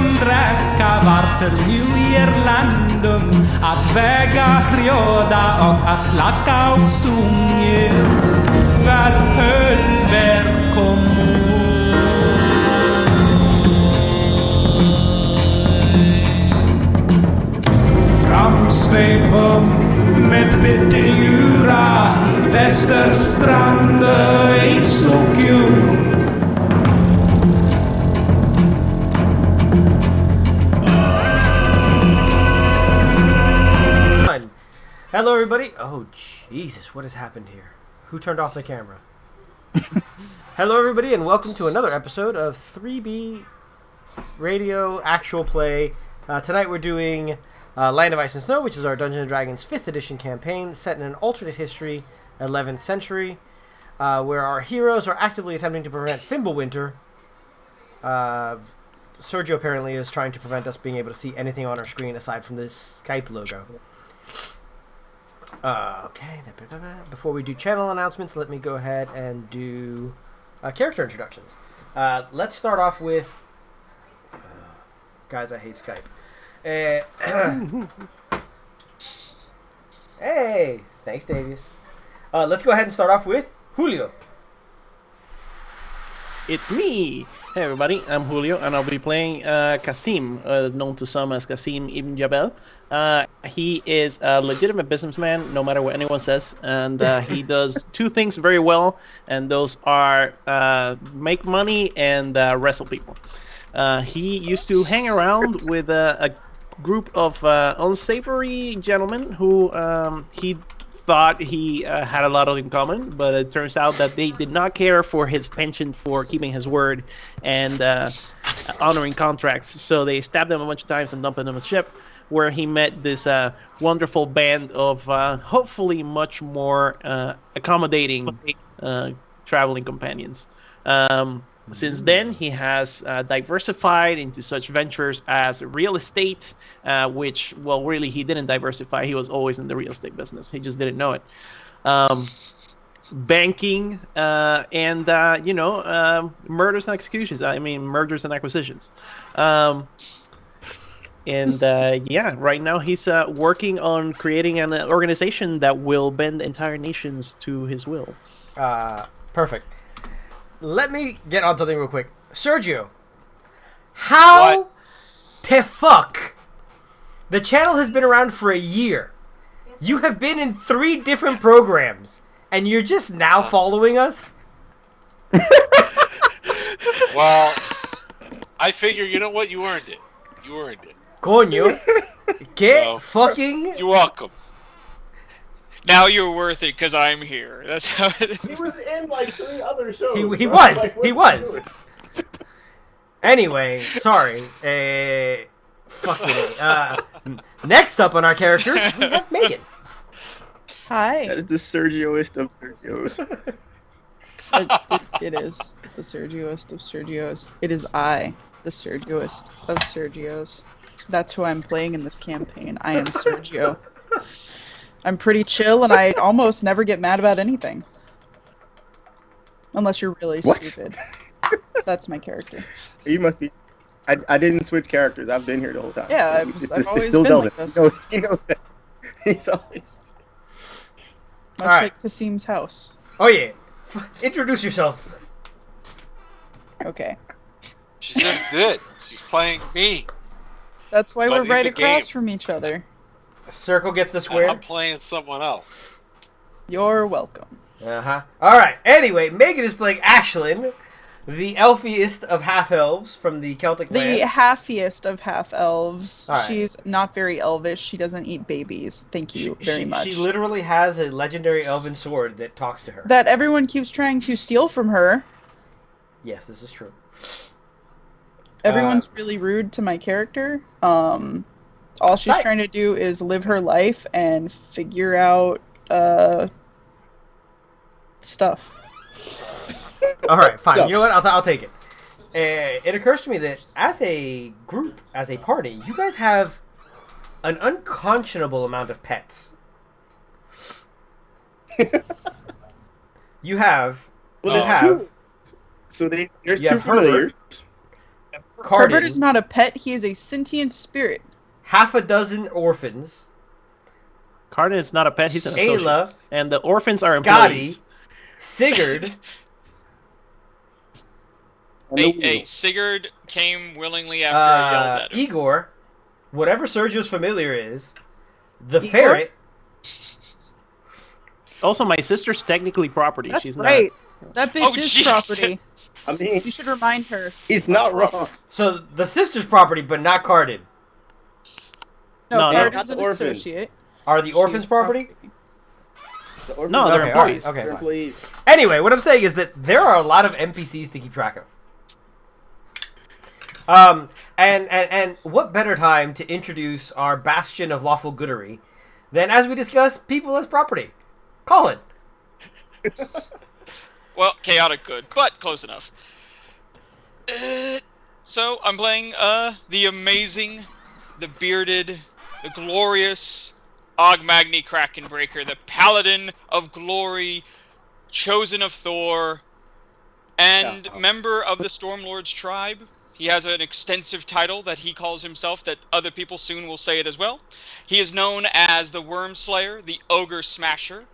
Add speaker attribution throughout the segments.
Speaker 1: dräcka vart New Irlandum att väga krioda och att lacka och sunger väl hölver kommun. Framsveipum med vitterjura Västerstrande i Sokjum.
Speaker 2: Hello, everybody. Oh, Jesus, what has happened here? Who turned off the camera? Hello, everybody, and welcome to another episode of 3B Radio Actual Play. Tonight we're doing Land of Ice and Snow, which is our Dungeons & Dragons 5th edition campaign set in an alternate history, 11th century, where our heroes are actively attempting to prevent Fimbulwinter. Sergio apparently is trying to prevent us being able to see anything on our screen aside from the Skype logo. Okay, before we do channel announcements, let me go ahead and do character introductions. Let's start off with... guys, I hate Skype. Hey! Thanks, Davies. Let's go ahead and start off with Julio.
Speaker 3: It's me! Hey everybody, I'm Julio, and I'll be playing Kasim, known to some as Kasim Ibn Jabel. He is a legitimate businessman, no matter what anyone says, and he does two things very well, and those are make money and wrestle people. He used to hang around with a group of unsavory gentlemen who he thought he had a lot in common, but it turns out that they did not care for his penchant for keeping his word and honoring contracts, so they stabbed him a bunch of times and dumped him on a ship, where he met this wonderful band of hopefully much more accommodating traveling companions. Since then, he has diversified into such ventures as real estate, which, well, really, he didn't diversify. He was always in the real estate business. He just didn't know it. Banking, and, murders and executions. I mean, mergers and acquisitions. Right now he's working on creating an organization that will bend entire nations to his will.
Speaker 2: Perfect. Let me get on something real quick. Sergio, how the fuck? The channel has been around for a year. You have been in 3 different programs, and you're just now following us?
Speaker 4: Well, I figure, you know what? You earned it. You earned it.
Speaker 2: Coño. Get fucking...
Speaker 4: You're welcome.
Speaker 5: Now you're worth it because I'm here. That's how it is.
Speaker 6: He was in like 3 other shows.
Speaker 2: He was. Anyway, sorry. Next up on our characters, we have Megan.
Speaker 7: Hi.
Speaker 3: That is the Sergioist of Sergios.
Speaker 7: It is the Sergioist of Sergios. It is I, the Sergioist of Sergios. That's who I'm playing in this campaign. I am Sergio. I'm pretty chill, and I almost never get mad about anything. Unless you're really stupid. That's my character.
Speaker 6: You must be... I didn't switch characters. I've been here the whole time.
Speaker 7: Yeah, I've always been like this.
Speaker 6: He knows that. He's always...
Speaker 7: Much like Kasim's house.
Speaker 2: Oh yeah. Introduce yourself.
Speaker 7: Okay.
Speaker 4: She's just good. She's playing me.
Speaker 7: That's why we're right across
Speaker 4: game.
Speaker 7: from each other.
Speaker 2: Circle gets the square.
Speaker 4: I'm playing someone else.
Speaker 7: You're welcome.
Speaker 2: Alright, anyway, Megan is playing Ashlyn, the elfiest of half-elves from the Celtic land.
Speaker 7: The halfiest of half-elves.
Speaker 2: Right.
Speaker 7: She's not very elvish. She doesn't eat babies. Thank you very much.
Speaker 2: She literally has a legendary elven sword that talks to her.
Speaker 7: That everyone keeps trying to steal from her.
Speaker 2: Yes, this is true.
Speaker 7: Everyone's really rude to my character. All she's trying to do is live her life and figure out stuff.
Speaker 2: All right, fine. Stuff. You know what? I'll take it. It occurs to me that as a group, as a party, you guys have an unconscionable amount of pets. You have...
Speaker 6: Well, there's two. So there's 2 familiars.
Speaker 7: Herbert is
Speaker 2: Cardin,
Speaker 7: not a pet. He is a sentient spirit.
Speaker 2: half a dozen orphans,
Speaker 3: Cardin is not a pet, he's an associate.
Speaker 2: Ayla,
Speaker 3: And the orphans are
Speaker 2: Scotty,
Speaker 3: employees.
Speaker 2: Sigurd,
Speaker 5: Hey, Sigurd came willingly after I yelled at him.
Speaker 2: Igor, whatever Sergio's familiar is, the
Speaker 7: Igor?
Speaker 2: ferret.
Speaker 3: Also, my sister's technically property.
Speaker 7: That's
Speaker 3: She's
Speaker 7: right. That bitch
Speaker 5: Oh,
Speaker 7: is
Speaker 5: Jesus.
Speaker 7: property.
Speaker 6: I mean,
Speaker 7: You should remind her.
Speaker 6: he's not wrong.
Speaker 2: So the sister's property, but not Cardin.
Speaker 3: No,
Speaker 7: No,
Speaker 3: no.
Speaker 7: Cardin's
Speaker 6: Not
Speaker 7: an
Speaker 6: the orphans.
Speaker 7: associate.
Speaker 2: Are the orphans
Speaker 7: She's
Speaker 2: property?
Speaker 6: The orphans
Speaker 3: No,
Speaker 6: are
Speaker 3: they're
Speaker 2: Okay,
Speaker 3: employees.
Speaker 2: alright, okay,
Speaker 6: They're
Speaker 2: fine.
Speaker 6: employees.
Speaker 2: Anyway, what I'm saying is that there are a lot of NPCs to keep track of. And what better time to introduce our bastion of lawful goodery than as we discuss people as property? Colin.
Speaker 5: Well, chaotic good, but close enough. So I'm playing the amazing, the bearded, the glorious Ogmagni Krakenbreaker, the Paladin of Glory, chosen of Thor, and member of the Stormlord's tribe. He has an extensive title that he calls himself that other people soon will say it as well. He is known as the Worm Slayer, the Ogre Smasher,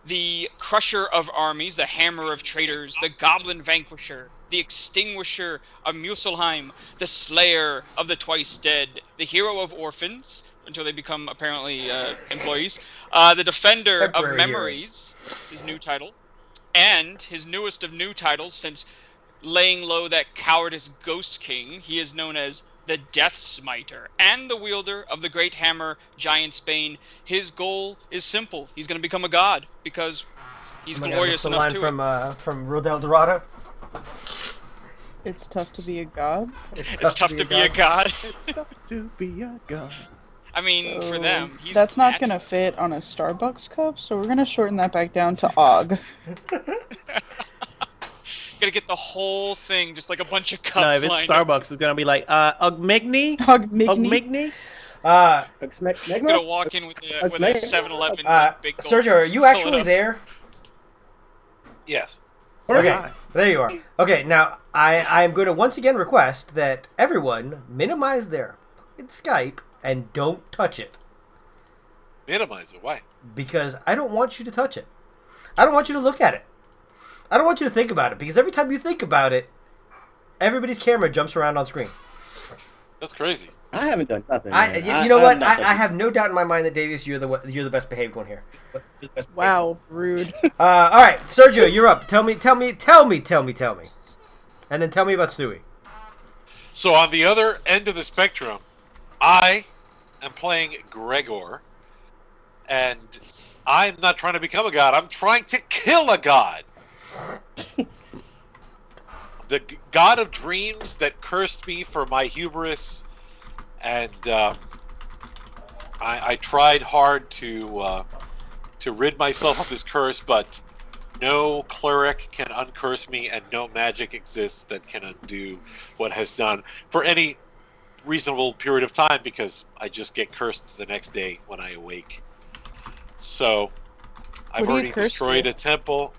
Speaker 5: the Crusher of Armies, the Hammer of Traitors, the Goblin Vanquisher, the Extinguisher of Muselheim, the Slayer of the Twice Dead, the Hero of Orphans, until they become apparently employees, the Defender of
Speaker 2: Temporary
Speaker 5: Memories, his new title, and his newest of new titles since laying low that cowardice Ghost King, he is known as the Death Smiter, and the wielder of the great hammer, Giant's Bane. His goal is simple. He's going to become a god, because he's glorious
Speaker 2: the
Speaker 5: enough
Speaker 2: line
Speaker 5: to
Speaker 2: from Real Del Dorado.
Speaker 7: It's tough to be a god.
Speaker 5: It's tough to be a god.
Speaker 3: It's tough to be a god.
Speaker 5: I mean, for them, he's
Speaker 7: That's not
Speaker 5: magic.
Speaker 7: gonna fit on a Starbucks cup, so we're gonna shorten that back down to Og.
Speaker 5: Gonna get the whole thing, just like a bunch of
Speaker 3: No,
Speaker 5: cups
Speaker 3: if it's
Speaker 5: lined up.
Speaker 3: Starbucks, it's gonna be like, Ogmigny?
Speaker 7: Ogmigny.
Speaker 3: Ogmigny?
Speaker 5: Gonna walk in with a 7-Eleven big gold
Speaker 2: Sergio, are you
Speaker 5: fill it
Speaker 2: actually
Speaker 5: up.
Speaker 2: there?
Speaker 4: Yes.
Speaker 2: Okay, there you are. Okay, now I'm going to once again request that everyone minimize their Skype and don't touch it,
Speaker 4: Minimize it. Why?
Speaker 2: because I don't want you to touch it. I don't want you to look at it. I don't want you to think about it, because every time you think about it, everybody's camera jumps around on screen.
Speaker 4: That's crazy.
Speaker 6: I haven't done nothing.
Speaker 2: You know what? I have no doubt in my mind that Davies, you're the best behaved one here.
Speaker 7: Wow, rude.
Speaker 2: All right, Sergio, you're up. Tell me, and then tell me about Stewie.
Speaker 4: So on the other end of the spectrum, I am playing Gregor, and I'm not trying to become a god. I'm trying to kill a god. The god of dreams that cursed me for my hubris, and I tried hard to rid myself of this curse, but no cleric can uncurse me, and no magic exists that can undo what has done for any reasonable period of time, because I just get cursed the next day when I awake. So I've
Speaker 7: What do you
Speaker 4: already
Speaker 7: curse
Speaker 4: destroyed
Speaker 7: with?
Speaker 4: a temple.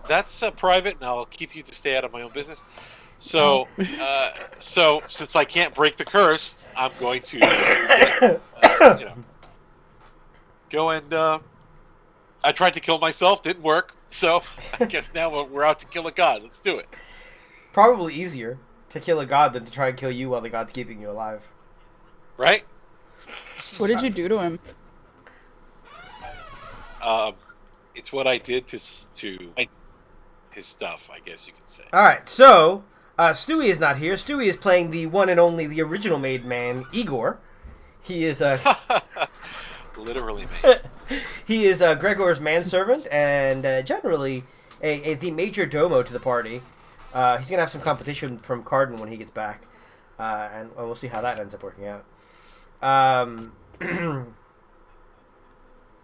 Speaker 4: That's private, and I'll keep you to stay out of my own business. So, so since I can't break the curse, I'm going to, go and. I tried to kill myself, didn't work. So I guess now we're out to kill a god. Let's do it.
Speaker 2: Probably easier to kill a god than to try and kill you while the god's keeping you alive.
Speaker 4: Right?
Speaker 7: What did you do to him?
Speaker 4: It's what I did to his stuff, I guess you could say.
Speaker 2: All right, so Stewie is not here. Stewie is playing the one and only, the original made man, Igor. He is
Speaker 4: Literally, man.
Speaker 2: he is Gregor's manservant and generally the major domo to the party. He's gonna have some competition from Cardin when he gets back, and we'll see how that ends up working out.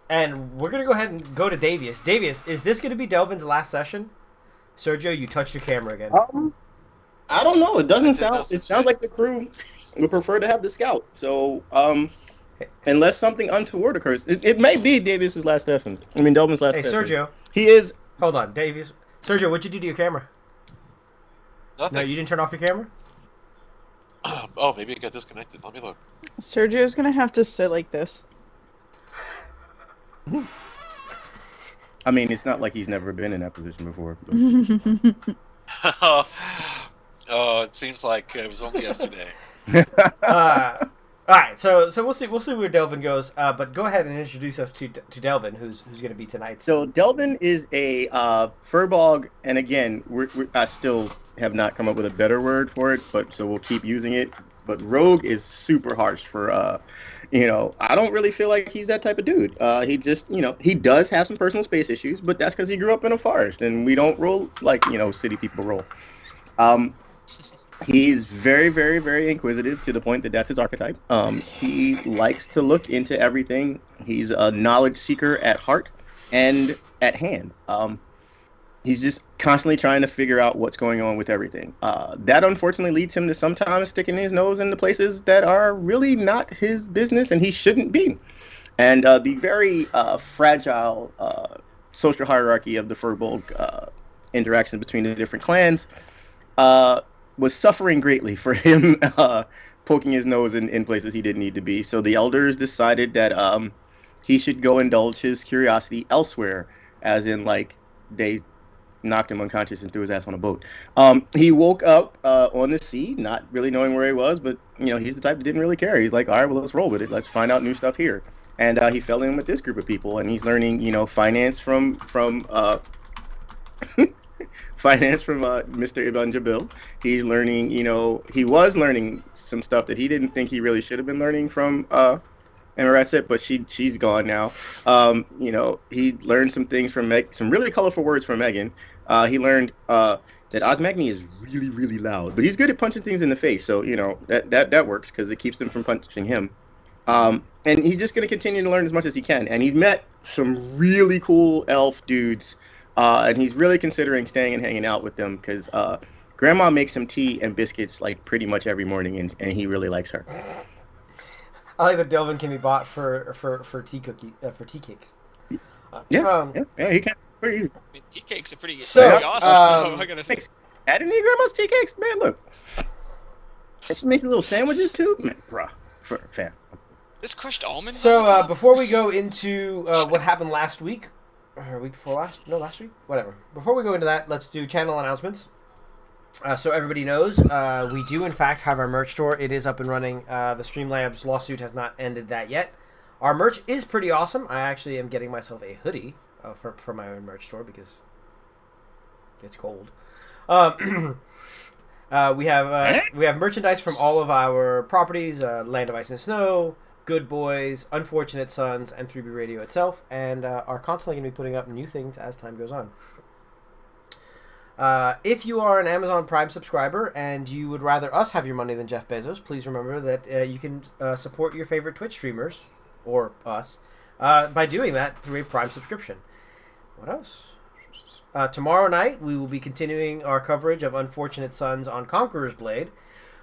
Speaker 2: And we're gonna go ahead and go to Davius. Davius, is this gonna be Delvin's last session? Sergio, you touched your camera again.
Speaker 6: I don't know. It doesn't sound.
Speaker 4: notice
Speaker 6: It sounds like the crew would prefer to have the scout. So, unless something untoward occurs, it may be Davis's last session. I mean, Delvin's last
Speaker 2: Hey,
Speaker 6: session.
Speaker 2: Sergio.
Speaker 6: He is.
Speaker 2: Hold on, Davius. Sergio, what'd you do to your camera?
Speaker 4: Nothing.
Speaker 2: No, you didn't turn off your camera?
Speaker 4: Oh, maybe it got disconnected. Let me look.
Speaker 7: Sergio's gonna have to sit like this.
Speaker 6: I mean, it's not like he's never been in that position before. But...
Speaker 4: Oh, it seems like it was only yesterday.
Speaker 2: All right, so we'll see where Delvin goes. But go ahead and introduce us to Delvin, who's going to be tonight's.
Speaker 6: So Delvin is a furbog, and again, I still have not come up with a better word for it, but so we'll keep using it. But rogue is super harsh for, I don't really feel like he's that type of dude. He just, he does have some personal space issues, but that's because he grew up in a forest, and we don't roll like, city people roll. He's very, very, very inquisitive to the point that that's his archetype. He likes to look into everything. He's a knowledge seeker at heart and at hand. He's just constantly trying to figure out what's going on with everything. That unfortunately leads him to sometimes sticking his nose into places that are really not his business and he shouldn't be. And the very fragile social hierarchy of the Furbolg interactions between the different clans was suffering greatly for him poking his nose in places he didn't need to be. So the elders decided that he should go indulge his curiosity elsewhere, as in, like, they knocked him unconscious and threw his ass on a boat. He woke up on the sea, not really knowing where he was, but, he's the type that didn't really care. He's like, all right, well, let's roll with it. Let's find out new stuff here. And he fell in with this group of people, and he's learning, finance from finance from Mr. Ibn Jabil. He's learning, he was learning some stuff that he didn't think he really should have been learning from Emirate, but she's gone now. He learned some things from some really colorful words from Megan. He learned that Ogmagny is really, really loud, but he's good at punching things in the face, so, that works because it keeps them from punching him. And he's just going to continue to learn as much as he can. And he's met some really cool elf dudes. And he's really considering staying and hanging out with them because Grandma makes him tea and biscuits like pretty much every morning, and he really likes her.
Speaker 2: I like that Delvin can be bought for tea cakes.
Speaker 6: Yeah, he can.
Speaker 5: I mean, tea cakes are pretty
Speaker 2: So,
Speaker 5: awesome. I'm gonna say.
Speaker 6: Had any Grandma's tea cakes, man? Look, and she makes little sandwiches too, man. Bruh, fan.
Speaker 5: This crushed almond.
Speaker 2: So before we go into what happened last week. Or week before last? No, last week? Whatever. Before we go into that, let's do channel announcements. So everybody knows, we do in fact have our merch store. It is up and running. The Streamlabs lawsuit has not ended that yet. Our merch is pretty awesome. I actually am getting myself a hoodie for my own merch store because it's cold. We have merchandise from all of our properties, Land of Ice and Snow, Good Boys, Unfortunate Sons, and 3B Radio itself, and are constantly going to be putting up new things as time goes on. If you are an Amazon Prime subscriber and you would rather us have your money than Jeff Bezos, please remember that you can support your favorite Twitch streamers, or us, by doing that through a Prime subscription. What else? Tomorrow night, we will be continuing our coverage of Unfortunate Sons on Conqueror's Blade,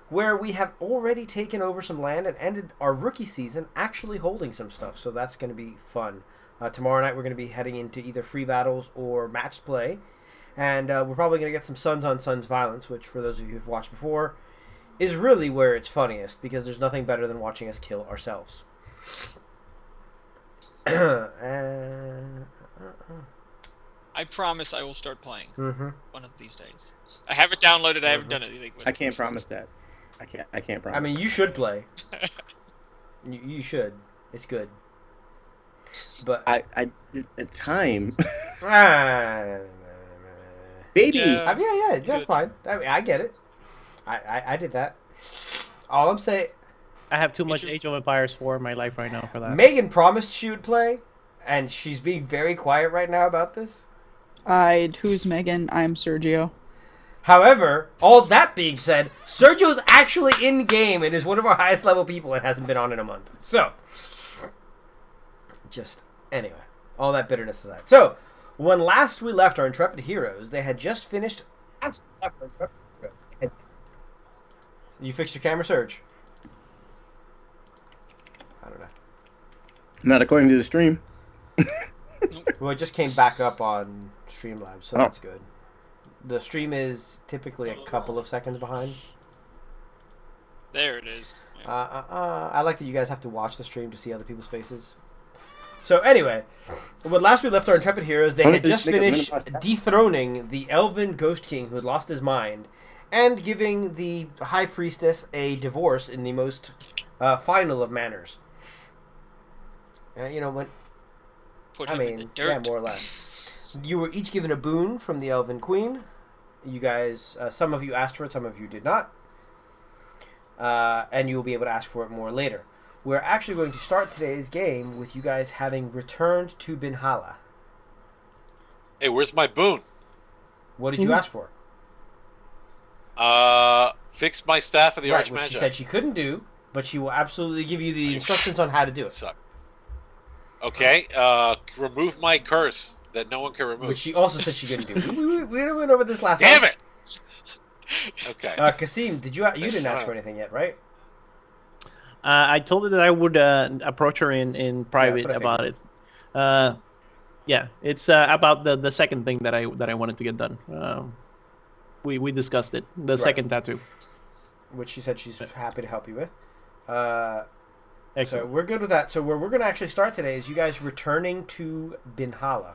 Speaker 2: where we have already taken over some land and ended our rookie season actually holding some stuff, so that's going to be fun. Tomorrow night we're going to be heading into either free battles or matched play, and we're probably going to get some Sons on Sons violence, which for those of you who've watched before, is really where it's funniest, because there's nothing better than watching us kill ourselves.
Speaker 5: I promise I will start playing
Speaker 2: Mm-hmm.
Speaker 5: one of these days. I have it downloaded. I haven't done anything with it.
Speaker 6: I can't promise that. I can't promise.
Speaker 2: I mean, you should play. You should. It's good. But
Speaker 6: I at times,
Speaker 2: I
Speaker 6: baby.
Speaker 5: Yeah.
Speaker 2: mean, yeah, that's fine. I mean, I get it. I did that. All I'm saying,
Speaker 3: I have too much Age of Empires 4 in my life right now for that.
Speaker 2: Megan promised she would play, and she's being very quiet right now about this.
Speaker 7: Who's Megan? I'm Sergio.
Speaker 2: However, all that being said, Sergio's actually in game and is one of our highest level people and hasn't been on in a month. So, just anyway, all that bitterness aside. So, when last we left our intrepid heroes, they had just finished. You fixed your camera, Serge? I don't know.
Speaker 6: Not according to the stream.
Speaker 2: Well, it just came back up on Streamlabs, so that's good. The stream is typically a couple of seconds behind.
Speaker 5: There it is. Yeah.
Speaker 2: I like that you guys have to watch the stream to see other people's faces. So anyway, when last we left our intrepid heroes, they had just finished dethroning the elven ghost king who had lost his mind, and giving the high priestess a divorce in the most final of manners. You know when?
Speaker 5: Put
Speaker 2: I
Speaker 5: him in the
Speaker 2: mean,
Speaker 5: dirt.
Speaker 2: yeah, more or less. You were each given a boon from the elven queen. You guys, some of you asked for it, some of you did not. And you will be able to ask for it more later. We're actually going to start today's game with you guys having returned to Bynhalla.
Speaker 4: Hey, where's my boon?
Speaker 2: What did you ask for?
Speaker 4: Fix my staff of the
Speaker 2: Right, which
Speaker 4: Archmagi.
Speaker 2: she said she couldn't do, but she will absolutely give you the instructions on how to do it.
Speaker 4: Suck. Okay, remove my curse that no one can remove.
Speaker 2: Which she also said she couldn't do. We went over this last
Speaker 4: Damn
Speaker 2: time.
Speaker 4: it! Okay.
Speaker 2: Kasim, you didn't ask for anything yet, right?
Speaker 3: I told her that I would approach her in private about it. Yeah, it's about the second thing that I wanted to get done. We discussed it. The second tattoo.
Speaker 2: Which she said she's happy to help you with.
Speaker 3: Excellent.
Speaker 2: So we're good with that. So where we're going to actually start today is you guys returning to Bynhalla.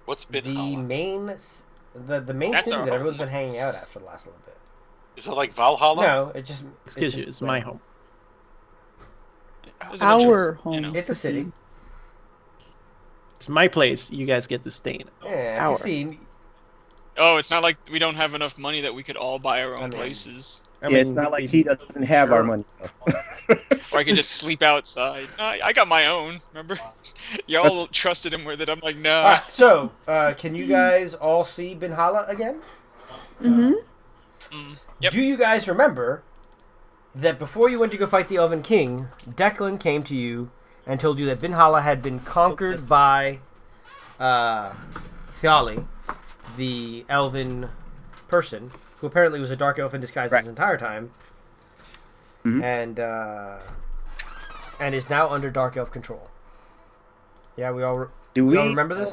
Speaker 4: What's
Speaker 2: The
Speaker 4: Bynhalla?
Speaker 2: main
Speaker 5: That's
Speaker 2: city
Speaker 5: our
Speaker 2: that everyone's
Speaker 5: home.
Speaker 2: been hanging out at for the last little bit.
Speaker 4: Is it like Valhalla?
Speaker 2: No, it just...
Speaker 3: Excuse you, it's my home.
Speaker 5: There's a bunch
Speaker 7: Our
Speaker 5: of,
Speaker 7: home.
Speaker 5: you know,
Speaker 2: It's a city.
Speaker 3: It's my place. You guys get to stay in it.
Speaker 2: Yeah,
Speaker 7: Our.
Speaker 2: Kasim,
Speaker 5: Oh, it's not like we don't have enough money that we could all buy our own
Speaker 2: I mean-
Speaker 5: places.
Speaker 6: It's not like he doesn't have our money.
Speaker 5: Or I could just sleep outside. I got my own, remember? Y'all trusted him with it. I'm like, no.
Speaker 2: Alright, so, can you guys all see Bynhalla again?
Speaker 7: Mm-hmm.
Speaker 5: Yep.
Speaker 2: Do you guys remember that before you went to go fight the Elven King, Declan came to you and told you that Bynhalla had been conquered by Thiali, the Elven person, who apparently was a Dark Elf in disguise his entire time, and is now under Dark Elf control. Yeah, we all remember this?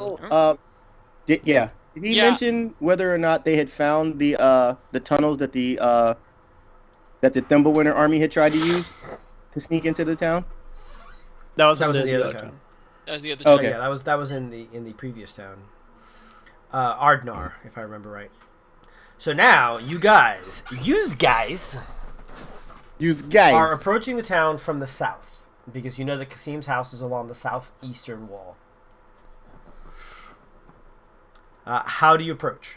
Speaker 6: Yeah. Did he mention whether or not they had found the tunnels that the Thimblewinter army had tried to use to sneak into the town?
Speaker 3: That was
Speaker 2: in
Speaker 3: in
Speaker 2: the other town.
Speaker 5: That was the other
Speaker 2: Oh
Speaker 5: time.
Speaker 2: yeah, that was in the previous town. Ardnar, if I remember right. So now you guys are approaching the town from the south, because you know that Kasim's house is along the southeastern wall. How do you approach?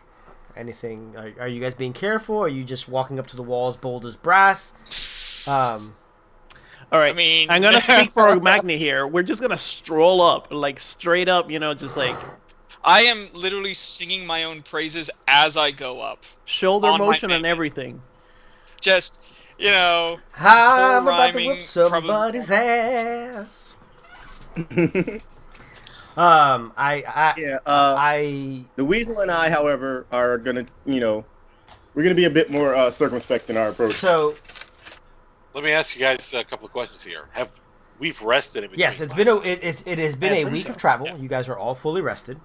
Speaker 2: Anything? Are you guys being careful? Are you just walking up to the walls bold as brass?
Speaker 3: All right.
Speaker 5: I mean-
Speaker 3: I'm gonna speak for Magni here. We're just gonna stroll up, like straight up, just like
Speaker 5: I am literally singing my own praises as I go up.
Speaker 3: shoulder
Speaker 5: On my
Speaker 3: motion and
Speaker 5: man.
Speaker 3: everything.
Speaker 5: Just,
Speaker 2: I'm
Speaker 5: Thor
Speaker 2: about to
Speaker 5: rhyming,
Speaker 2: whoop somebody's ass.
Speaker 6: The Weasel and I, however, are gonna, we're gonna be a bit more circumspect in our approach.
Speaker 2: So
Speaker 4: Let me ask you guys a couple of questions here. We've rested in between?
Speaker 2: yes, it has been a week of travel. You guys are all fully rested.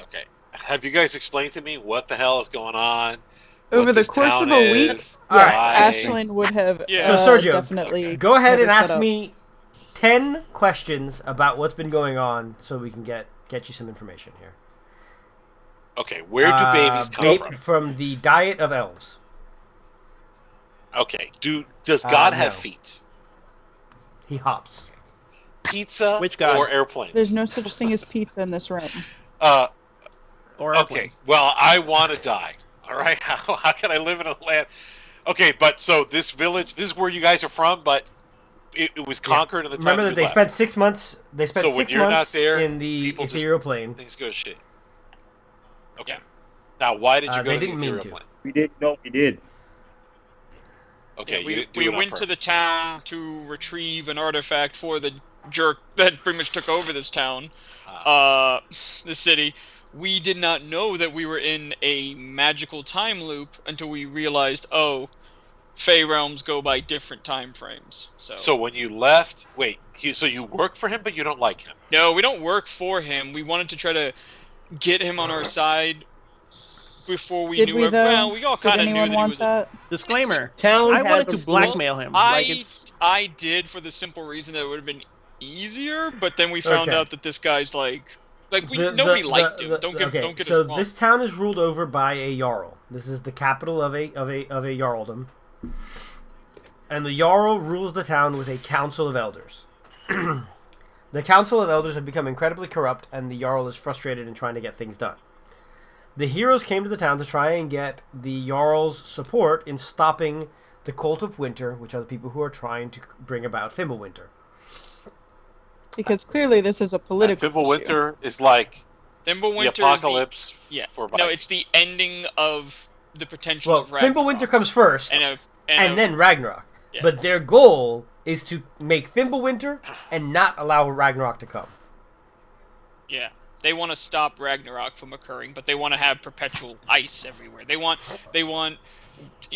Speaker 4: Okay. Have you guys explained to me what the hell is going on?
Speaker 7: Over
Speaker 4: what
Speaker 7: the
Speaker 4: this
Speaker 7: course
Speaker 4: town
Speaker 7: of a week,
Speaker 4: is,
Speaker 2: Yes,
Speaker 4: why-
Speaker 7: Ashlyn would have
Speaker 5: Yeah.
Speaker 2: So, Sergio,
Speaker 7: definitely
Speaker 2: Go ahead and
Speaker 7: never
Speaker 2: ask
Speaker 7: set up.
Speaker 2: me 10 questions about what's been going on, so we can get you some information here.
Speaker 4: Okay, where do babies come from?
Speaker 2: From the diet of elves.
Speaker 4: Okay, does God
Speaker 2: no.
Speaker 4: have feet?
Speaker 2: He hops.
Speaker 4: Pizza
Speaker 3: Which God?
Speaker 4: or airplanes?
Speaker 7: There's no such thing as pizza in this room.
Speaker 3: Or
Speaker 4: Okay,
Speaker 3: airplanes.
Speaker 4: well, I want to die. All right, how can I live in a land? Okay, but so this village, this is where you guys are from, but it was conquered in the time
Speaker 2: Remember that
Speaker 4: you
Speaker 2: they
Speaker 4: left.
Speaker 2: spent 6 months. They spent
Speaker 4: So when
Speaker 2: 6
Speaker 4: you're not
Speaker 2: months
Speaker 4: there,
Speaker 2: in the
Speaker 4: people just-
Speaker 2: ethereal plane.
Speaker 4: Things go to shit. Okay. Now, why did you go
Speaker 2: They
Speaker 4: to the
Speaker 2: didn't mean
Speaker 4: ethereal
Speaker 2: to.
Speaker 4: plane?
Speaker 6: We did. No, we did.
Speaker 4: Okay, you
Speaker 5: we
Speaker 4: didn't do
Speaker 5: we
Speaker 4: it on
Speaker 5: went to the
Speaker 4: purpose.
Speaker 5: town to retrieve an artifact for the jerk that pretty much took over this town, the city. We did not know that we were in a magical time loop until we realized, oh, Fey realms go by different time frames.
Speaker 4: So when you left, wait, so you work for him, but you don't like him?
Speaker 5: No, we don't work for him. We wanted to try to get him on our side before we
Speaker 7: Did
Speaker 5: knew
Speaker 7: we
Speaker 5: it.
Speaker 7: though?
Speaker 5: Well, we all
Speaker 7: Did
Speaker 5: kind of knew
Speaker 7: anyone
Speaker 5: that he
Speaker 7: want
Speaker 5: was.
Speaker 7: that?
Speaker 3: Disclaimer.
Speaker 6: Town
Speaker 3: I
Speaker 6: has
Speaker 3: wanted
Speaker 6: a
Speaker 3: to blackmail him. Like it's
Speaker 5: I did for the simple reason that it would have been easier, but then we found
Speaker 2: Okay.
Speaker 5: out that this guy's nobody liked him. Don't get
Speaker 2: so
Speaker 5: us wrong.
Speaker 2: this town is ruled over by a jarl. This is the capital of a jarldom, and the jarl rules the town with a council of elders. The council of elders have become incredibly corrupt, and the jarl is frustrated in trying to get things done. The heroes came to the town to try and get the jarl's support in stopping the Cult of Winter, which are the people who are trying to bring about Fimbulwinter.
Speaker 7: Because clearly this is a political issue.
Speaker 4: Fimbulwinter is like
Speaker 5: Fimbulwinter
Speaker 4: the apocalypse.
Speaker 5: for no, it's the ending of the potential of Ragnarok.
Speaker 2: Fimbulwinter comes first, and then Ragnarok.
Speaker 5: Yeah.
Speaker 2: But their goal is to make Fimbulwinter and not allow Ragnarok to come.
Speaker 5: Yeah. They want to stop Ragnarok from occurring, but they want to have perpetual ice everywhere. They want
Speaker 6: They want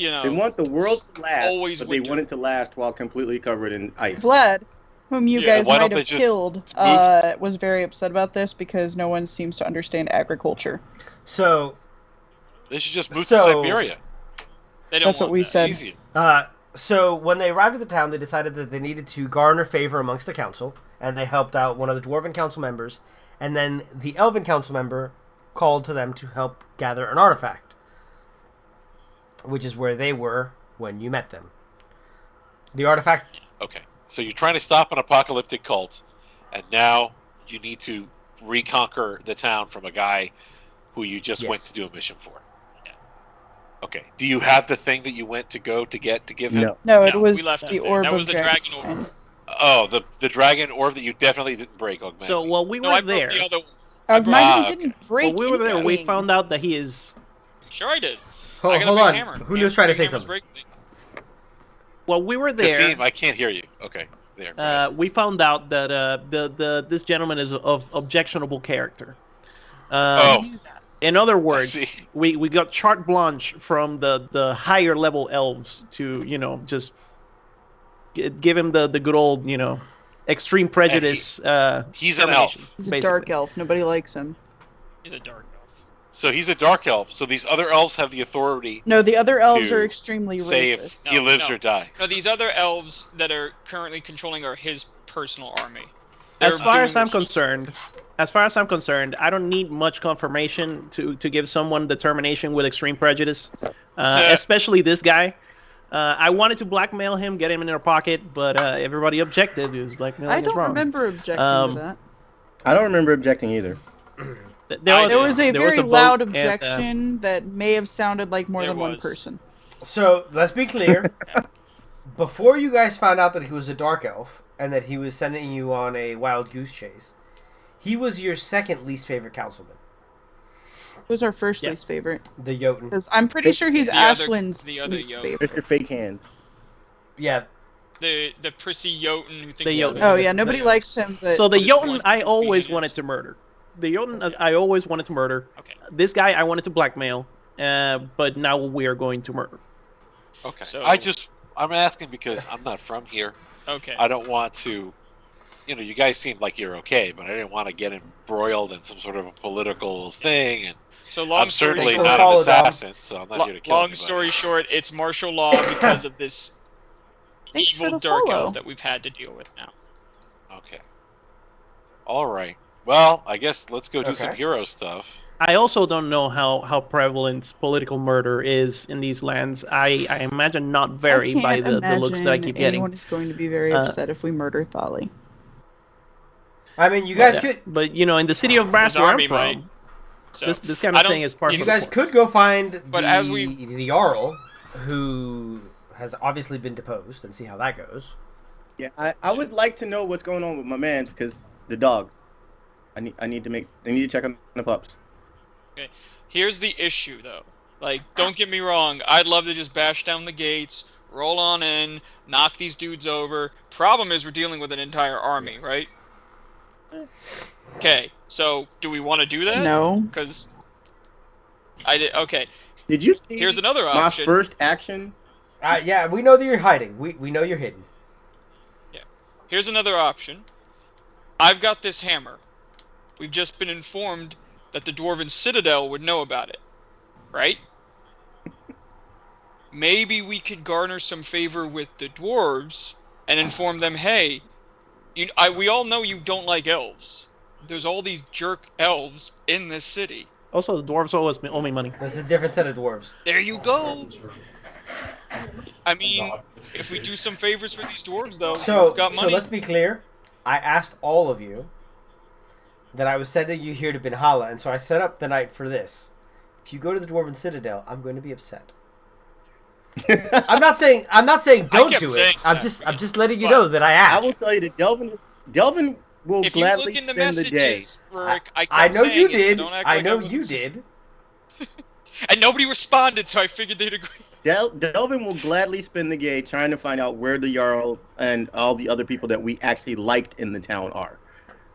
Speaker 6: the world to last,
Speaker 5: always
Speaker 6: but
Speaker 5: winter.
Speaker 6: they want it to last while completely covered in ice.
Speaker 7: Vlad, whom you guys
Speaker 4: why don't
Speaker 7: might
Speaker 4: they
Speaker 7: have
Speaker 4: just
Speaker 7: killed,
Speaker 4: move-
Speaker 7: was very upset about this because no one seems to understand agriculture.
Speaker 2: So,
Speaker 4: They should just move
Speaker 2: So-
Speaker 4: to Siberia.
Speaker 5: They don't
Speaker 7: That's what
Speaker 5: want
Speaker 7: we
Speaker 5: that.
Speaker 7: said.
Speaker 4: Easier.
Speaker 2: so when they arrived at the town, they decided that they needed to garner favor amongst the council, and they helped out one of the dwarven council members, and then the elven council member called to them to help gather an artifact, which is where they were when you met them. The artifact...
Speaker 4: Okay, so you're trying to stop an apocalyptic cult, and now you need to reconquer the town from a guy who you just
Speaker 2: Yes.
Speaker 4: went to do a mission for. Yeah. Okay. Do you have the thing that you went to give him?
Speaker 6: No.
Speaker 7: No, it
Speaker 5: No,
Speaker 7: was
Speaker 5: we left
Speaker 7: the
Speaker 5: it there.
Speaker 7: orb
Speaker 5: That
Speaker 7: of
Speaker 5: was the dragon
Speaker 7: Dragonstone.
Speaker 5: orb.
Speaker 4: Oh, the dragon orb that you definitely didn't break, Ogman.
Speaker 3: so while we
Speaker 5: No,
Speaker 3: were
Speaker 5: I broke
Speaker 3: there.
Speaker 5: the other one.
Speaker 7: Magni
Speaker 4: okay.
Speaker 7: didn't break
Speaker 3: While we were there, we
Speaker 7: anything.
Speaker 3: found out that he is.
Speaker 5: Sure I did.
Speaker 2: Hold,
Speaker 5: I got a
Speaker 2: hold
Speaker 5: big
Speaker 2: on.
Speaker 5: hammer.
Speaker 2: Julio's trying to
Speaker 5: Big
Speaker 2: say
Speaker 5: hammers
Speaker 2: something.
Speaker 5: break things.
Speaker 3: While we were there,
Speaker 4: Kasim, I can't hear you. Okay, there.
Speaker 3: we found out that this gentleman is of objectionable character. In other words,
Speaker 4: see.
Speaker 3: we got carte blanche from the higher level elves to just give him the good old extreme prejudice.
Speaker 4: He's an
Speaker 3: termination,
Speaker 4: elf.
Speaker 7: He's a
Speaker 3: basically.
Speaker 7: dark elf. Nobody likes him.
Speaker 5: He's a dark elf.
Speaker 4: So he's a dark elf. So these other elves have the authority
Speaker 7: No, the other elves
Speaker 4: To
Speaker 7: are extremely
Speaker 4: say
Speaker 7: racist.
Speaker 4: if he lives
Speaker 5: No.
Speaker 4: or die.
Speaker 5: No, these other elves that are currently controlling are his personal army.
Speaker 3: As
Speaker 5: They're
Speaker 3: far
Speaker 5: doing
Speaker 3: as I'm
Speaker 5: what he
Speaker 3: concerned, I don't need much confirmation to give someone determination with extreme prejudice, especially this guy. I wanted to blackmail him, get him in their pocket, but everybody objected. It was blackmailing
Speaker 7: I
Speaker 3: is
Speaker 7: don't
Speaker 3: wrong.
Speaker 7: remember objecting to that.
Speaker 6: I don't remember objecting either.
Speaker 7: There was a very
Speaker 3: vote,
Speaker 7: loud
Speaker 3: and,
Speaker 7: objection that may have sounded like more
Speaker 5: There
Speaker 7: than one
Speaker 5: was.
Speaker 7: person.
Speaker 2: So, let's be clear. Before you guys found out that he was a dark elf, and that he was sending you on a wild goose chase, he was your second least favorite councilman.
Speaker 7: It was our first
Speaker 3: Yeah.
Speaker 7: least favorite.
Speaker 2: The Jotun.
Speaker 7: Because I'm pretty sure he's
Speaker 5: The other-
Speaker 7: Ashland's
Speaker 5: the other
Speaker 7: least
Speaker 5: yoke.
Speaker 7: favorite.
Speaker 6: Mr. Fake Hands.
Speaker 2: Yeah.
Speaker 5: The prissy Jotun who thinks
Speaker 3: The
Speaker 5: he's
Speaker 3: Jotun.
Speaker 5: better
Speaker 7: Oh
Speaker 5: than
Speaker 7: yeah, nobody
Speaker 5: everybody
Speaker 7: likes
Speaker 5: else.
Speaker 7: him, but
Speaker 3: So the
Speaker 5: Just
Speaker 3: Jotun
Speaker 5: one
Speaker 3: I always
Speaker 5: convenient.
Speaker 3: wanted to murder. The Jotun I always wanted to murder.
Speaker 5: Okay.
Speaker 3: This guy I wanted to blackmail, but now we are going to murder.
Speaker 4: Okay.
Speaker 5: So-
Speaker 4: I'm asking because I'm not from here.
Speaker 5: Okay.
Speaker 4: I don't want to. You guys seem like you're okay, but I didn't want to get embroiled in some sort of a political thing, and
Speaker 5: So long
Speaker 4: I'm
Speaker 5: story
Speaker 4: certainly
Speaker 2: short-
Speaker 4: not
Speaker 2: Follow
Speaker 4: an
Speaker 2: Dom.
Speaker 4: assassin, so I'm not here to kill
Speaker 5: long
Speaker 4: anybody.
Speaker 5: story short, it's martial law because of this
Speaker 7: Thanks for
Speaker 5: evil
Speaker 7: the
Speaker 5: dark
Speaker 7: follow.
Speaker 5: elf that we've had to deal with now.
Speaker 4: Okay. All right. Well, I guess let's go do some
Speaker 2: Okay.
Speaker 4: hero stuff.
Speaker 3: I also don't know how prevalent political murder is in these lands. I imagine not very
Speaker 7: I
Speaker 3: by
Speaker 7: can't
Speaker 3: the looks that I
Speaker 7: imagine
Speaker 3: keep getting.
Speaker 7: anyone is going to be very upset if we murder Thali.
Speaker 2: I mean, you guys
Speaker 3: Yeah.
Speaker 2: could...
Speaker 3: But in the city of Brass
Speaker 5: His
Speaker 3: where I'm
Speaker 5: army might.
Speaker 3: from,
Speaker 5: So
Speaker 3: this kind
Speaker 5: I
Speaker 3: of
Speaker 5: don't-
Speaker 3: thing is part
Speaker 2: You
Speaker 3: of the
Speaker 2: guys
Speaker 3: course.
Speaker 2: could go find
Speaker 5: But as we-
Speaker 2: the Jarl, who has obviously been deposed, and see how that goes.
Speaker 6: Yeah, I would like to know what's going on with my man because the dog. I need to check on the pups.
Speaker 5: Here's the issue, though. Like, don't get me wrong. I'd love to just bash down the gates, roll on in, knock these dudes over. Problem is, we're dealing with an entire army, right? Okay, so do we want to do that?
Speaker 7: No.
Speaker 5: Because I did. Okay,
Speaker 6: Did you see
Speaker 5: here's another
Speaker 6: my
Speaker 5: option.
Speaker 6: first action?
Speaker 2: Yeah, we know that you're hiding. We know you're hidden.
Speaker 5: Here's another option. I've got this hammer. We've just been informed that the Dwarven Citadel would know about it. right? Maybe we could garner some favor with the dwarves and inform them, hey, we all know you don't like elves. There's all these jerk elves in this city.
Speaker 3: Also, the dwarves owe me money.
Speaker 2: There's a different set of dwarves.
Speaker 5: There you go. I mean, if we do some favors for these dwarves, though,
Speaker 2: So,
Speaker 5: we've got
Speaker 2: so
Speaker 5: money.
Speaker 2: let's be clear. I asked all of you that I was sending you here to Bynhalla, and so I set up the night for this. If you go to the Dwarven Citadel, I'm going to be upset. I'm not saying don't
Speaker 5: kept
Speaker 2: do
Speaker 5: saying
Speaker 2: it. I'm
Speaker 5: that,
Speaker 2: just letting you
Speaker 5: but
Speaker 2: know that I
Speaker 6: I
Speaker 2: asked.
Speaker 6: will tell you that Delvin will
Speaker 5: if you
Speaker 6: gladly
Speaker 5: look in the
Speaker 6: spend the day.
Speaker 5: messages, Rick, I kept
Speaker 2: I know
Speaker 5: saying
Speaker 2: you
Speaker 5: it, so
Speaker 2: did.
Speaker 5: don't act
Speaker 2: I
Speaker 5: like
Speaker 2: know
Speaker 5: wasn't
Speaker 2: you
Speaker 5: saying-
Speaker 2: did.
Speaker 5: And nobody responded, so I figured they'd agree.
Speaker 6: Delvin will gladly spend the day trying to find out where the Jarl and all the other people that we actually liked in the town are.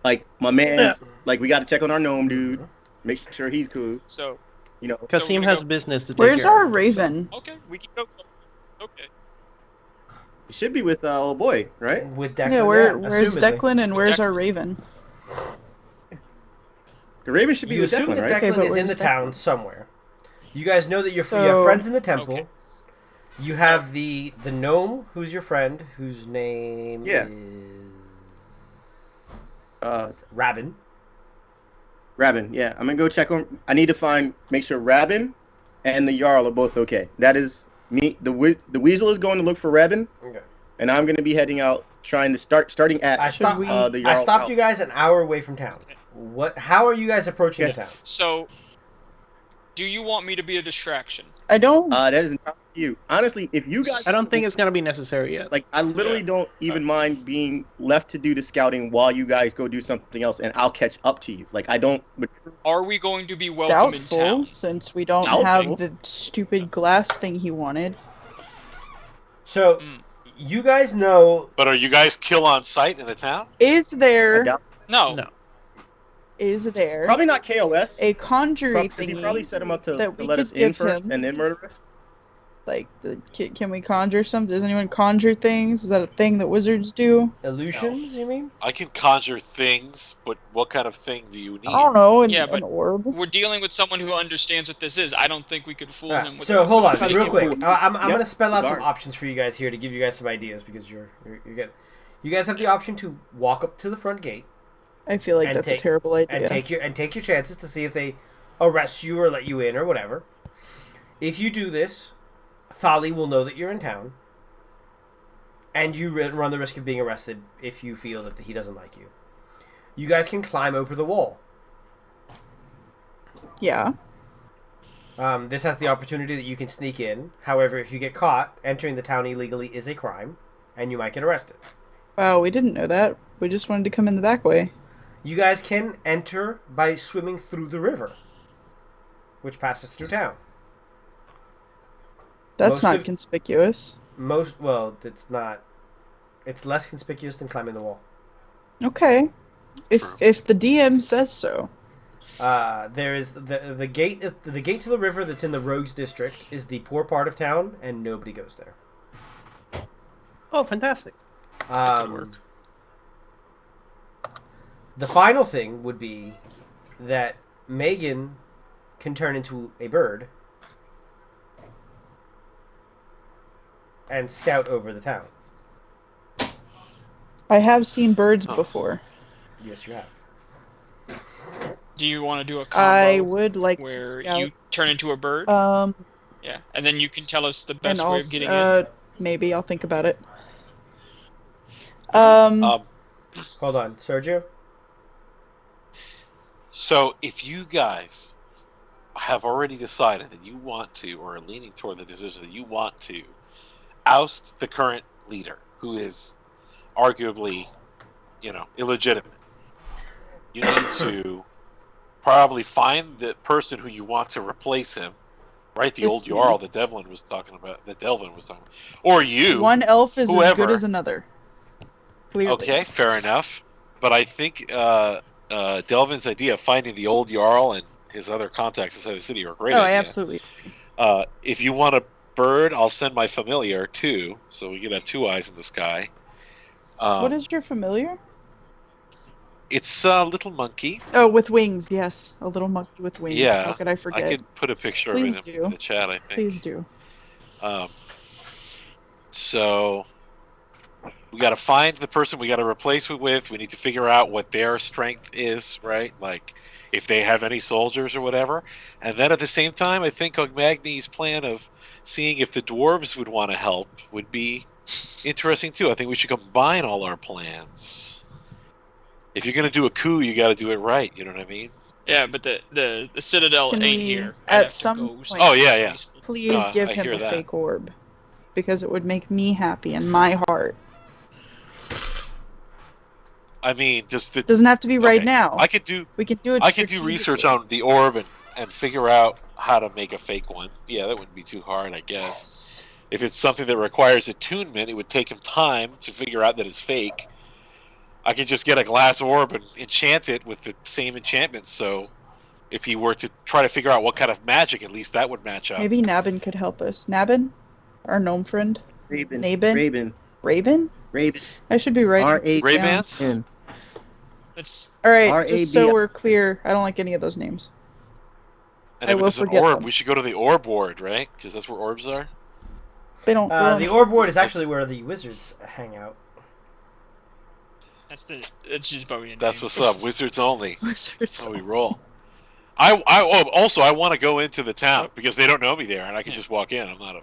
Speaker 6: Like, my man, like, we got to check on our gnome dude, make sure he's cool,
Speaker 5: So,
Speaker 6: you know.
Speaker 3: Kasim
Speaker 5: we're gonna
Speaker 3: has
Speaker 5: go-
Speaker 3: business to take
Speaker 7: Where's
Speaker 3: care
Speaker 7: our
Speaker 3: of.
Speaker 7: raven?
Speaker 5: okay, we can go. Okay.
Speaker 6: It should be with old boy, right?
Speaker 2: With Declan,
Speaker 7: Yeah, where's
Speaker 2: assumedly.
Speaker 7: Declan and where's our
Speaker 5: Declan.
Speaker 7: raven?
Speaker 6: The Raven should be
Speaker 2: You
Speaker 6: with
Speaker 2: assume
Speaker 6: Declan,
Speaker 2: that
Speaker 6: right?
Speaker 2: Declan
Speaker 7: Okay, but
Speaker 2: is in
Speaker 7: where's
Speaker 2: the
Speaker 7: Declan?
Speaker 2: town somewhere. You guys know that you have
Speaker 7: So-
Speaker 2: friends in the temple.
Speaker 5: Okay.
Speaker 2: You have the gnome who's your friend, whose name
Speaker 6: Yeah.
Speaker 2: is Rabin.
Speaker 6: Rabin, yeah. I'm gonna go check on. I need to make sure Rabin and the Jarl are both okay. That is me. The Weasel is going to look for Rabin,
Speaker 2: Okay.
Speaker 6: and I'm gonna be heading out starting at
Speaker 2: I stopped.
Speaker 7: we-
Speaker 6: the Jarl.
Speaker 2: I stopped
Speaker 6: house.
Speaker 2: you guys an hour away from town. What? How are you guys approaching
Speaker 6: Okay.
Speaker 2: the town?
Speaker 5: So, do you want me to be a distraction?
Speaker 7: I don't.
Speaker 6: That is entirely up to you. Honestly, if you guys,
Speaker 3: I don't think it's gonna be necessary yet.
Speaker 6: like. I literally
Speaker 5: Yeah.
Speaker 6: don't even mind being left to do the scouting while you guys go do something else, and I'll catch up to you. Like I don't.
Speaker 5: Are we going to be welcome in
Speaker 7: Doubtful,
Speaker 5: town?
Speaker 7: since we don't
Speaker 6: Doubtful?
Speaker 7: have the stupid glass thing he wanted.
Speaker 2: So,
Speaker 5: Mm.
Speaker 2: you guys know.
Speaker 4: But are you guys kill on sight in the town?
Speaker 7: Is
Speaker 6: I
Speaker 7: there
Speaker 6: doubt-
Speaker 5: No.
Speaker 3: No.
Speaker 6: Probably not KOS.
Speaker 7: a conjuring
Speaker 6: Because he
Speaker 7: thingy
Speaker 6: probably set him up to
Speaker 7: that we
Speaker 6: let
Speaker 7: could
Speaker 6: us in
Speaker 7: give
Speaker 6: first
Speaker 7: him?
Speaker 6: and then murder us.
Speaker 7: Like, can we conjure some? Does anyone conjure things? Is that a thing that wizards do?
Speaker 2: Illusions, you mean?
Speaker 4: I can conjure things, but what kind of thing do you need?
Speaker 7: I don't know.
Speaker 5: Yeah, but-
Speaker 7: an orb.
Speaker 5: We're dealing with someone who understands what this is. I don't think we could fool him with
Speaker 2: So hold on,
Speaker 5: with a
Speaker 2: real
Speaker 5: fake
Speaker 2: quick.
Speaker 5: orb.
Speaker 2: I'm
Speaker 6: Yep,
Speaker 2: gonna spell out some
Speaker 6: guard.
Speaker 2: options for you guys here to give you guys some ideas because you're getting. You guys have the option to walk up to the front gate
Speaker 7: I feel like
Speaker 2: and
Speaker 7: that's
Speaker 2: take-
Speaker 7: a terrible idea.
Speaker 2: and take your chances to see if they arrest you or let you in or whatever. If you do this, Thali will know that you're in town, and you run the risk of being arrested if you feel that he doesn't like you. You guys can climb over the wall.
Speaker 7: Yeah.
Speaker 2: This has the opportunity that you can sneak in. However, if you get caught, entering the town illegally is a crime, and you might get arrested.
Speaker 7: Wow, we didn't know that. We just wanted to come in the back way.
Speaker 2: You guys can enter by swimming through the river, which passes through town.
Speaker 7: That's
Speaker 2: Most
Speaker 7: not
Speaker 2: of-
Speaker 7: conspicuous.
Speaker 2: It's not. It's less conspicuous than climbing the wall.
Speaker 7: Okay. If
Speaker 4: True.
Speaker 7: if the DM says so.
Speaker 2: There is the gate. The gate to the river that's in the Rogues District is the poor part of town, and nobody goes there.
Speaker 3: Oh, fantastic.
Speaker 4: That could work.
Speaker 2: The final thing would be that Megan can turn into a bird and scout over the town.
Speaker 7: I have seen birds before.
Speaker 2: Yes, you have.
Speaker 5: Do you want to do a combo
Speaker 7: I would like
Speaker 5: where
Speaker 7: to scout.
Speaker 5: you turn into a bird? Yeah, and then you can tell us the
Speaker 7: And
Speaker 5: best way
Speaker 7: also,
Speaker 5: of getting in.
Speaker 7: maybe I'll think about it.
Speaker 4: Um,
Speaker 2: Hold on, Sergio.
Speaker 4: so if you guys have already decided that you want to, or are leaning toward the decision that you want to, oust the current leader, who is arguably, illegitimate, you need to probably find the person who you want to replace him, right? The old
Speaker 7: It's me.
Speaker 4: Jarl that Delvin was talking about, or you.
Speaker 7: One elf is as
Speaker 4: whoever.
Speaker 7: good as another. Clearly.
Speaker 4: Okay, fair enough. But I think Delvin's idea of finding the old Jarl and his other contacts inside the city are a great
Speaker 7: Oh,
Speaker 4: idea.
Speaker 7: I absolutely.
Speaker 4: If you want a bird, I'll send my familiar too, so we can have two eyes in the sky.
Speaker 7: What is your familiar?
Speaker 4: It's a little monkey.
Speaker 7: Oh, with wings, yes. A little monkey with wings.
Speaker 4: Yeah,
Speaker 7: How could I forget?
Speaker 4: I could put a picture
Speaker 7: Please
Speaker 4: of it
Speaker 7: do.
Speaker 4: in the chat, I think.
Speaker 7: Please do.
Speaker 4: So we got to find the person we got to replace it with. We need to figure out what their strength is, right? Like if they have any soldiers or whatever. And then at the same time, I think Ogmagni's plan of seeing if the dwarves would want to help would be interesting too. I think we should combine all our plans. If you're going to do a coup, you got to do it right. You know what I mean?
Speaker 5: Yeah, but the Citadel
Speaker 7: Can
Speaker 5: ain't
Speaker 7: we,
Speaker 5: here.
Speaker 7: at
Speaker 5: I'd have to
Speaker 7: some
Speaker 5: go
Speaker 7: point-
Speaker 5: somewhere
Speaker 4: Oh, yeah, yeah.
Speaker 5: peaceful.
Speaker 7: Please give
Speaker 4: I
Speaker 7: him
Speaker 4: hear
Speaker 7: a
Speaker 4: that.
Speaker 7: fake orb. Because it would make me happy in my heart.
Speaker 4: I mean, just the
Speaker 7: Doesn't have to be right
Speaker 4: okay.
Speaker 7: now.
Speaker 4: I could do
Speaker 7: We can do it.
Speaker 4: I could do research
Speaker 7: strategically.
Speaker 4: on the orb and figure out how to make a fake one. Yeah, that wouldn't be too hard, I guess. If it's something that requires attunement, it would take him time to figure out that it's fake. I could just get a glass orb and enchant it with the same enchantment, so if he were to try to figure out what kind of magic, at least that would match up.
Speaker 7: Maybe Nabin could help us. Nabin? Our gnome friend?
Speaker 6: Raven.
Speaker 7: Nabin?
Speaker 6: Raven.
Speaker 7: Raven?
Speaker 6: Raven.
Speaker 7: I should be writing
Speaker 6: R-A-
Speaker 7: this down.
Speaker 4: Ray-Bans?
Speaker 5: It's
Speaker 7: Alright, just so
Speaker 6: R-A-B-
Speaker 7: we're clear, I don't like any of those names.
Speaker 4: And
Speaker 7: I
Speaker 4: if
Speaker 7: will
Speaker 4: it's an
Speaker 7: forget
Speaker 4: orb,
Speaker 7: them.
Speaker 4: we should go to the orb ward, right? Because that's where orbs are.
Speaker 7: They don't grow
Speaker 2: The
Speaker 7: in
Speaker 2: orb ward is
Speaker 4: That's-
Speaker 2: actually where the wizards hang out.
Speaker 5: that's just Bogan.
Speaker 4: That's what's up. Wizards only.
Speaker 7: wizards.
Speaker 4: That's how we roll. I want to go into the town because they don't know me there, and I can just walk in. I'm not a.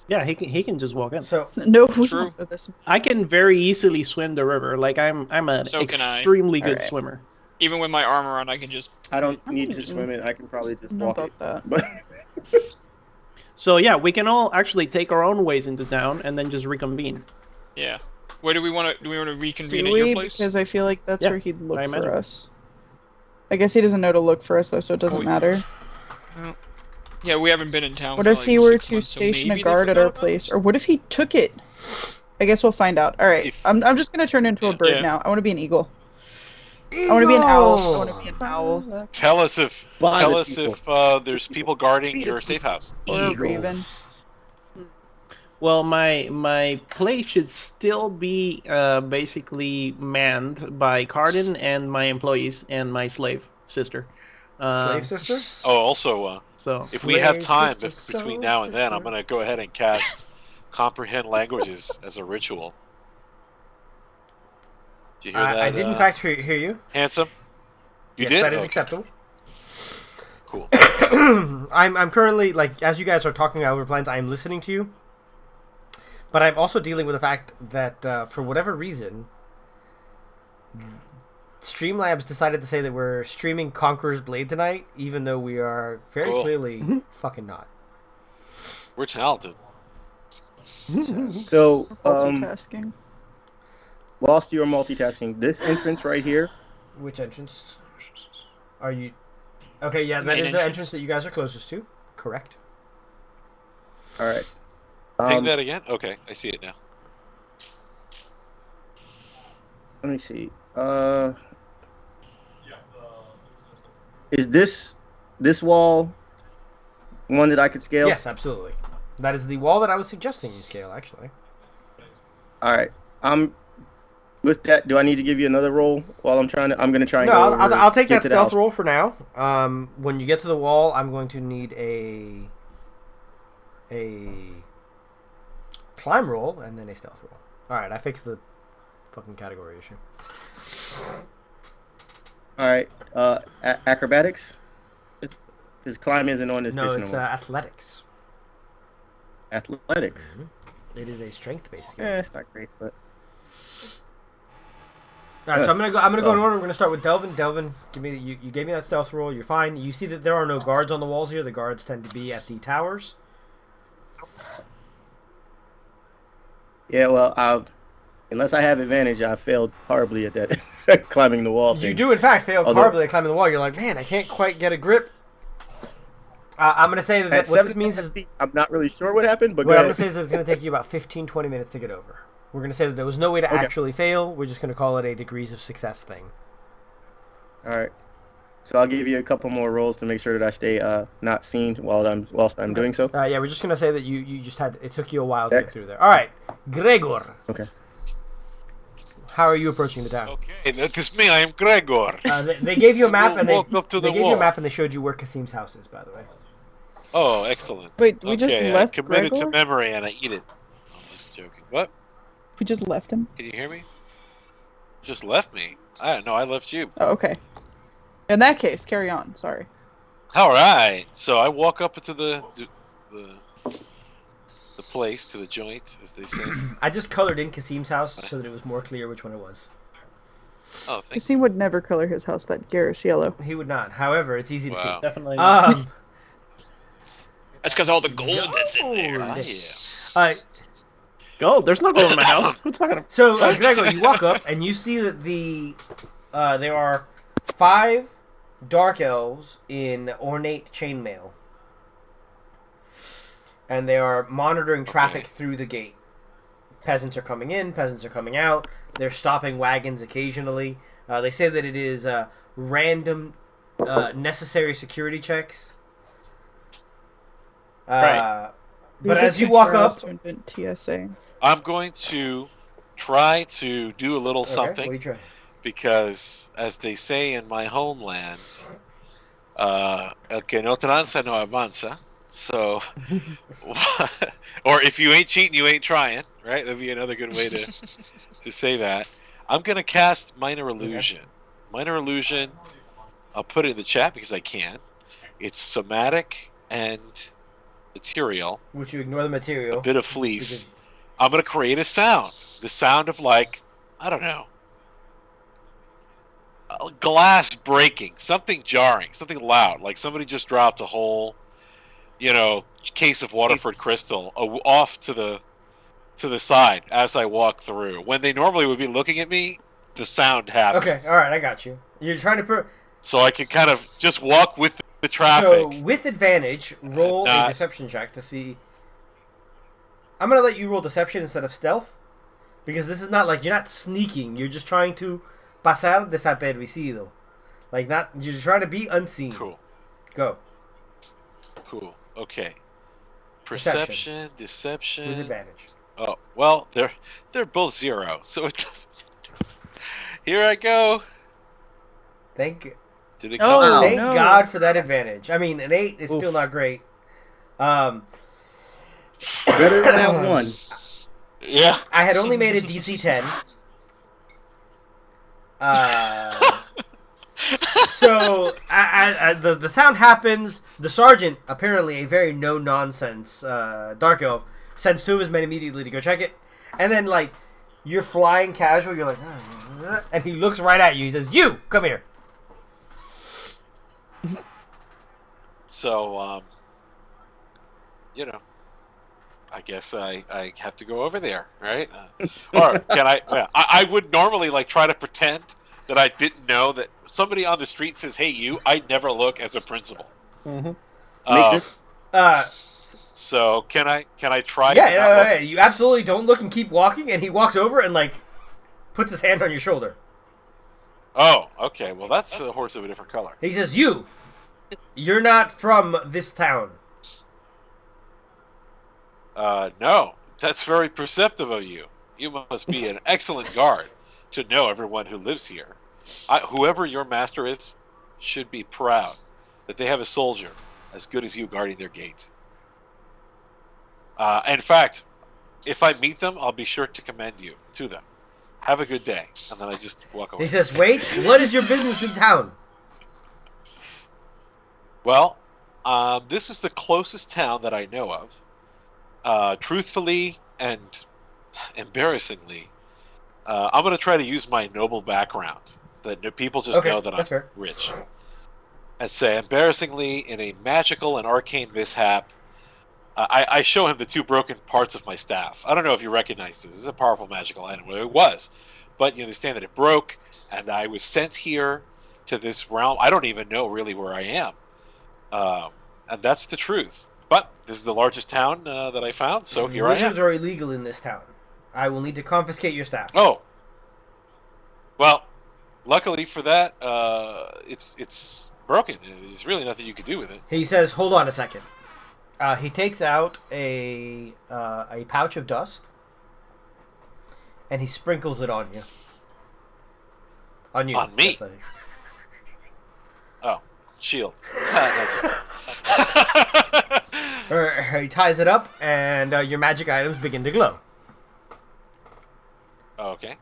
Speaker 3: Yeah, he can just walk in.
Speaker 2: So
Speaker 7: No, we
Speaker 5: True.
Speaker 7: don't know this.
Speaker 3: I can very easily swim the river. Like I'm an
Speaker 5: So can I.
Speaker 3: extremely good
Speaker 7: Alright.
Speaker 3: swimmer.
Speaker 5: Even with my armor on, I can just.
Speaker 6: I don't
Speaker 7: I'm
Speaker 6: need
Speaker 7: gonna
Speaker 6: to
Speaker 7: do-
Speaker 6: swim it. I can probably just
Speaker 7: know
Speaker 6: walk it.
Speaker 7: about that.
Speaker 6: But
Speaker 3: So yeah, we can all actually take our own ways into town and then just reconvene.
Speaker 5: Yeah. Where do we want to? Do we want to reconvene
Speaker 7: Do
Speaker 5: at your
Speaker 7: we?
Speaker 5: place?
Speaker 7: Because I feel like that's
Speaker 3: Yeah,
Speaker 7: where he'd look
Speaker 3: I imagine.
Speaker 7: for us. I guess he doesn't know to look for us though, so it doesn't
Speaker 5: Oh,
Speaker 7: matter.
Speaker 5: Yeah, we haven't been in town.
Speaker 7: What
Speaker 5: for
Speaker 7: if
Speaker 5: like
Speaker 7: he were
Speaker 5: 6
Speaker 7: to
Speaker 5: months, so
Speaker 7: station a
Speaker 5: maybe they
Speaker 7: guard at
Speaker 5: forgot
Speaker 7: our
Speaker 5: about
Speaker 7: place?
Speaker 5: us?
Speaker 7: Or what if he took it? I guess we'll find out. Alright,
Speaker 4: If-
Speaker 7: I'm just gonna turn into a
Speaker 5: Yeah,
Speaker 7: bird
Speaker 5: yeah.
Speaker 7: now. I want to be an eagle. I want to be an owl. I want to be an owl.
Speaker 4: Tell us if
Speaker 6: Bother people.
Speaker 4: there's people guarding your safe house.
Speaker 7: Or a
Speaker 6: Eagle.
Speaker 7: raven.
Speaker 3: Well, my place should still be basically manned by Cardin and my employees and my slave sister.
Speaker 2: slave sister.
Speaker 4: Oh, also,
Speaker 3: So
Speaker 4: if we have
Speaker 2: Slave
Speaker 4: time
Speaker 2: sister,
Speaker 4: between
Speaker 2: soul
Speaker 4: now and then, I'm
Speaker 2: sister.
Speaker 4: gonna go ahead and cast comprehend languages as a ritual. Do you hear that?
Speaker 2: I did in fact hear you.
Speaker 4: Handsome. You
Speaker 2: Yes,
Speaker 4: did.
Speaker 2: that is
Speaker 4: Okay,
Speaker 2: acceptable.
Speaker 4: Cool.
Speaker 2: I'm currently, like, as you guys are talking over plans, I'm listening to you. But I'm also dealing with the fact that, for whatever reason, Streamlabs decided to say that we're streaming Conqueror's Blade tonight, even though we are very
Speaker 4: Cool.
Speaker 2: clearly fucking not.
Speaker 4: We're talented.
Speaker 6: so,
Speaker 7: Multitasking.
Speaker 6: lost your multitasking. This entrance right here.
Speaker 2: Which entrance are you? Okay, yeah, that
Speaker 5: Main
Speaker 2: is the
Speaker 5: entrance.
Speaker 2: entrance that you guys are closest to. Correct.
Speaker 6: All right.
Speaker 4: Ping that again. Okay, I see it now.
Speaker 6: Let me see. Is this wall one that I could scale?
Speaker 2: Yes, absolutely. That is the wall that I was suggesting you scale, actually.
Speaker 6: All right. With that, do I need to give you another roll while I'm trying to? I'm gonna try and
Speaker 2: No,
Speaker 6: go
Speaker 2: I'll take
Speaker 6: get
Speaker 2: that
Speaker 6: to the
Speaker 2: stealth
Speaker 6: house.
Speaker 2: roll for now. When you get to the wall, I'm going to need a climb roll and then a stealth roll. All right, I fixed the fucking category issue.
Speaker 6: All right. Acrobatics. His climb isn't on this
Speaker 2: No,
Speaker 6: bitch
Speaker 2: it's
Speaker 6: no more.
Speaker 2: athletics.
Speaker 6: Athletics.
Speaker 2: It is a strength-based skill.
Speaker 6: Yeah, it's not great, but
Speaker 2: All right, so I'm gonna go in
Speaker 6: Oh.
Speaker 2: order. We're gonna start with Delvin. Delvin, you gave me that stealth roll. You're fine. You see that there are no guards on the walls here. The guards tend to be at the towers.
Speaker 6: yeah. Well, unless I have advantage, I failed horribly at that climbing the wall thing.
Speaker 2: You do, in fact, fail
Speaker 6: Although-
Speaker 2: horribly at climbing the wall. You're like, man, I can't quite get a grip. I'm going to say that
Speaker 6: At
Speaker 2: what this means is...
Speaker 6: 7 feet, I'm not really sure what happened, but
Speaker 2: What
Speaker 6: go
Speaker 2: I'm going
Speaker 6: ahead.
Speaker 2: to say is that it's going to take you about 15, 20 minutes to get over. We're going to say that there was no way to
Speaker 6: Okay.
Speaker 2: actually fail. We're just going to call it a degrees of success thing.
Speaker 6: All right. So I'll give you a couple more rolls to make sure that I stay not seen whilst I'm doing so.
Speaker 2: Yeah, we're just going to say that you just had... It took you a while to
Speaker 6: Okay.
Speaker 2: get through there. All right, Gregor.
Speaker 6: Okay.
Speaker 2: How are you approaching the town?
Speaker 4: Okay, that is me. I am Gregor.
Speaker 2: They gave you a map,
Speaker 4: will
Speaker 2: and they
Speaker 4: walk up to
Speaker 2: they
Speaker 4: the
Speaker 2: gave you a
Speaker 4: wall.
Speaker 2: map, and they showed you where Kasim's house is. By the way.
Speaker 4: Oh, excellent.
Speaker 7: Wait, we just
Speaker 4: Okay, I
Speaker 7: left
Speaker 4: committed to
Speaker 7: Gregor?
Speaker 4: memory and I eat it. I'm just joking. What?
Speaker 7: We just left him?
Speaker 4: Can you hear me? Just left me. I don't know. I left you.
Speaker 7: Oh, okay. In that case, carry on. Sorry.
Speaker 4: All right. So I walk up into the place, to the joint, as they say.
Speaker 2: I just colored in Kasim's house so that it was more clear which one it was.
Speaker 4: Oh, thank
Speaker 7: Kasim would never color his house that garish yellow.
Speaker 2: He would not. However, it's easy to
Speaker 4: Wow.
Speaker 3: Definitely.
Speaker 2: see.
Speaker 5: That's because all the gold that's in there.
Speaker 4: you. Ah, yeah.
Speaker 3: Gold? There's no gold in my house. Who's talking about?
Speaker 2: So, Gregor, you walk up and you see that there are 5 dark elves in ornate chainmail, and they are monitoring traffic through the gate. Peasants are coming in, peasants are coming out. They're stopping wagons occasionally. They say that it is random, necessary security checks.
Speaker 3: Right.
Speaker 2: But
Speaker 7: Leave
Speaker 2: as
Speaker 7: it
Speaker 2: you
Speaker 7: to
Speaker 2: walk
Speaker 7: Charles
Speaker 2: up,
Speaker 7: to invent TSA.
Speaker 4: I'm going to try to do a little
Speaker 2: okay,
Speaker 4: something
Speaker 2: what are you trying?
Speaker 4: because, as they say in my homeland, el que no tranza no avanza. So, or if you ain't cheating, you ain't trying, right? That'd be another good way to say that. I'm gonna cast Minor Illusion. Minor Illusion. I'll put it in the chat because I can. It's somatic and material.
Speaker 2: Would you ignore the material?
Speaker 4: A bit of fleece. I'm gonna create a sound. The sound of, like, I don't know, glass breaking, something jarring, something loud, like somebody just dropped a whole, case of Waterford Crystal off to the side as I walk through. When they normally would be looking at me, the sound happens.
Speaker 2: Okay, all right, I got you. You're trying to
Speaker 4: So I can kind of just walk with the traffic.
Speaker 2: So with advantage, roll a deception check to see. I'm gonna let you roll deception instead of stealth, because this is not like you're not sneaking. You're just trying to pasar desapercibido, like not. You're trying to be unseen.
Speaker 4: Cool.
Speaker 2: Go.
Speaker 4: Cool. Okay.
Speaker 2: Deception.
Speaker 4: Deception.
Speaker 2: With advantage.
Speaker 4: Oh, well, they're both 0, so it doesn't matter. Here I go.
Speaker 2: Thank
Speaker 4: Did it
Speaker 7: Oh,
Speaker 4: come out?
Speaker 2: Thank
Speaker 7: no.
Speaker 2: God for that advantage. I mean, an 8 is still not great.
Speaker 6: Better than that one.
Speaker 4: Yeah.
Speaker 2: I had only made a DC 10. So the sound happens. The sergeant, apparently a very no nonsense dark elf, sends 2 of his men immediately to go check it, and then like you're flying casual. You're like, and he looks right at you. He says, "You come here."
Speaker 4: So, I guess I have to go over there, right? Or can I? Yeah, I would normally like try to pretend that I didn't know that somebody on the street says, "Hey, you." I'd never look as a principal. So can I try?
Speaker 2: Yeah,
Speaker 4: to not look?
Speaker 2: yeah, you absolutely don't look and keep walking. And he walks over and like puts his hand on your shoulder.
Speaker 4: Oh, okay. Well, that's a horse of a different color.
Speaker 2: He says, You're not from this town."
Speaker 4: No, that's very perceptive of you. You must be an excellent guard to know everyone who lives here. Whoever your master is should be proud that they have a soldier as good as you guarding their gate. In fact, if I meet them, I'll be sure to commend you to them. Have a good day. And then I just walk away.
Speaker 2: He says, "Wait, what is your business in town?"
Speaker 4: Well, this is the closest town that I know of. Truthfully and embarrassingly, I'm going to try to use my noble background that people just know that I'm
Speaker 2: fair.
Speaker 4: rich. And say, embarrassingly, in a magical and arcane mishap, I show him the 2 broken parts of my staff. I don't know if you recognize this. This is a powerful magical item. Well, it was. But you understand that it broke, and I was sent here to this realm. I don't even know really where I am. And that's the truth. But this is the largest town that I found, so here I am.
Speaker 2: Wizards are illegal in this town. I will need to confiscate your staff.
Speaker 4: Oh. Well, luckily for that, it's broken. There's really nothing you can do with it.
Speaker 2: He says, "Hold on a second." He takes out a pouch of dust, and he sprinkles it on you. On you.
Speaker 4: On me?
Speaker 2: Yes, I think.
Speaker 4: Oh, shield. No, just kidding.
Speaker 2: He ties it up, and your magic items begin to glow.
Speaker 4: Okay.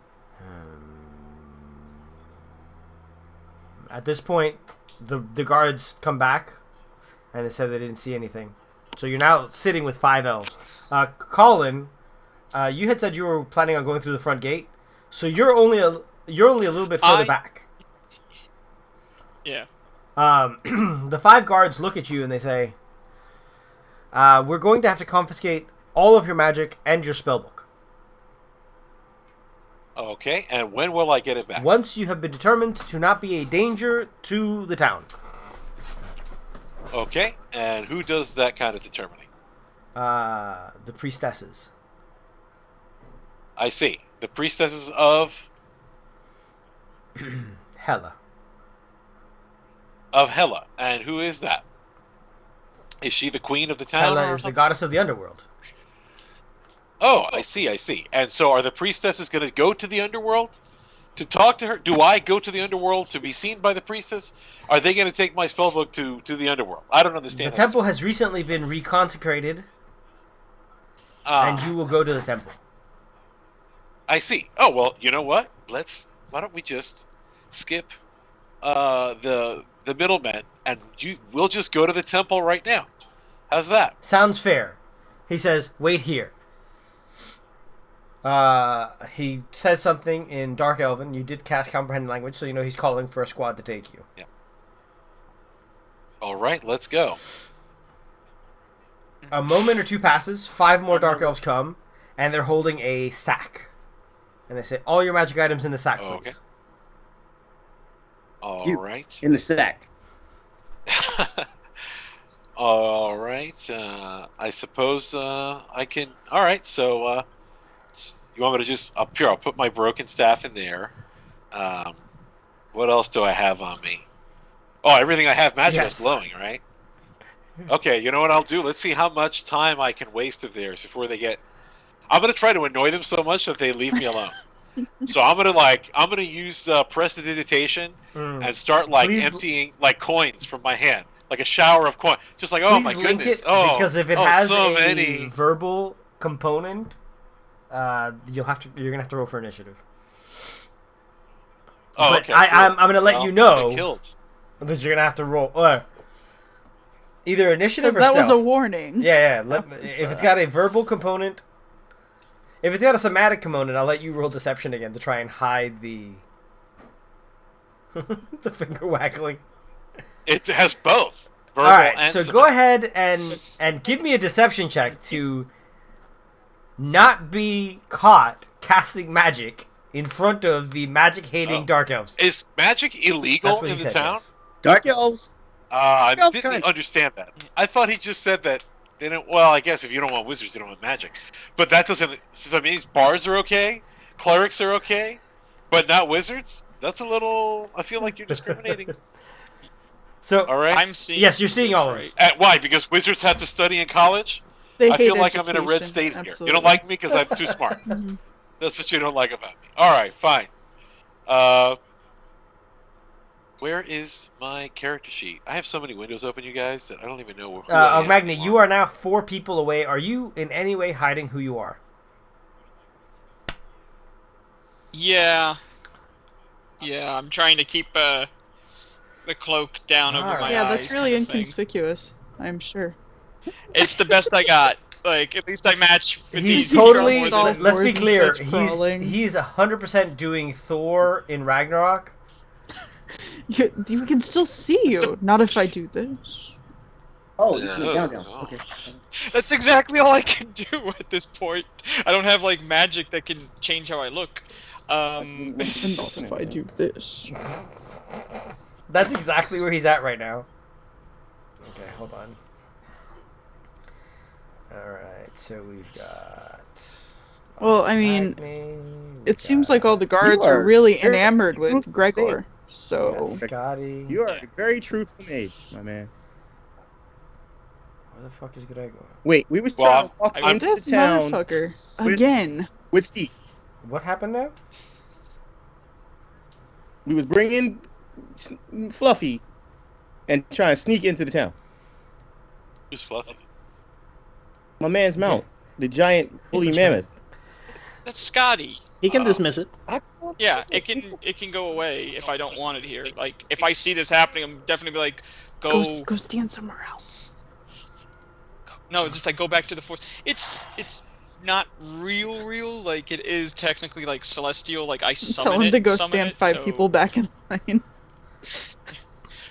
Speaker 2: At this point, the guards come back, and they said they didn't see anything. So you're now sitting with 5 elves. Colin, you had said you were planning on going through the front gate, so you're only a little bit further back.
Speaker 5: Yeah.
Speaker 2: The 5 guards look at you and they say, "We're going to have to confiscate all of your magic and your spellbook.
Speaker 4: Okay, and when will I get it back?
Speaker 2: Once you have been determined to not be a danger to the town."
Speaker 4: Okay, and who does that kind of determining?
Speaker 2: The priestesses.
Speaker 4: I see. The priestesses of
Speaker 2: Hela.
Speaker 4: Hela. And who is that? Is she the queen of the town?
Speaker 2: Hela
Speaker 4: or
Speaker 2: is the
Speaker 4: something?
Speaker 2: goddess of the underworld.
Speaker 4: Oh, I see. And so are the priestesses going to go to the underworld to talk to her? Do I go to the underworld to be seen by the priestess? Are they going to take my spellbook to the underworld? I don't
Speaker 2: The
Speaker 4: understand.
Speaker 2: temple has recently been reconsecrated, and you will go to the temple.
Speaker 4: I see. Oh, well, you know what? Why don't we just skip the middlemen, and we'll just go to the temple right now. How's that?
Speaker 2: Sounds fair. He says, "Wait here." He says something in Dark Elven. You did cast Comprehend Language, so you know he's calling for a squad to take you.
Speaker 4: Yeah. All right, let's go.
Speaker 2: A moment or two passes. 5 more Dark Elves come, and they're holding a sack. And they say, "All your magic items in the sack, please."
Speaker 4: Okay. All
Speaker 6: You.
Speaker 4: right.
Speaker 6: In the sack.
Speaker 4: All right. I suppose I can. All right. So you want me to just up here? I'll put my broken staff in there. What else do I have on me? Oh, everything I have magic is
Speaker 2: Yes.
Speaker 4: glowing, right? Okay. You know what I'll do? Let's see how much time I can waste of theirs before they get. I'm gonna try to annoy them so much that they leave me alone. So I'm gonna use prestidigitation and start
Speaker 2: Please-
Speaker 4: emptying coins from my hand, like a shower of coins, just like
Speaker 2: Please
Speaker 4: my
Speaker 2: link
Speaker 4: goodness,
Speaker 2: it,
Speaker 4: oh,
Speaker 2: because if it
Speaker 4: oh,
Speaker 2: has
Speaker 4: so
Speaker 2: a
Speaker 4: many.
Speaker 2: verbal component, you're gonna have to roll for initiative.
Speaker 4: Oh,
Speaker 2: But
Speaker 4: okay.
Speaker 2: I'm
Speaker 4: cool.
Speaker 2: gonna let
Speaker 4: Well,
Speaker 2: you know
Speaker 4: get killed.
Speaker 2: that you're gonna have to roll either initiative or
Speaker 7: That was a
Speaker 2: stealth.
Speaker 7: warning.
Speaker 2: Yeah.
Speaker 7: That was,
Speaker 2: If it's got a verbal component, if it's got a somatic component, I'll let you roll deception again to try and hide the the finger waggling.
Speaker 4: It has both.
Speaker 2: All
Speaker 4: Verbal
Speaker 2: right,
Speaker 4: and
Speaker 2: so
Speaker 4: somatic.
Speaker 2: go ahead and give me a deception check to not be caught casting magic in front of the magic-hating
Speaker 4: Oh.
Speaker 2: Dark Elves.
Speaker 4: Is magic illegal
Speaker 2: That's what
Speaker 4: in
Speaker 2: he
Speaker 4: the
Speaker 2: said,
Speaker 4: town?
Speaker 2: yes.
Speaker 6: Dark elves.
Speaker 4: I
Speaker 6: What else
Speaker 4: didn't
Speaker 6: kind?
Speaker 4: understand that. I thought he just said that they don't. Well, I guess if you don't want wizards, you don't want magic. But that doesn't. So that means bards are okay, clerics are okay, but not wizards. That's a little. I feel like you're discriminating.
Speaker 2: So,
Speaker 4: All right.
Speaker 5: I'm seeing.
Speaker 2: yes, you're seeing
Speaker 5: this,
Speaker 2: all of
Speaker 5: right?
Speaker 2: this.
Speaker 4: Why? Because wizards have to study in college.
Speaker 7: They
Speaker 4: I
Speaker 7: hate
Speaker 4: feel like I'm in a red
Speaker 7: education,
Speaker 4: state here.
Speaker 7: absolutely.
Speaker 4: You don't like me because I'm too smart.
Speaker 7: Mhm.
Speaker 4: That's what you don't like about me. All right, fine. Where is my character sheet? I have so many windows open, you guys, that I don't even know who I am
Speaker 2: Magni,
Speaker 4: anymore.
Speaker 2: you are now 4 people away. Are you in any way hiding who you are?
Speaker 5: Yeah. Yeah, I'm trying to keep the cloak down over
Speaker 2: Alright.
Speaker 5: my
Speaker 7: Yeah,
Speaker 5: eyes.
Speaker 7: that's really
Speaker 5: kind of thing.
Speaker 7: inconspicuous, I'm sure.
Speaker 5: It's the best I got. Like, at least I match with
Speaker 2: He's
Speaker 5: these.
Speaker 2: totally.
Speaker 5: more
Speaker 7: Stall
Speaker 5: than-
Speaker 2: Let's be
Speaker 7: forwards and
Speaker 2: clear.
Speaker 7: starts crawling.
Speaker 2: He's 100% doing Thor in Ragnarok.
Speaker 7: You can still see you. Not if I do this.
Speaker 6: Oh,
Speaker 4: No.
Speaker 6: down.
Speaker 4: Oh.
Speaker 6: Okay.
Speaker 5: That's exactly all I can do at this point. I don't have like magic that can change how I look.
Speaker 7: And not if I do this.
Speaker 2: That's exactly where he's at right now. Okay, hold on. Alright, so we've got.
Speaker 7: Well, I mean,
Speaker 2: Magni,
Speaker 7: it seems like all the guards
Speaker 6: You
Speaker 7: are
Speaker 6: are
Speaker 7: really
Speaker 6: very
Speaker 7: enamored with
Speaker 6: truthful.
Speaker 7: Gregor.
Speaker 2: we got
Speaker 7: So
Speaker 2: Scotty.
Speaker 6: You are a very truthful mage, my man.
Speaker 2: Where the fuck is Gregor?
Speaker 6: Wait, we was
Speaker 4: Well,
Speaker 6: trying to walk
Speaker 4: I'm-
Speaker 6: into
Speaker 7: this
Speaker 6: the town
Speaker 7: motherfucker
Speaker 6: with-
Speaker 7: again.
Speaker 6: with Steve.
Speaker 2: What happened now?
Speaker 6: We was bringing Fluffy and trying to sneak into the town.
Speaker 4: Who's Fluffy?
Speaker 6: My man's mount, the giant woolly mammoth.
Speaker 5: That's Scotty.
Speaker 3: He can dismiss it.
Speaker 5: Yeah, it can go away if I don't want it here. Like, if I see this happening, I'm definitely be like,
Speaker 7: Go stand somewhere else.
Speaker 5: No, it's just like go back to the force. It's not real. Like it is technically like celestial. Like I summon
Speaker 7: Tell him
Speaker 5: it.
Speaker 7: to go
Speaker 5: summon
Speaker 7: stand
Speaker 5: it,
Speaker 7: 5
Speaker 5: so
Speaker 7: people back in line.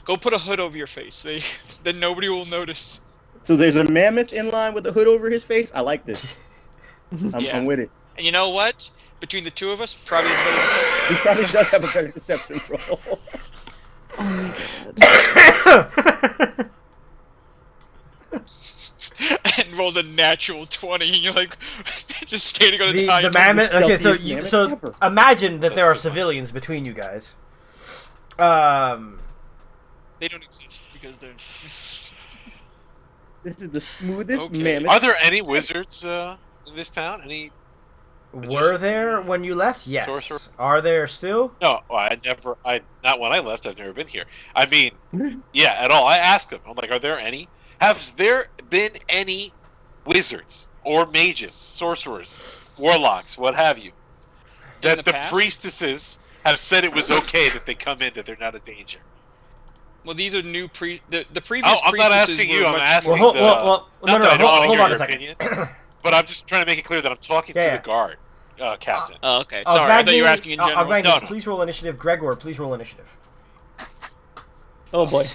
Speaker 5: Go put a hood over your face. Then nobody will notice.
Speaker 6: So there's a mammoth in line with a hood over his face. I like this. I'm with it.
Speaker 5: And you know what? Between the two of us, probably is better deception.
Speaker 6: He probably does have a better deception roll.
Speaker 7: Oh my god.
Speaker 5: And rolls a natural 20, and you're like, just standing on its hind.
Speaker 2: The mammoth. Okay, so
Speaker 6: Stealthiest mammoth
Speaker 2: so
Speaker 6: ever.
Speaker 2: imagine that there are
Speaker 4: That's so funny.
Speaker 2: civilians between you guys.
Speaker 5: They don't exist because they're.
Speaker 6: This is the smoothest
Speaker 5: Okay.
Speaker 6: mammoth.
Speaker 4: Are there any wizards in this town? Any?
Speaker 2: Were there when you left? Yes.
Speaker 4: Sorcerer?
Speaker 2: Are there still?
Speaker 4: No, not when I left. I've never been here. I mean, yeah, at all. I asked them. I'm like, are there any? Have there been any wizards or mages, sorcerers, warlocks, what have you,
Speaker 5: In
Speaker 4: that
Speaker 5: the
Speaker 4: the
Speaker 5: past?
Speaker 4: priestesses have said it was okay that they come in, that they're not a danger?
Speaker 5: Well, these are new the
Speaker 4: Oh,
Speaker 5: previous
Speaker 4: I'm not
Speaker 5: priestesses
Speaker 4: asking
Speaker 5: were
Speaker 4: you. I'm
Speaker 5: much
Speaker 4: asking
Speaker 5: more-
Speaker 2: no,
Speaker 4: not that I don't want to
Speaker 2: hold
Speaker 4: hear
Speaker 2: on a
Speaker 4: your
Speaker 2: second.
Speaker 4: opinion, but I'm just trying to make it clear that I'm talking to
Speaker 2: Yeah.
Speaker 4: the guard captain.
Speaker 5: Oh, okay. Sorry, I thought you were asking in general.
Speaker 2: Magnus,
Speaker 4: No.
Speaker 2: please roll initiative. Gregor, please roll initiative.
Speaker 3: Oh boy.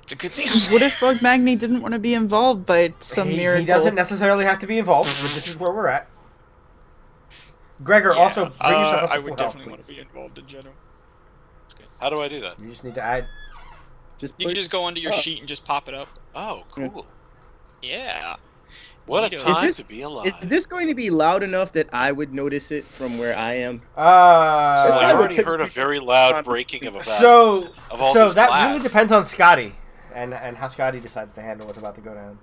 Speaker 5: It's a good thing.
Speaker 7: What if Bug Magni didn't want to be involved by some miracle?
Speaker 2: He doesn't necessarily have to be involved, but this is where we're at. Gregor,
Speaker 5: Yeah,
Speaker 2: also bring yourself up to
Speaker 5: I
Speaker 2: full
Speaker 5: would
Speaker 2: health,
Speaker 5: definitely want to
Speaker 2: please.
Speaker 5: be involved in general.
Speaker 4: How do I do that?
Speaker 2: You just need to add.
Speaker 6: Just
Speaker 5: You can just go onto your sheet and just pop it up.
Speaker 4: Oh, cool.
Speaker 5: Yeah.
Speaker 4: What a
Speaker 5: Neato.
Speaker 4: time
Speaker 6: this-
Speaker 4: to be alive.
Speaker 6: Is this going to be loud enough that I would notice it from where I am?
Speaker 4: Well, I
Speaker 6: would
Speaker 4: already
Speaker 6: take
Speaker 4: heard a
Speaker 6: pictures
Speaker 4: very
Speaker 6: of
Speaker 4: loud
Speaker 6: time.
Speaker 4: breaking of
Speaker 2: So
Speaker 4: all
Speaker 2: so
Speaker 4: this
Speaker 2: that
Speaker 4: glass.
Speaker 2: really depends on Scotty and how Scotty decides to handle what's about to go down.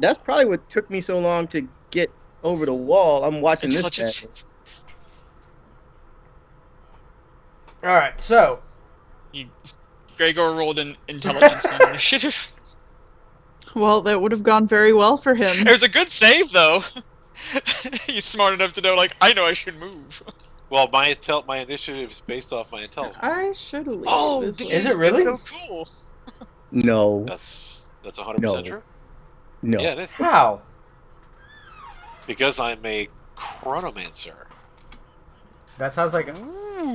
Speaker 6: That's probably what took me so long to get over the wall. I'm watching this.
Speaker 5: Intelligence.
Speaker 2: All right, so
Speaker 5: Gregor rolled an intelligence and initiative.
Speaker 7: Well, that would have gone very well for him.
Speaker 5: It was a good save, though. He's smart enough to know, like, I know I should move.
Speaker 4: Well, my initiative is based off my intelligence.
Speaker 7: I should leave.
Speaker 5: Oh,
Speaker 7: this
Speaker 5: dude,
Speaker 7: way.
Speaker 2: Is it really?
Speaker 5: That's so cool.
Speaker 6: No,
Speaker 4: That's 100%
Speaker 6: No.
Speaker 4: true.
Speaker 6: no.
Speaker 4: Yeah, it is.
Speaker 2: how?
Speaker 4: Because I'm a chronomancer.
Speaker 2: That sounds like.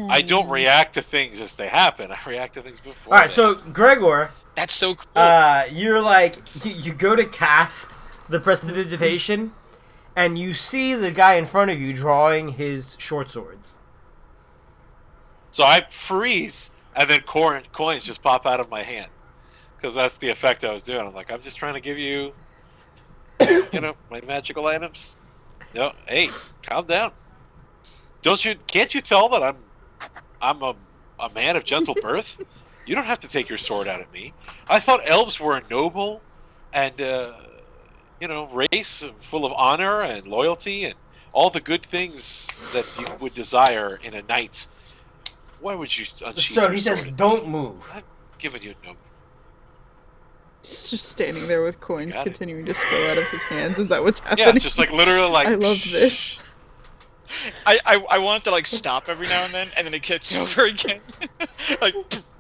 Speaker 4: I don't react to things as they happen. I react to things before.
Speaker 2: All right,
Speaker 4: they
Speaker 2: so Gregor,
Speaker 5: That's so cool.
Speaker 2: you're like you go to cast the prestidigitation, and you see the guy in front of you drawing his short swords.
Speaker 4: So I freeze, and then coins just pop out of my hand, because that's the effect I was doing. I'm like, I'm just trying to give you, my magical items. No, hey, calm down. Can't you tell that I'm a man of gentle birth? You don't have to take your sword out of me. I thought elves were a noble and race full of honor and loyalty and all the good things that you would desire in a knight. Why would you unsheath
Speaker 2: So
Speaker 4: your
Speaker 2: he
Speaker 4: sword
Speaker 2: says,
Speaker 4: at me?
Speaker 2: "Don't move."
Speaker 4: I'm giving you no.
Speaker 7: He's just standing there with coins
Speaker 4: Got it.
Speaker 7: continuing to spill out of his hands. Is that what's happening?
Speaker 4: Yeah, just like literally like.
Speaker 7: I love this.
Speaker 5: I want it to, like, stop every now and then it gets over again. Like,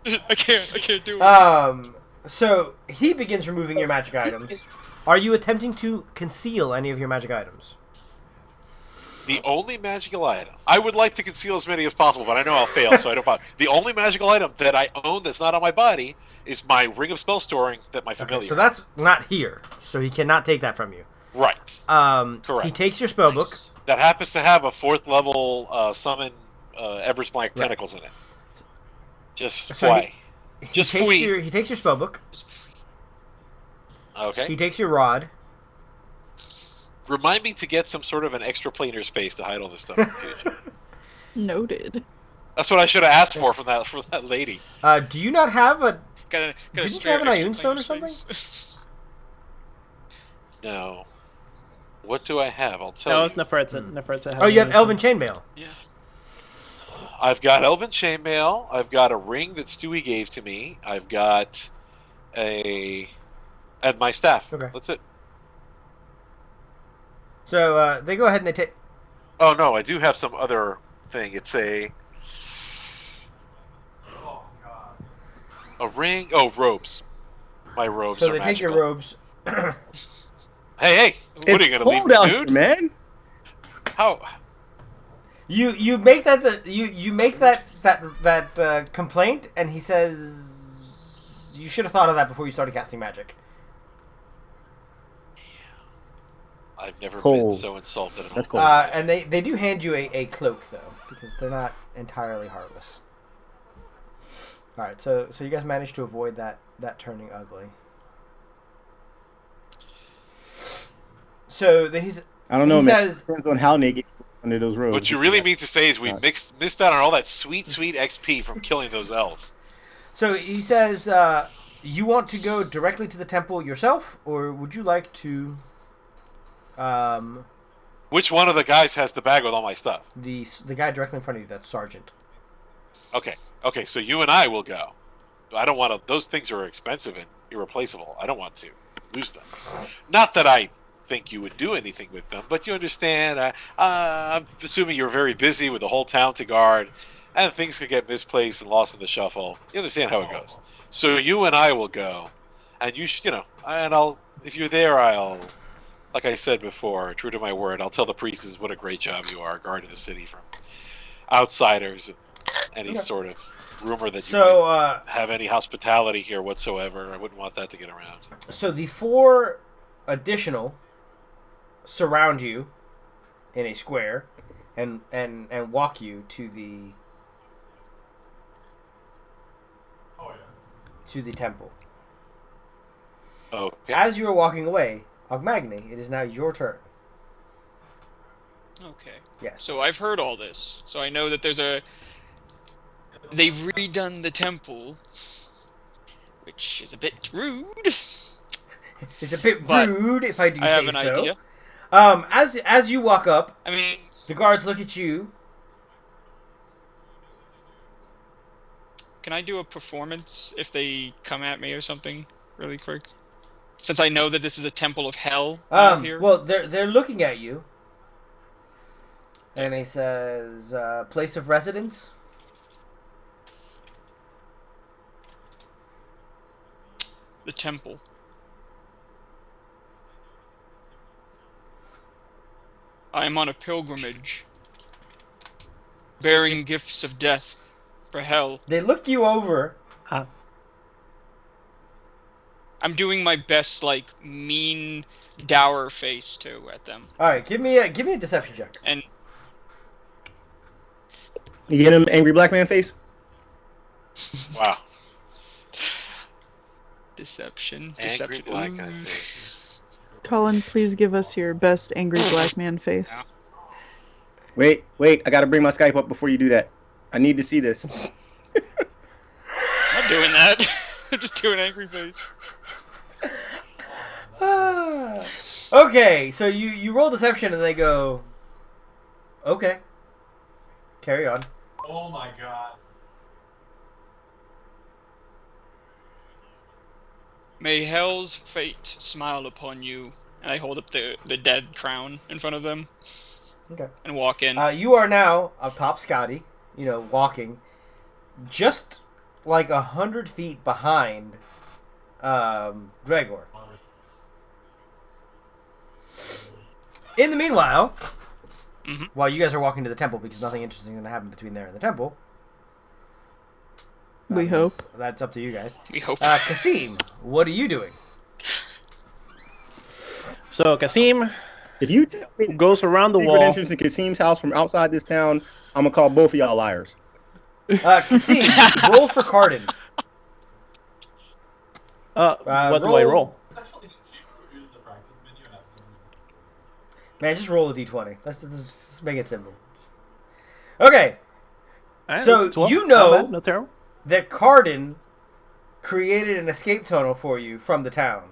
Speaker 5: I can't do it.
Speaker 2: So he begins removing your magic items. Are you attempting to conceal any of your magic items?
Speaker 4: The only magical item I would like to conceal as many as possible, but I know I'll fail, so I don't bother. The only magical item that I own that's not on my body is my ring of spell storing that my familiar.
Speaker 2: Okay, so that's not here, so he cannot take that from you.
Speaker 4: Right.
Speaker 2: He
Speaker 4: Correct.
Speaker 2: takes your spell book.
Speaker 4: That happens to have a 4th level summon Everest Blank tentacles in it. Just
Speaker 2: So
Speaker 4: why?
Speaker 2: He
Speaker 4: Just
Speaker 2: takes
Speaker 4: flee.
Speaker 2: he takes your spell book.
Speaker 4: Okay.
Speaker 2: He takes your rod.
Speaker 4: Remind me to get some sort of an extra planar space to hide all this stuff in the future.
Speaker 7: Noted.
Speaker 4: That's what I should have asked for from that lady.
Speaker 2: Do you not have a?
Speaker 5: Got a
Speaker 2: Didn't you
Speaker 5: straight
Speaker 2: have an
Speaker 5: extra
Speaker 2: Ioun stone or
Speaker 5: planar
Speaker 2: something?
Speaker 5: space.
Speaker 4: No. What do I have? I'll tell
Speaker 3: No,
Speaker 4: you.
Speaker 3: it's Nefertza. Nefertza has
Speaker 2: Oh, you have
Speaker 3: an
Speaker 2: Elven Chainmail.
Speaker 5: Yeah.
Speaker 4: I've got elven chainmail. I've got a ring that Stewie gave to me. I've got and my staff.
Speaker 2: Okay.
Speaker 4: That's it.
Speaker 2: So they go ahead and they take.
Speaker 4: Oh no, I do have some other thing. It's a ring. Oh, robes. My robes
Speaker 2: So
Speaker 4: are
Speaker 2: they take your
Speaker 4: magical.
Speaker 2: robes.
Speaker 4: Hey, what are you gonna leave
Speaker 6: cold
Speaker 4: me,
Speaker 6: out here,
Speaker 4: dude?
Speaker 6: man.
Speaker 4: How?
Speaker 2: You make that you make that complaint, and he says you should have thought of that before you started casting magic.
Speaker 4: I've never been
Speaker 6: Cold.
Speaker 4: so insulted in
Speaker 6: That's
Speaker 4: all
Speaker 6: cold.
Speaker 4: my life.
Speaker 2: And they do hand you a cloak though, because they're not entirely heartless. All right, so you guys managed to avoid that turning ugly. So he's
Speaker 6: I don't know,
Speaker 2: he
Speaker 6: man.
Speaker 2: says
Speaker 6: Depends on how naked under those robes.
Speaker 4: What you really mean to say is we missed out on all that sweet XP from killing those elves.
Speaker 2: So he says, you want to go directly to the temple yourself, or would you like to?
Speaker 4: Which one of the guys has the bag with all my stuff?
Speaker 2: The guy directly in front of you, that's Sergeant.
Speaker 4: Okay, so you and I will go. I don't want to. Those things are expensive and irreplaceable. I don't want to lose them. Not that I think you would do anything with them, but you understand. I'm assuming you're very busy with the whole town to guard, and things could get misplaced and lost in the shuffle. You understand how it goes. So you and I will go, and and if you're there, like I said before, true to my word, I'll tell the priests what a great job you are guarding the city from outsiders, any sort of rumor that you might have any hospitality here whatsoever. I wouldn't want that to get around.
Speaker 2: So the 4 additional surround you in a square and walk you to the temple.
Speaker 4: Okay.
Speaker 2: As you are walking away, Ogmagni, it is now your turn.
Speaker 5: Okay.
Speaker 2: Yes.
Speaker 5: So I've heard all this. So I know that they've redone the temple, which is a bit rude.
Speaker 2: It's a bit
Speaker 5: But
Speaker 2: rude, if I do
Speaker 5: I
Speaker 2: say
Speaker 5: have an
Speaker 2: so.
Speaker 5: idea.
Speaker 2: As you walk up,
Speaker 5: I mean,
Speaker 2: the guards look at you.
Speaker 5: can I do a performance if they come at me or something really quick? Since I know that this is a temple of hell out here.
Speaker 2: Well, they're looking at you, and he says, "Place of residence."
Speaker 5: The temple. I am on a pilgrimage, bearing gifts of death for hell.
Speaker 2: They look you over.
Speaker 3: Huh?
Speaker 5: I'm doing my best, mean, dour face too at them.
Speaker 2: All right, give me a deception check.
Speaker 5: And
Speaker 6: You get him angry black man face?
Speaker 4: Wow.
Speaker 5: Deception.
Speaker 4: Angry black guy
Speaker 5: Ooh.
Speaker 4: face.
Speaker 7: Colin, please give us your best angry black man face.
Speaker 6: Wait, I gotta bring my Skype up before you do that. I need to see this.
Speaker 5: I'm not doing that. I'm just doing angry face.
Speaker 2: Okay, so you roll deception, and they go, "Okay, carry on."
Speaker 1: Oh my god.
Speaker 5: May hell's fate smile upon you. And I hold up the dead crown in front of them
Speaker 2: Okay.
Speaker 5: and walk in.
Speaker 2: You are now up top, Scotty. Walking, just like 100 feet behind Gregor. In the meanwhile, while you guys are walking to the temple, because nothing interesting is going to happen between there and the temple.
Speaker 7: We hope.
Speaker 2: That's up to you guys.
Speaker 5: We hope.
Speaker 2: Kasim, what are you doing?
Speaker 3: So Kasim
Speaker 6: If you tell me
Speaker 3: goes around the
Speaker 6: secret
Speaker 3: wall.
Speaker 6: entrance to Kasim's house from outside this town, I'm gonna call both of y'all liars.
Speaker 2: Kasim, roll for Cardin.
Speaker 3: What do I roll?
Speaker 2: Man, just roll a d20. Let's just make it simple. Okay,
Speaker 3: Alright,
Speaker 2: So,
Speaker 3: that's 12.
Speaker 2: you know-
Speaker 3: Not bad, not terrible.
Speaker 2: that Cardin created an escape tunnel for you from the town.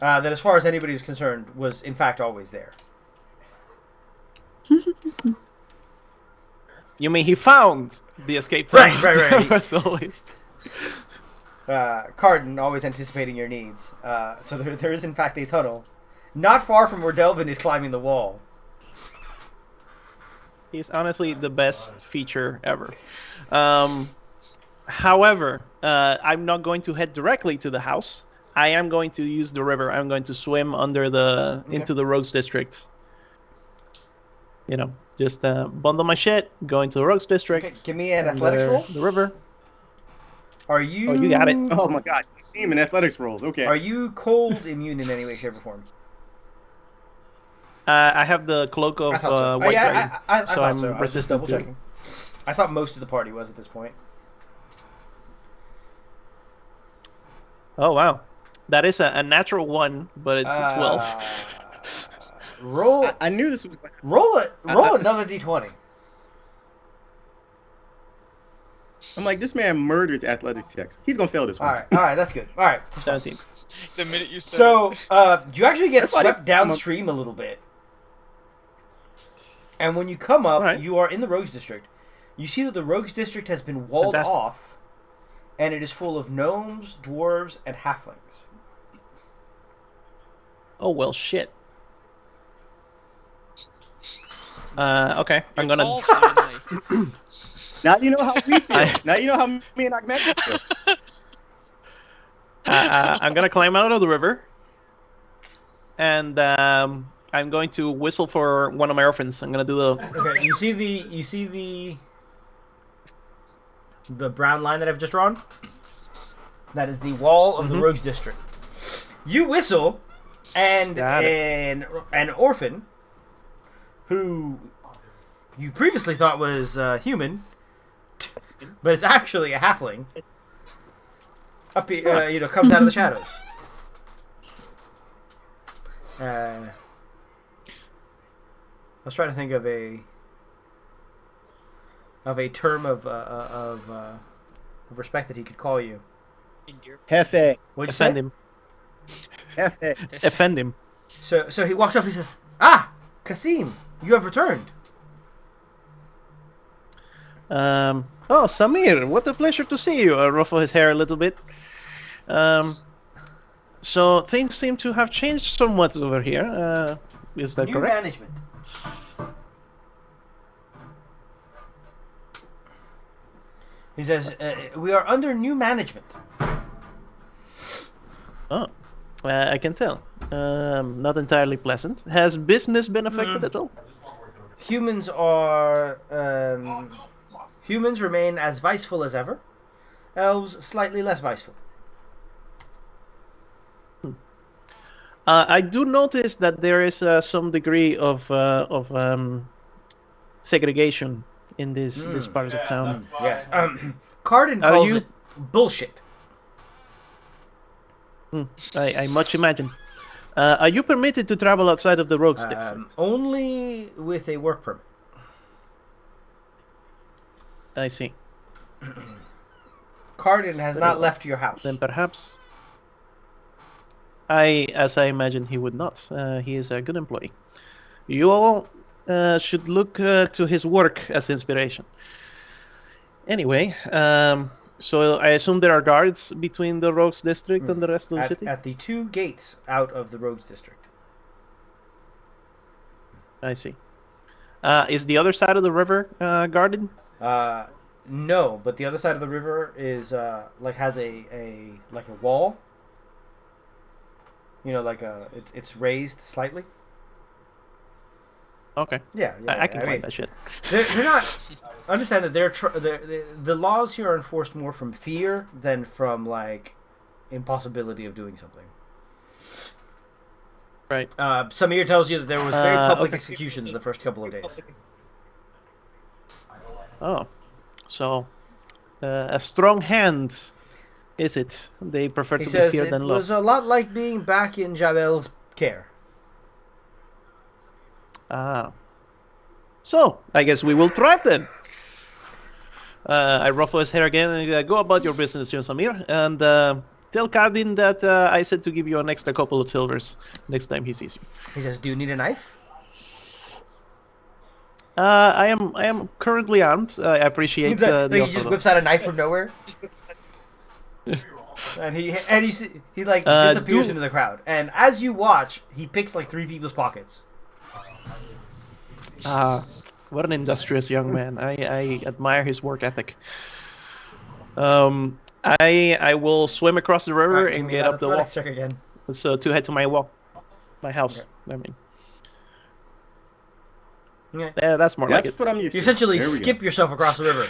Speaker 2: That, as far as anybody is concerned, was in fact always there.
Speaker 3: You mean he found the escape tunnel?
Speaker 2: Right.
Speaker 3: As always.
Speaker 2: Carden, always anticipating your needs. So there is in fact a tunnel, not far from where Delvin is climbing the wall.
Speaker 3: He's honestly the best feature ever. However, I'm not going to head directly to the house. I am going to use the river. I'm going to swim under into the Rogues District. You know, just bundle my shit, go into the Rogues District.
Speaker 2: Okay, give me an athletics roll.
Speaker 3: The river.
Speaker 2: Are you?
Speaker 3: Oh, you got it.
Speaker 6: Oh my god, Kasim in athletics rolls. Okay.
Speaker 2: Are you cold immune in any way, shape, or form?
Speaker 3: I have the cloak of
Speaker 2: I thought so.
Speaker 3: white
Speaker 2: I
Speaker 3: dragon,
Speaker 2: thought
Speaker 3: so I'm
Speaker 2: so. I was just
Speaker 3: resistant
Speaker 2: double
Speaker 3: to it.
Speaker 2: checking. I thought most of the party was at this point.
Speaker 3: Oh wow, that is a natural 1, but it's a 12.
Speaker 2: Roll.
Speaker 6: I knew this was.
Speaker 2: Roll it. Roll another d20.
Speaker 6: I'm like, this man murders athletic checks. He's gonna fail this one.
Speaker 2: All right, that's good. All right.
Speaker 3: 17.
Speaker 5: The minute you said
Speaker 2: So, you actually get
Speaker 6: That's why
Speaker 2: swept
Speaker 6: they-
Speaker 2: downstream a little bit. And when you come up,
Speaker 3: Right.
Speaker 2: you are in the Rogues District. You see that the Rogues District has been walled
Speaker 3: Fantastic.
Speaker 2: off, and it is full of gnomes, dwarves, and halflings.
Speaker 3: Oh well, shit. Okay, I'm
Speaker 5: you're
Speaker 3: gonna.
Speaker 5: tall, finally.
Speaker 6: Now you know how we feel.
Speaker 3: I-
Speaker 6: Now you know how me and Ahmed feel.
Speaker 3: I'm gonna climb out of the river, and I'm going to whistle for one of my orphans. I'm gonna do the.
Speaker 2: Okay, you see the brown line that I've just drawn? That is the wall of the Rogues District. You whistle, and
Speaker 3: Got
Speaker 2: an orphan who you previously thought was human, but is actually a halfling, comes out of the shadows. I was trying to think of a term of respect that he could call you.
Speaker 6: Hefe.
Speaker 2: What'd you
Speaker 3: Offend
Speaker 2: say?
Speaker 3: him.
Speaker 6: Hefe.
Speaker 3: Offend him.
Speaker 2: So he walks up. He says, "Ah, Kasim, you have returned."
Speaker 3: Oh, Samir, what a pleasure to see you. I ruffle his hair a little bit. So things seem to have changed somewhat over here. Is that
Speaker 2: New
Speaker 3: correct?
Speaker 2: management. He says, "We are under new management."
Speaker 3: Oh, I can tell. Not entirely pleasant. Has business been affected at all?
Speaker 2: Humans are humans remain as viceful as ever. Elves slightly less viceful.
Speaker 3: I do notice that there is some degree of segregation in this part of town.
Speaker 2: Yes. Carden
Speaker 3: Are
Speaker 2: calls
Speaker 3: you-
Speaker 2: it bullshit.
Speaker 3: I much imagine. Are you permitted to travel outside of the Rogues District?
Speaker 2: Only with a work permit.
Speaker 3: I see.
Speaker 2: Carden has not left your house.
Speaker 3: Then perhaps, as I imagine, he would not. He is a good employee. You all should look to his work as inspiration. Anyway, so I assume there are guards between the Rogues District and the rest of the city?
Speaker 2: At the two gates out of the Rogues District.
Speaker 3: I see. Is the other side of the river guarded?
Speaker 2: No, but the other side of the river is has a wall. You know, it's raised slightly.
Speaker 3: Okay.
Speaker 2: Yeah,
Speaker 3: I can climb
Speaker 2: mean,
Speaker 3: that shit.
Speaker 2: They're not. Understand that the laws here are enforced more from fear than from impossibility of doing something.
Speaker 3: Right.
Speaker 2: Samir tells you that there was very public
Speaker 3: okay.
Speaker 2: executions the first couple of days.
Speaker 3: Oh, so a strong hand, is it? They prefer
Speaker 2: He
Speaker 3: to be
Speaker 2: says
Speaker 3: feared
Speaker 2: it
Speaker 3: than
Speaker 2: was
Speaker 3: loved.
Speaker 2: a lot like being back in Jabel's care.
Speaker 3: Ah. So, I guess we will try it then. I ruffle his hair again and go about your business, Sir Samir, and tell Cardin that I said to give you an extra couple of silvers next time he sees you.
Speaker 2: He says, "Do you need a knife?"
Speaker 3: I am currently armed. I appreciate the
Speaker 2: he
Speaker 3: offer,
Speaker 2: just
Speaker 3: though.
Speaker 2: whips out a knife from nowhere. And he like
Speaker 3: Uh,
Speaker 2: disappears
Speaker 3: do-
Speaker 2: into the crowd. And as you watch, he picks like 3 people's pockets.
Speaker 3: What an industrious young man. I admire his work ethic. I will swim across the river
Speaker 2: Alright, give
Speaker 3: and
Speaker 2: me
Speaker 3: get
Speaker 2: that
Speaker 3: up the wall.
Speaker 2: athletics check again.
Speaker 3: So to head to my house. I mean,
Speaker 2: Okay.
Speaker 3: yeah, that's more like
Speaker 6: That's
Speaker 3: it.
Speaker 6: what I'm used
Speaker 2: You
Speaker 6: to.
Speaker 2: essentially
Speaker 6: There we
Speaker 2: skip
Speaker 6: go.
Speaker 2: yourself across the river.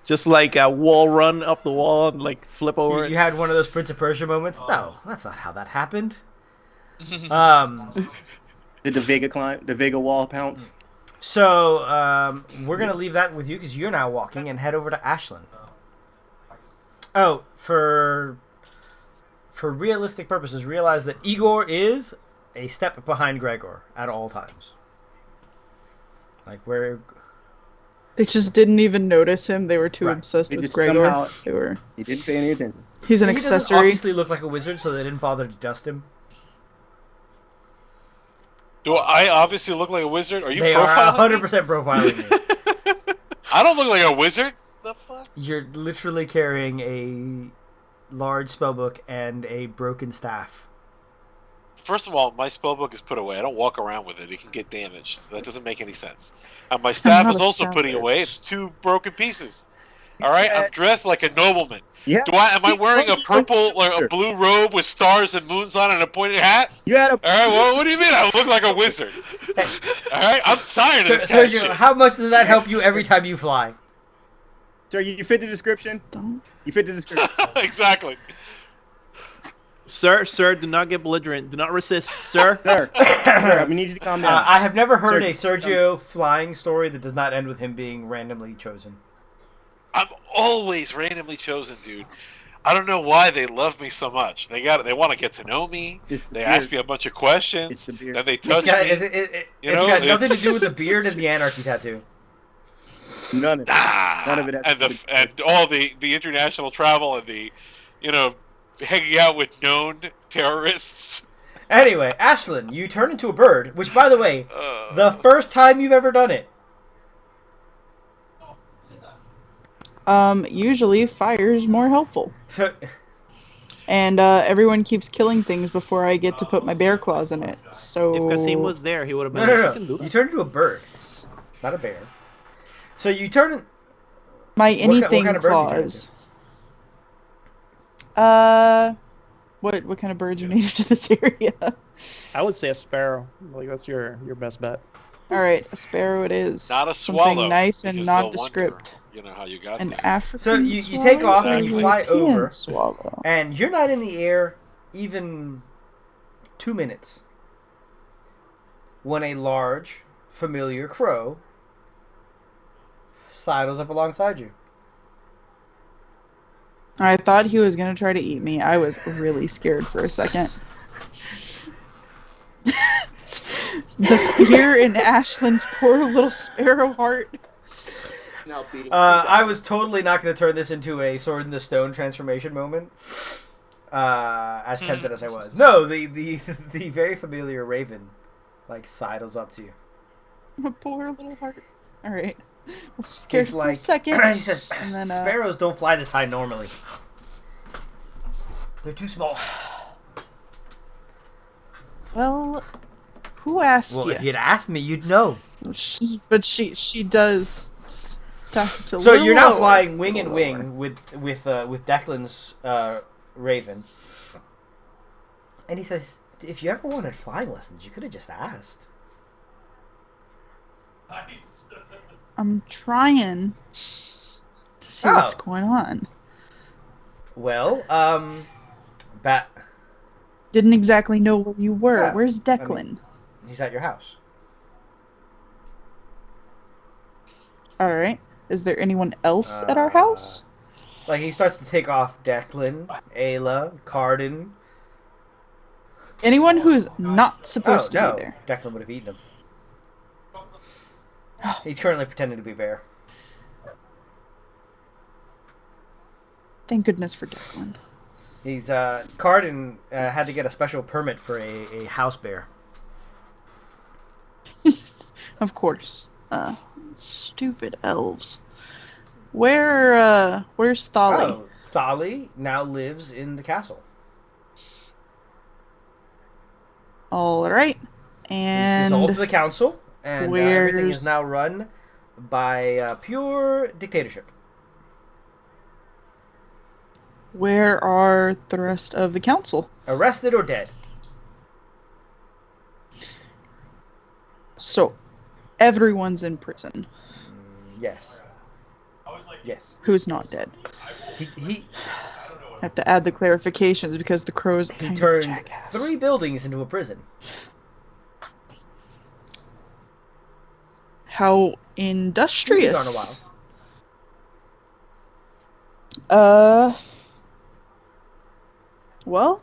Speaker 3: Just like a wall run up the wall and like flip over.
Speaker 2: You had one of those Prince of Persia moments? No, that's not how that happened. Um,
Speaker 6: Did the Vega wall pounce?
Speaker 2: so we're gonna leave that with you because you're now walking and head over to Ashland. Oh, for realistic purposes, realize that Igor is a step behind Gregor at all times. Like where
Speaker 7: They just didn't even notice him. They were too
Speaker 2: Right.
Speaker 7: obsessed
Speaker 6: They
Speaker 7: with
Speaker 6: just
Speaker 7: Gregor.
Speaker 6: somehow-
Speaker 7: They were.
Speaker 6: He didn't pay any attention.
Speaker 7: He's an
Speaker 2: he doesn't
Speaker 7: accessory.
Speaker 2: obviously look like a wizard, so they didn't bother to dust him.
Speaker 4: Do I obviously look like a wizard? Are you
Speaker 2: They are
Speaker 4: profiling me?
Speaker 2: 100% profiling you.
Speaker 4: I don't look like a wizard. The fuck?
Speaker 2: You're literally carrying a large spellbook and a broken staff.
Speaker 4: First of all, my spellbook is put away. I don't walk around with it. It can get damaged. That doesn't make any sense. And my staff
Speaker 7: not
Speaker 4: is
Speaker 7: a
Speaker 4: also putting
Speaker 7: savage.
Speaker 4: away. It's 2 broken pieces. All right, I'm dressed like a nobleman.
Speaker 6: Yeah.
Speaker 4: Am I wearing a purple or a blue robe with stars and moons on and a pointed hat?
Speaker 6: You had a.
Speaker 4: All right, well, what do you mean I look like a wizard? All right, I'm tired of this kind of
Speaker 2: Sergio,
Speaker 4: shit.
Speaker 2: how much does that help you every time you fly?
Speaker 6: Sir, you fit the description.
Speaker 7: Don't.
Speaker 6: You fit the description.
Speaker 4: Exactly.
Speaker 3: Sir, do not get belligerent. Do not resist, sir.
Speaker 6: Sir, we need you to calm down.
Speaker 2: I have never heard a
Speaker 6: Sergio,
Speaker 2: Sergio flying story that does not end with him being randomly chosen.
Speaker 4: I'm always randomly chosen, dude. I don't know why they love me so much. They want to get to know me.
Speaker 6: It's the
Speaker 4: They
Speaker 6: beard.
Speaker 4: ask me a bunch of questions.
Speaker 6: It's the beard.
Speaker 4: Then they touch
Speaker 2: It's got,
Speaker 4: me.
Speaker 2: it's got nothing to do with the beard and the anarchy tattoo.
Speaker 6: None of it. None of it has
Speaker 4: And
Speaker 6: to do with-
Speaker 4: and all the international travel and the, hanging out with known terrorists.
Speaker 2: Anyway, Ashlyn, you turn into a bird, which, by the way,
Speaker 4: Uh,
Speaker 2: the first time you've ever done it.
Speaker 7: Usually fire's more helpful.
Speaker 2: So,
Speaker 7: And everyone keeps killing things before I get to put my bear claws in it. So
Speaker 3: If Kasim was there, he would have been
Speaker 2: no,
Speaker 3: like,
Speaker 2: no,
Speaker 3: "You can do
Speaker 2: no. You
Speaker 3: that."
Speaker 2: turn into a bird, not a bear. So you turn.
Speaker 7: my
Speaker 2: what
Speaker 7: anything
Speaker 2: kind of bird do you turn
Speaker 7: claws. What kind of birds are native to this area?
Speaker 3: I would say a sparrow. Like that's your best bet.
Speaker 7: All right, a sparrow it is.
Speaker 4: not a
Speaker 7: Something
Speaker 4: swallow.
Speaker 7: nice and
Speaker 4: because they'll
Speaker 7: nondescript.
Speaker 4: wonder, how you got
Speaker 7: An
Speaker 4: there.
Speaker 7: African
Speaker 2: So you
Speaker 7: swallow
Speaker 2: take off
Speaker 4: and you
Speaker 7: or a
Speaker 2: fly
Speaker 7: European
Speaker 2: over.
Speaker 7: swallow.
Speaker 2: And you're not in the air even 2 minutes when a large, familiar crow sidles up alongside you.
Speaker 7: I thought he was gonna try to eat me. I was really scared for a second. The fear in Ashlyn's poor little sparrow heart.
Speaker 6: Now beating.
Speaker 2: I was totally not going to turn this into a sword in the stone transformation moment. As tempted as I was. No, the the very familiar raven, like sidles up to you.
Speaker 7: My poor little heart. All right. I was scared
Speaker 2: He's
Speaker 7: for
Speaker 2: like,
Speaker 7: a second.
Speaker 2: he says,
Speaker 7: And then,
Speaker 2: sparrows don't fly this high normally. They're too small.
Speaker 7: Well, who asked
Speaker 2: Well,
Speaker 7: you?
Speaker 2: if you'd asked me, you'd know.
Speaker 7: But she does.
Speaker 2: So you're now flying wing and wing with Declan's raven, and he says, "If you ever wanted flying lessons, you could have just asked."
Speaker 7: I'm trying to see what's
Speaker 2: Oh.
Speaker 7: going on.
Speaker 2: Well, Bat,
Speaker 7: Didn't exactly know where you were.
Speaker 2: Yeah,
Speaker 7: Where's
Speaker 2: I
Speaker 7: Declan?
Speaker 2: mean- he's at your house.
Speaker 7: All right. Is there anyone else at our house?
Speaker 2: Like he starts to take off Declan, Ayla, Carden.
Speaker 7: Anyone who's not supposed
Speaker 2: Oh
Speaker 7: to
Speaker 2: no,
Speaker 7: be there.
Speaker 2: Declan would have eaten him. He's currently pretending to be bear.
Speaker 7: Thank goodness for Declan.
Speaker 2: He's Carden had to get a special permit for a house bear.
Speaker 7: Of course. Stupid elves. Where's Thali?
Speaker 2: Oh, Thali now lives in the castle.
Speaker 7: All right.
Speaker 2: Dissolved
Speaker 7: And
Speaker 2: the council, and everything is
Speaker 7: where's-
Speaker 2: now run by pure dictatorship.
Speaker 7: where are the rest of the council?
Speaker 2: Arrested or dead.
Speaker 7: So, everyone's in prison.
Speaker 2: Yes. Yes.
Speaker 7: Who's not dead?
Speaker 2: He
Speaker 7: I have to add the clarifications because the crow's
Speaker 2: he
Speaker 7: kind of
Speaker 2: turned
Speaker 7: jackass.
Speaker 2: 3 buildings into a prison.
Speaker 7: How
Speaker 2: He's
Speaker 7: industrious.
Speaker 2: gone a while.
Speaker 7: Well,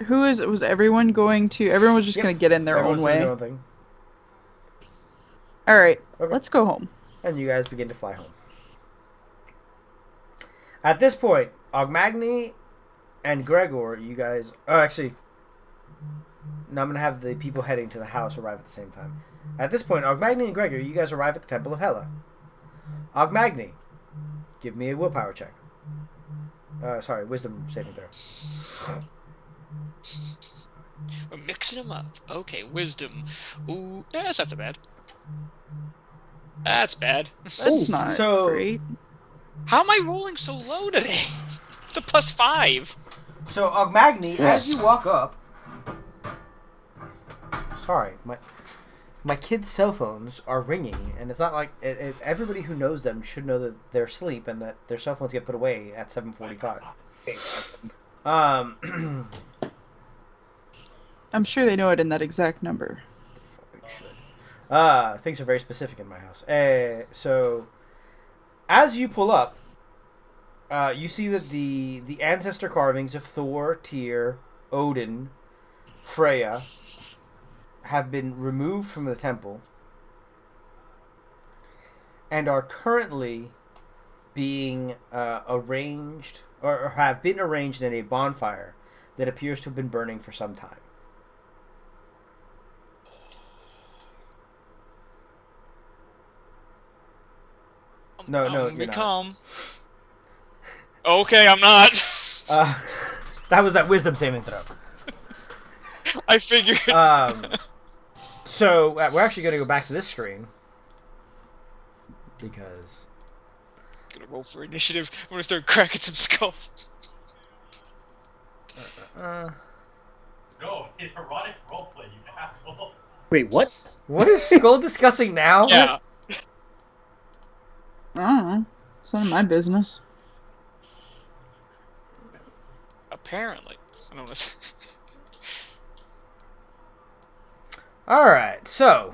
Speaker 7: was everyone going to? Everyone was just
Speaker 2: Yep.
Speaker 7: going to get in their
Speaker 2: Everyone's
Speaker 7: own
Speaker 2: doing
Speaker 7: way.
Speaker 2: their own thing.
Speaker 7: All right,
Speaker 2: Okay.
Speaker 7: let's go home.
Speaker 2: And you guys begin to fly home. At this point, Ogmagny and Gregor, you guys... Oh, actually... No, I'm going to have the people heading to the house arrive at the same time. At this point, Ogmagny and Gregor, you guys arrive at the Temple of Hela. Ogmagny, give me a willpower check. Sorry, wisdom saving throw.
Speaker 5: We're mixing them up. Okay, wisdom. Ooh, that's not so bad. That's bad.
Speaker 7: That's not
Speaker 2: so-
Speaker 7: great.
Speaker 5: How am I rolling so low today? It's a +5.
Speaker 2: So, Ogmagny, as you walk up... Sorry, my kids' cell phones are ringing, and it's not like... everybody who knows them should know that they're asleep and that their cell phones get put away at 7:45.
Speaker 7: I'm sure they know it in that exact number.
Speaker 2: Things are very specific in my house. So, as you pull up, you see that the ancestor carvings of Thor, Tyr, Odin, Freya have been removed from the temple and are currently being arranged, or have been arranged in a bonfire that appears to have been burning for some time. No,
Speaker 5: I'm
Speaker 2: you're not.
Speaker 5: calm. Okay, I'm not.
Speaker 2: That was that wisdom saving throw.
Speaker 5: I figured.
Speaker 2: So we're actually going to go back to this screen because
Speaker 5: Gonna roll for initiative. I'm gonna start cracking some skulls.
Speaker 8: No, it's erotic roleplay, you asshole.
Speaker 6: Wait, what?
Speaker 2: what is Skull discussing now?
Speaker 5: Yeah.
Speaker 7: I don't know. It's none of my business.
Speaker 5: Apparently. I don't know.
Speaker 2: All right, so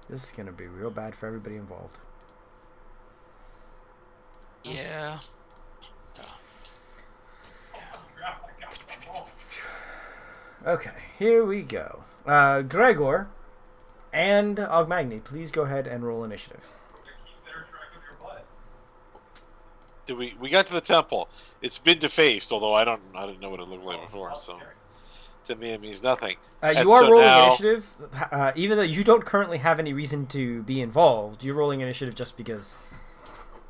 Speaker 2: this is going to be real bad for everybody involved.
Speaker 5: Yeah.
Speaker 2: Okay, here we go. Gregor and Ogmagny, please go ahead and roll initiative.
Speaker 8: Keep better track of your butt.
Speaker 4: We got to the temple. It's been defaced, although I didn't know what it looked like before, so to me it means nothing. And
Speaker 2: You are
Speaker 4: so
Speaker 2: rolling
Speaker 4: now-
Speaker 2: initiative, even though you don't currently have any reason to be involved. You're rolling initiative just because,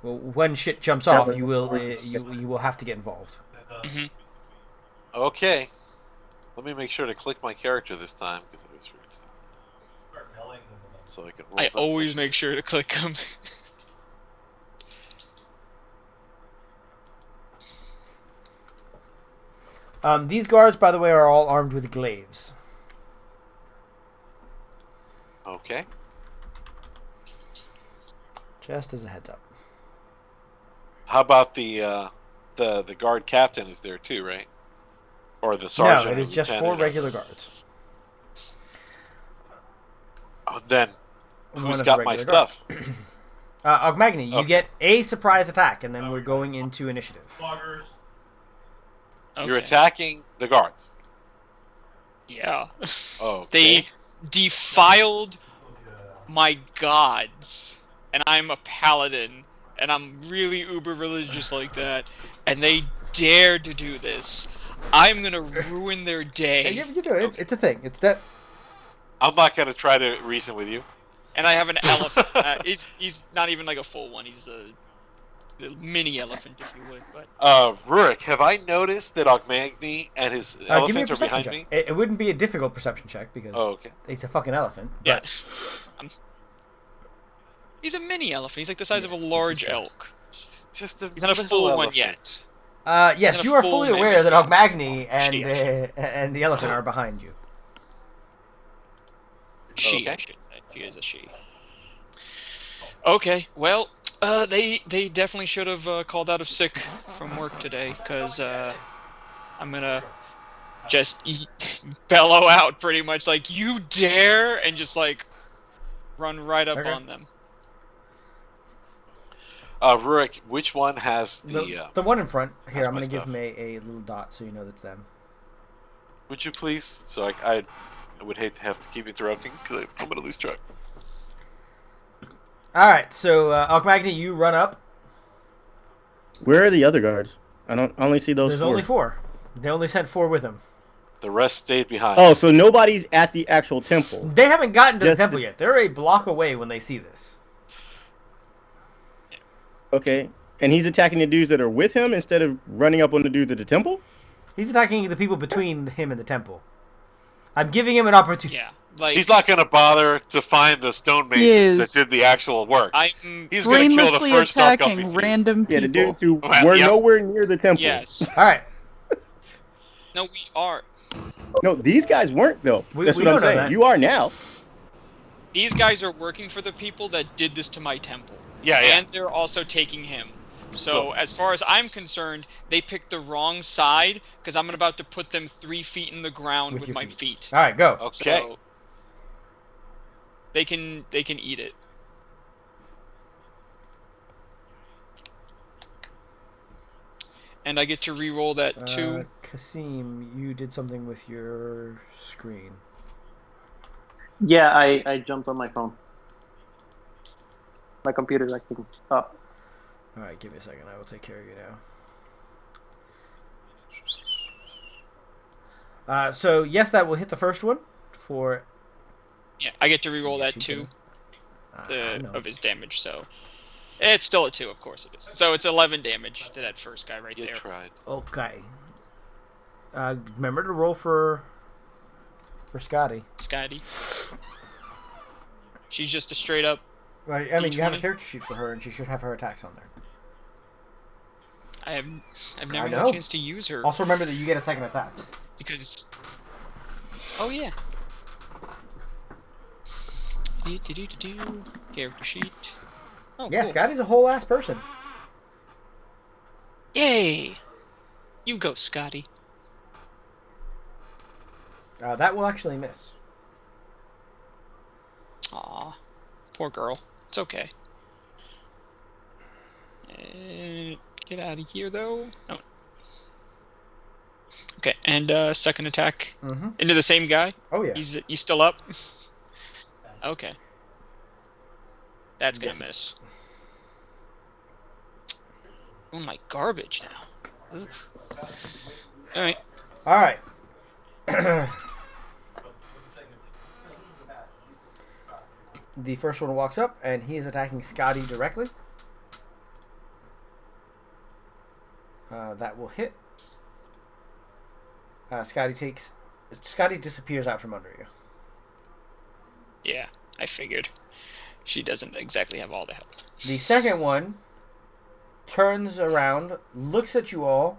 Speaker 2: well, when shit jumps off, you will have to get involved.
Speaker 4: Okay. Let me make sure to click my character this time because I always forget to.
Speaker 8: Start yelling them.
Speaker 4: So I can roll
Speaker 5: I
Speaker 4: them.
Speaker 5: always make sure to click them.
Speaker 2: These guards, by the way, are all armed with glaives.
Speaker 4: Okay.
Speaker 2: Just as a heads up.
Speaker 4: How about the guard captain is there too, right? Or the sergeant?
Speaker 2: No, it
Speaker 4: or
Speaker 2: is just
Speaker 4: lieutenant?
Speaker 2: 4 regular guards.
Speaker 4: Then
Speaker 2: One
Speaker 4: who's
Speaker 2: of the
Speaker 4: got my
Speaker 2: regular guards.
Speaker 4: stuff?
Speaker 2: Ogmagny, you
Speaker 4: Okay.
Speaker 2: get a surprise attack, and then we're going into initiative.
Speaker 8: Sluggers.
Speaker 4: You're
Speaker 5: Okay.
Speaker 4: attacking the guards.
Speaker 5: Yeah.
Speaker 4: Oh.
Speaker 5: They defiled my gods, and I'm a paladin, and I'm really uber religious like that, and they dared to do this. I'm gonna ruin their day.
Speaker 2: Yeah, you do it. It's a thing. It's that.
Speaker 4: I'm not gonna try to reason with you.
Speaker 5: And I have an elephant. He's not even like a full one. He's a mini elephant, if you would. But
Speaker 4: Rurik, have I noticed that Ogmagny and his
Speaker 2: Give me a
Speaker 4: elephants are
Speaker 2: perception
Speaker 4: behind
Speaker 2: check.
Speaker 4: me?
Speaker 2: It wouldn't be a difficult perception check because
Speaker 4: Okay.
Speaker 2: it's a fucking elephant.
Speaker 5: yeah,
Speaker 2: But
Speaker 5: he's a mini elephant. He's like the size of a large elk.
Speaker 4: Just a
Speaker 5: He's not a
Speaker 4: little
Speaker 5: full one
Speaker 4: elephant.
Speaker 5: yet.
Speaker 2: yes,
Speaker 5: Not a
Speaker 2: you are
Speaker 5: full
Speaker 2: fully
Speaker 5: mammoth
Speaker 2: aware that
Speaker 5: yet.
Speaker 2: Ogmagny
Speaker 5: She, I should
Speaker 2: and the elephant are behind you.
Speaker 5: She,
Speaker 4: Okay.
Speaker 5: I should say. She is a she. Okay, well, they definitely should have called out of sick from work today, because I'm gonna just bellow out pretty much like, you dare, and just like run right up
Speaker 2: Okay.
Speaker 5: on them.
Speaker 4: Rurik, which one has
Speaker 2: The one in front. Here,
Speaker 4: that's
Speaker 2: I'm
Speaker 4: my
Speaker 2: going to give
Speaker 4: stuff.
Speaker 2: him a little dot so you know that's them.
Speaker 4: Would you please? So I would hate to have to keep interrupting because I'm gonna lose track.
Speaker 2: Alright, so Ogmagny, you run up.
Speaker 6: Where are the other guards? I only see those
Speaker 2: There's
Speaker 6: four.
Speaker 2: only 4. They only sent 4 with them.
Speaker 4: The rest stayed behind.
Speaker 6: Oh, so nobody's at the actual temple.
Speaker 2: They haven't gotten to the
Speaker 6: Just
Speaker 2: temple yet. They're a block away when they see this.
Speaker 6: Okay. And he's attacking the dudes that are with him instead of running up on the dudes at the temple?
Speaker 2: He's attacking the people between him and the temple. I'm giving him an opportunity.
Speaker 5: Yeah, like
Speaker 4: He's not gonna bother to find the stonemasons
Speaker 7: is.
Speaker 4: that did the actual work.
Speaker 5: I'm
Speaker 4: He's gonna kill the
Speaker 7: brainlessly
Speaker 4: first knockoff he
Speaker 7: attacking
Speaker 4: sees.
Speaker 7: random
Speaker 6: Yeah,
Speaker 7: people.
Speaker 6: the dudes who
Speaker 4: Well,
Speaker 6: were
Speaker 4: yep.
Speaker 6: nowhere near the temple.
Speaker 5: yes.
Speaker 2: Alright.
Speaker 5: No, we are.
Speaker 6: No, these guys weren't, though.
Speaker 2: We
Speaker 6: That's what
Speaker 2: don't
Speaker 6: I'm
Speaker 2: know
Speaker 6: saying.
Speaker 2: that.
Speaker 6: You are now.
Speaker 5: These guys are working for the people that did this to my temple.
Speaker 4: Yeah, yeah.
Speaker 5: And they're also taking him. So, as far as I'm concerned, they picked the wrong side, because I'm about to put them 3 feet in the ground
Speaker 2: With
Speaker 5: with
Speaker 2: your
Speaker 5: my
Speaker 2: feet.
Speaker 5: feet.
Speaker 2: Alright, go.
Speaker 4: Okay.
Speaker 5: So, they can eat it. And I get to re-roll that 2.
Speaker 2: Kasim, you did something with your screen.
Speaker 3: Yeah, I jumped on my phone. My computer's acting up.
Speaker 2: Alright, give me a second. I will take care of you now. So, yes, that will hit the first one for...
Speaker 5: Yeah, I get to re-roll
Speaker 2: Yes,
Speaker 5: that
Speaker 2: you
Speaker 5: 2
Speaker 2: I know.
Speaker 5: of his damage, so... It's still a 2, of course it is. So it's 11 damage to that first guy right
Speaker 4: You
Speaker 5: there.
Speaker 4: tried.
Speaker 2: Okay. Remember to roll for Scotty.
Speaker 5: Scotty. She's just a straight up...
Speaker 2: Right, I mean, you have a
Speaker 5: D20?
Speaker 2: character sheet for her, and she should have her attacks on there.
Speaker 5: I've never
Speaker 2: I
Speaker 5: had
Speaker 2: know.
Speaker 5: a chance to use her,
Speaker 2: Also, remember that you get a second attack.
Speaker 5: because... Oh, yeah. Character sheet. Oh,
Speaker 2: Yeah,
Speaker 5: cool.
Speaker 2: Scotty's a whole ass person.
Speaker 5: Yay! You go, Scotty.
Speaker 2: That will actually miss.
Speaker 5: Aw. Poor girl. It's okay. Get out of here, though. Oh. Okay, and second attack
Speaker 2: Mm-hmm.
Speaker 5: into the same guy.
Speaker 2: Oh, yeah.
Speaker 5: He's still up. Okay. That's gonna
Speaker 2: Yes.
Speaker 5: miss. Oh my, garbage now. Oof. All right.
Speaker 2: All right. The first one walks up, and he is attacking Scotty directly. That will hit. Scotty disappears out from under you.
Speaker 5: Yeah, I figured. She doesn't exactly have all the health.
Speaker 2: The second one turns around, looks at you all,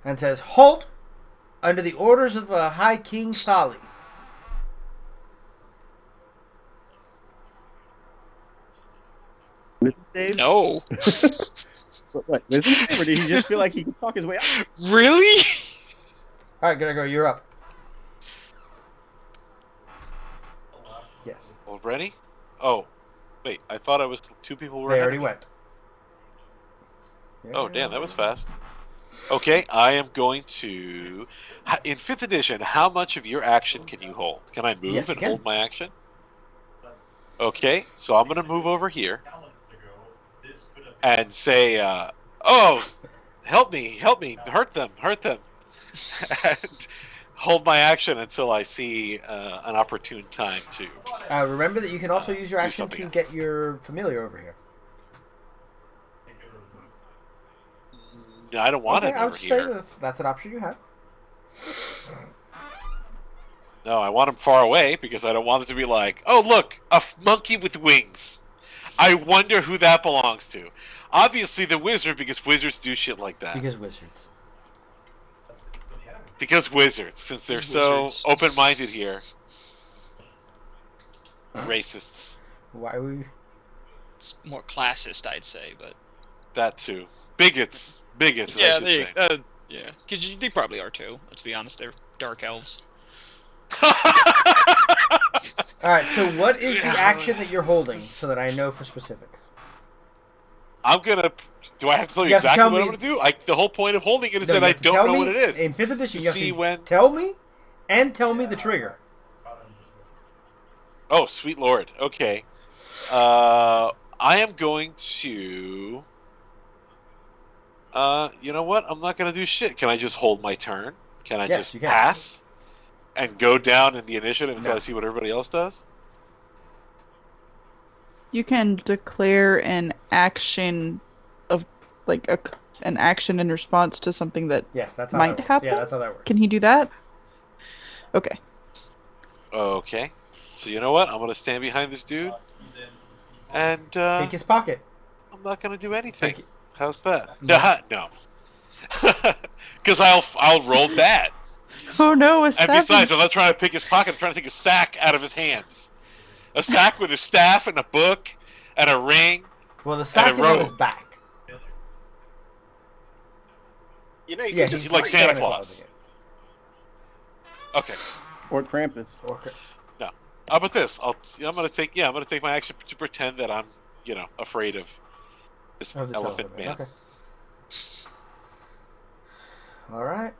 Speaker 2: and says, "Halt! Under the orders of High King Sali."
Speaker 6: Wisdom save?
Speaker 5: No.
Speaker 6: What, wisdom save, or did he just feel like he could talk his way out?
Speaker 5: Really?
Speaker 2: All right, Gregor, you're up. Yes,
Speaker 4: Already? Oh, wait. I thought I was 2 people were
Speaker 2: they
Speaker 4: ahead
Speaker 2: already
Speaker 4: of me.
Speaker 2: went.
Speaker 4: Oh, damn, that was fast. Okay, I am going to... In 5th edition, how much of your action can you hold? Can I move
Speaker 2: Yes, you
Speaker 4: and
Speaker 2: can.
Speaker 4: hold my action? Okay, so I'm going to move over here and say, oh, help me, hurt them. and hold my action until I see an opportune time to.
Speaker 2: Remember that you can also use your
Speaker 4: do
Speaker 2: action
Speaker 4: something
Speaker 2: to
Speaker 4: else.
Speaker 2: get your familiar over here.
Speaker 4: No, I don't want
Speaker 2: Okay,
Speaker 4: him
Speaker 2: I
Speaker 4: over
Speaker 2: would just say
Speaker 4: here.
Speaker 2: that's an option you have.
Speaker 4: No, I want him far away because I don't want it to be like, oh look, a monkey with wings. I wonder who that belongs to. Obviously the wizard, because wizards do shit like that.
Speaker 2: Because wizards.
Speaker 4: Because wizards, since they're
Speaker 5: Because
Speaker 4: so
Speaker 5: wizards.
Speaker 4: open-minded here. Racists.
Speaker 2: Why we?
Speaker 5: It's more classist, I'd say, but
Speaker 4: That too. Bigots. Bigots,
Speaker 5: yeah,
Speaker 4: I should say.
Speaker 5: yeah, because they probably are too. Let's be honest, they're dark elves.
Speaker 2: All right. So what is the action that you're holding, so that I know for specifics?
Speaker 4: I'm gonna. Do I have to tell you,
Speaker 2: You have to
Speaker 4: exactly
Speaker 2: tell
Speaker 4: what
Speaker 2: me-
Speaker 4: I'm gonna do? The whole point of holding it is
Speaker 2: No,
Speaker 4: that
Speaker 2: you
Speaker 4: I
Speaker 2: have to
Speaker 4: don't
Speaker 2: tell
Speaker 4: know
Speaker 2: me
Speaker 4: what it is.
Speaker 2: In 5th edition,
Speaker 4: To
Speaker 2: you have
Speaker 4: see
Speaker 2: to
Speaker 4: when.
Speaker 2: tell me, and tell me the trigger.
Speaker 4: Oh, sweet lord. Okay. I am going to. You know what? I'm not gonna do shit. Can I just hold my turn? Can I
Speaker 2: Yes,
Speaker 4: just
Speaker 2: you can.
Speaker 4: pass and go down in the initiative until
Speaker 2: No.
Speaker 4: I see what everybody else does?
Speaker 7: You can declare an action of like an action in response to something that
Speaker 2: Yes, that's how
Speaker 7: might
Speaker 2: that works.
Speaker 7: happen.
Speaker 2: Yeah, that's how that works.
Speaker 7: Can he do that? Okay.
Speaker 4: Okay. So you know what? I'm gonna stand behind this dude, and
Speaker 2: Pick his pocket.
Speaker 4: I'm not gonna do anything.
Speaker 2: Pick-
Speaker 4: How's that?
Speaker 2: No.
Speaker 4: No. Because I'll roll bad.
Speaker 7: Oh no, a
Speaker 4: And
Speaker 7: savage.
Speaker 4: besides, I'm not trying to pick his pocket. I'm trying to take a sack out of his hands. A sack with a staff and a book and a ring.
Speaker 2: Well, the sack is
Speaker 4: a
Speaker 2: on
Speaker 4: robe.
Speaker 2: his back.
Speaker 4: You know, you
Speaker 2: Yeah,
Speaker 4: can just
Speaker 2: he's
Speaker 4: like Santa
Speaker 2: Clausing
Speaker 4: Claus.
Speaker 2: it.
Speaker 4: Okay.
Speaker 6: Or Krampus.
Speaker 2: Okay.
Speaker 4: No. How about this? I'm gonna take my action to pretend that I'm, afraid of this
Speaker 2: Oh, this
Speaker 4: elephant man.
Speaker 2: Okay. All right.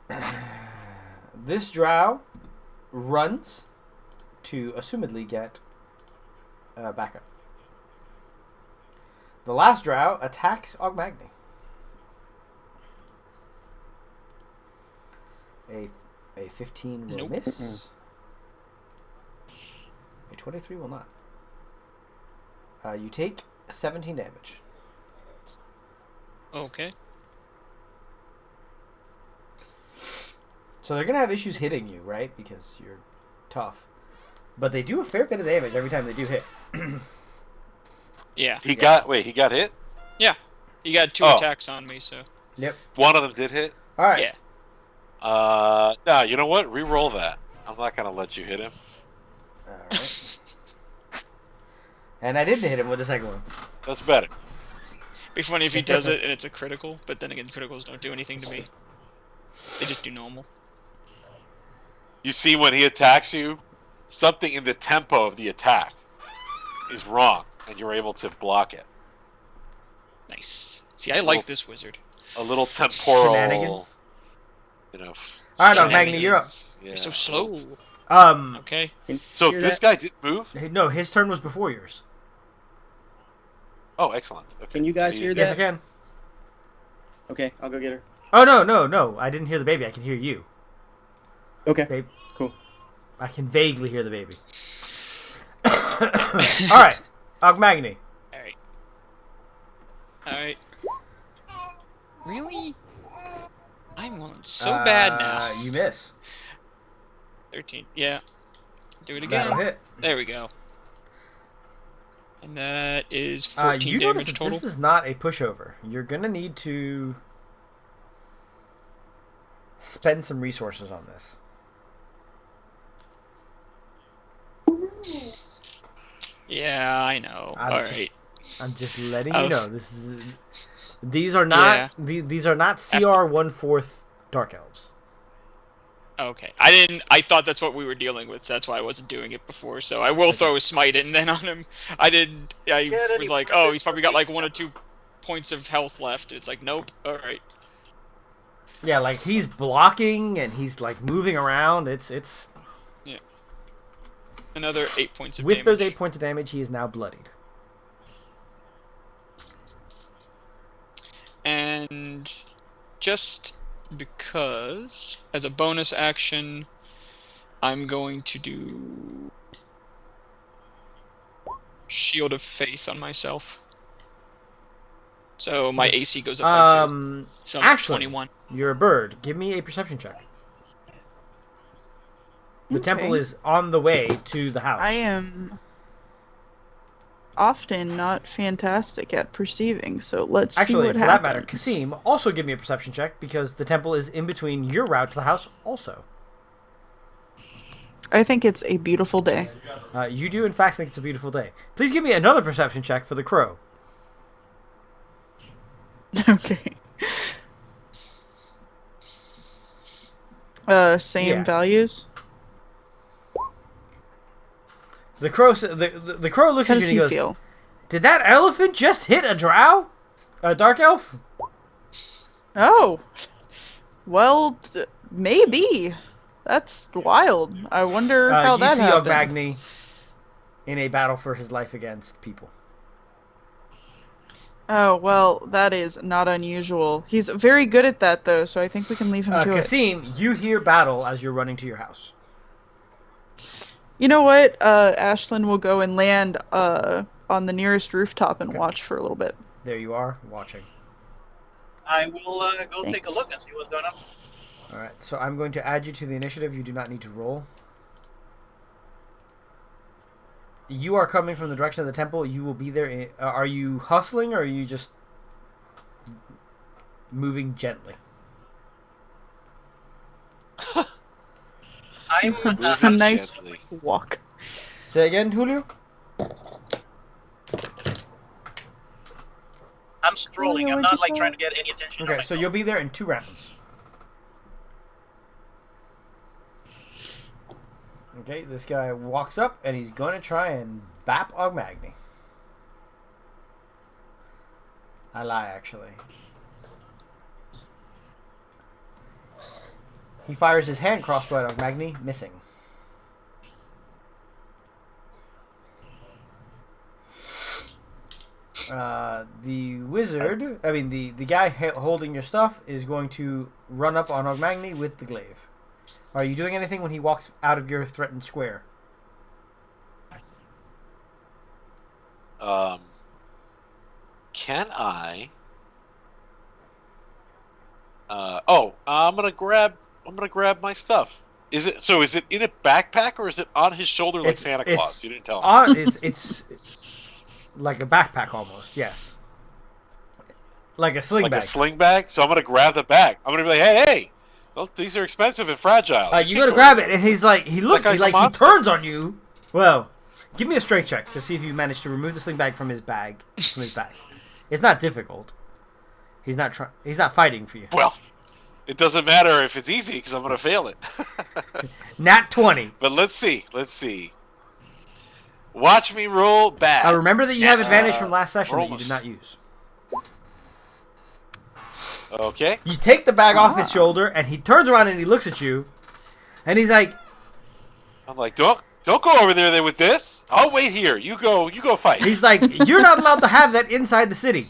Speaker 2: This drow runs to assumedly get backup. The last drow attacks Ogmagni. A 15 will
Speaker 5: Nope.
Speaker 2: miss. A 23 will not. You take 17 damage.
Speaker 5: Okay.
Speaker 2: So they're gonna have issues hitting you, right? Because you're tough. But they do a fair bit of damage every time they do hit.
Speaker 5: Yeah.
Speaker 4: He got hit?
Speaker 5: You got 2
Speaker 4: Oh.
Speaker 5: attacks on me, so
Speaker 2: Yep.
Speaker 4: One of them did hit?
Speaker 2: All right.
Speaker 5: yeah.
Speaker 4: No, you know what? Re-roll that. I'm not gonna let you hit him.
Speaker 2: All right. And I didn't hit him with the second one.
Speaker 4: That's better.
Speaker 5: Be funny if he does it and it's a critical, but then again, criticals don't do anything to me. They just do normal.
Speaker 4: You see, when he attacks you, something in the tempo of the attack is wrong, and you're able to block it.
Speaker 5: Nice. See, I like this wizard.
Speaker 4: A little temporal,
Speaker 2: Shenanigans.
Speaker 4: All
Speaker 2: right, Ogmagni, you're up.
Speaker 4: Yeah,
Speaker 5: You're so slow.
Speaker 2: Okay.
Speaker 4: So
Speaker 6: Hear
Speaker 4: this
Speaker 6: that?
Speaker 4: guy did move?
Speaker 2: No, his turn was before yours.
Speaker 4: Oh, excellent. Okay.
Speaker 6: Can you guys hear
Speaker 2: Yes, I
Speaker 6: that?
Speaker 2: can.
Speaker 6: Okay, I'll go get her.
Speaker 2: Oh no! I didn't hear the baby. I can hear you.
Speaker 6: Okay,
Speaker 2: Babe.
Speaker 6: cool.
Speaker 2: I can vaguely hear the baby. All right, Ogmagni.
Speaker 5: Alright. Really? I'm on so bad now.
Speaker 2: You miss.
Speaker 5: 13. Yeah. Do it again.
Speaker 2: That'll hit.
Speaker 5: There we go. And that is 14
Speaker 2: You notice
Speaker 5: damage
Speaker 2: that
Speaker 5: total.
Speaker 2: this is not a pushover. You're gonna need to spend some resources on this.
Speaker 5: Yeah, I know. Alright.
Speaker 2: I'm just letting
Speaker 5: Oh.
Speaker 2: you know. These are not
Speaker 5: Yeah.
Speaker 2: these are not CR 1/4 Dark Elves.
Speaker 5: Okay. I thought that's what we were dealing with, so that's why I wasn't doing it before. So I will throw a smite in then on him. I was like, oh, he's probably got like 1 or 2 points of health left. It's like, nope. Alright.
Speaker 2: Yeah, like he's blocking and he's like moving around. It's
Speaker 5: Another 8 points of
Speaker 2: with
Speaker 5: damage.
Speaker 2: those 8 points of damage, he is now bloodied.
Speaker 5: And just because as a bonus action, I'm going to do Shield of Faith on myself. So my AC goes up by 2. So I'm at
Speaker 2: Ashlyn,
Speaker 5: 21.
Speaker 2: you're a bird. Give me a perception check. The temple
Speaker 7: Okay.
Speaker 2: is on the way to the house.
Speaker 7: I am often not fantastic at perceiving, so let's see
Speaker 2: Actually,
Speaker 7: what
Speaker 2: for
Speaker 7: happens.
Speaker 2: that matter, Kasim, also give me a perception check because the temple is in between your route to the house also.
Speaker 7: I think it's a beautiful day.
Speaker 2: You do, in fact, think it's a beautiful day. Please give me another perception check for the crow.
Speaker 7: Okay. Same
Speaker 2: Yeah.
Speaker 7: values.
Speaker 2: The crow, the crow looks
Speaker 7: How
Speaker 2: at you
Speaker 7: does
Speaker 2: and he
Speaker 7: he
Speaker 2: goes,
Speaker 7: feel?
Speaker 2: "Did that elephant just hit a drow? A dark elf?"
Speaker 7: Oh. Well, maybe. That's wild. I wonder how
Speaker 2: You
Speaker 7: that
Speaker 2: see
Speaker 7: happened.
Speaker 2: Ogmagny in a battle for his life against people.
Speaker 7: Oh, well, that is not unusual. He's very good at that, though, so I think we can leave him to it.
Speaker 2: Kasim, you hear battle as you're running to your house.
Speaker 7: You know what? Ashlyn will go and land on the nearest rooftop and
Speaker 2: Okay.
Speaker 7: watch for a little bit.
Speaker 2: There you are, watching.
Speaker 3: I will go take a
Speaker 7: Thanks.
Speaker 3: look and see what's going on.
Speaker 2: Alright, so I'm going to add you to the initiative. You do not need to roll. You are coming from the direction of the temple. You will be there. Are you hustling or are you just moving gently?
Speaker 3: I'm
Speaker 7: A
Speaker 4: Moving
Speaker 7: nice
Speaker 4: gently.
Speaker 7: walk.
Speaker 2: Say again, Julio?
Speaker 3: I'm strolling.
Speaker 7: Julio,
Speaker 3: I'm
Speaker 7: what'd
Speaker 3: not
Speaker 7: you
Speaker 3: like
Speaker 7: say?
Speaker 3: trying to get any attention. on
Speaker 2: Okay, so
Speaker 3: myself.
Speaker 2: you'll be there in 2 rounds. Okay, this guy walks up and he's going to try and bap Ogmagny. I lie, actually. He fires his hand crossbow at Ogmagny, missing. The wizard, the guy holding your stuff is going to run up on Ogmagny with the glaive. Are you doing anything when he walks out of your threatened square?
Speaker 4: Can I? I'm gonna grab my stuff. Is it in a backpack or is it on his shoulder like Santa Claus? You didn't tell me.
Speaker 2: It's like a backpack almost. Yes. Like a sling
Speaker 4: Like
Speaker 2: bag.
Speaker 4: a sling bag? So I'm gonna grab the bag. I'm gonna be like, hey, well, these are expensive and fragile.
Speaker 2: You gotta grab it, and he's like, he
Speaker 4: guy's a
Speaker 2: he
Speaker 4: monster.
Speaker 2: turns on you. Well, give me a strength check to see if you manage to remove the sling bag from his bag. It's not difficult. He's not fighting for you.
Speaker 4: Well, it doesn't matter if it's easy because I'm gonna fail it.
Speaker 2: Nat 20.
Speaker 4: But let's see. Watch me roll bad.
Speaker 2: Remember that you have advantage from last session that you
Speaker 4: Romus.
Speaker 2: did not use.
Speaker 4: Okay.
Speaker 2: You take the bag off his shoulder, and he turns around and he looks at you, and he's like,
Speaker 4: I'm like, don't go over there with this. I'll wait here. You go fight.
Speaker 2: he's like, you're not allowed to have that inside the city.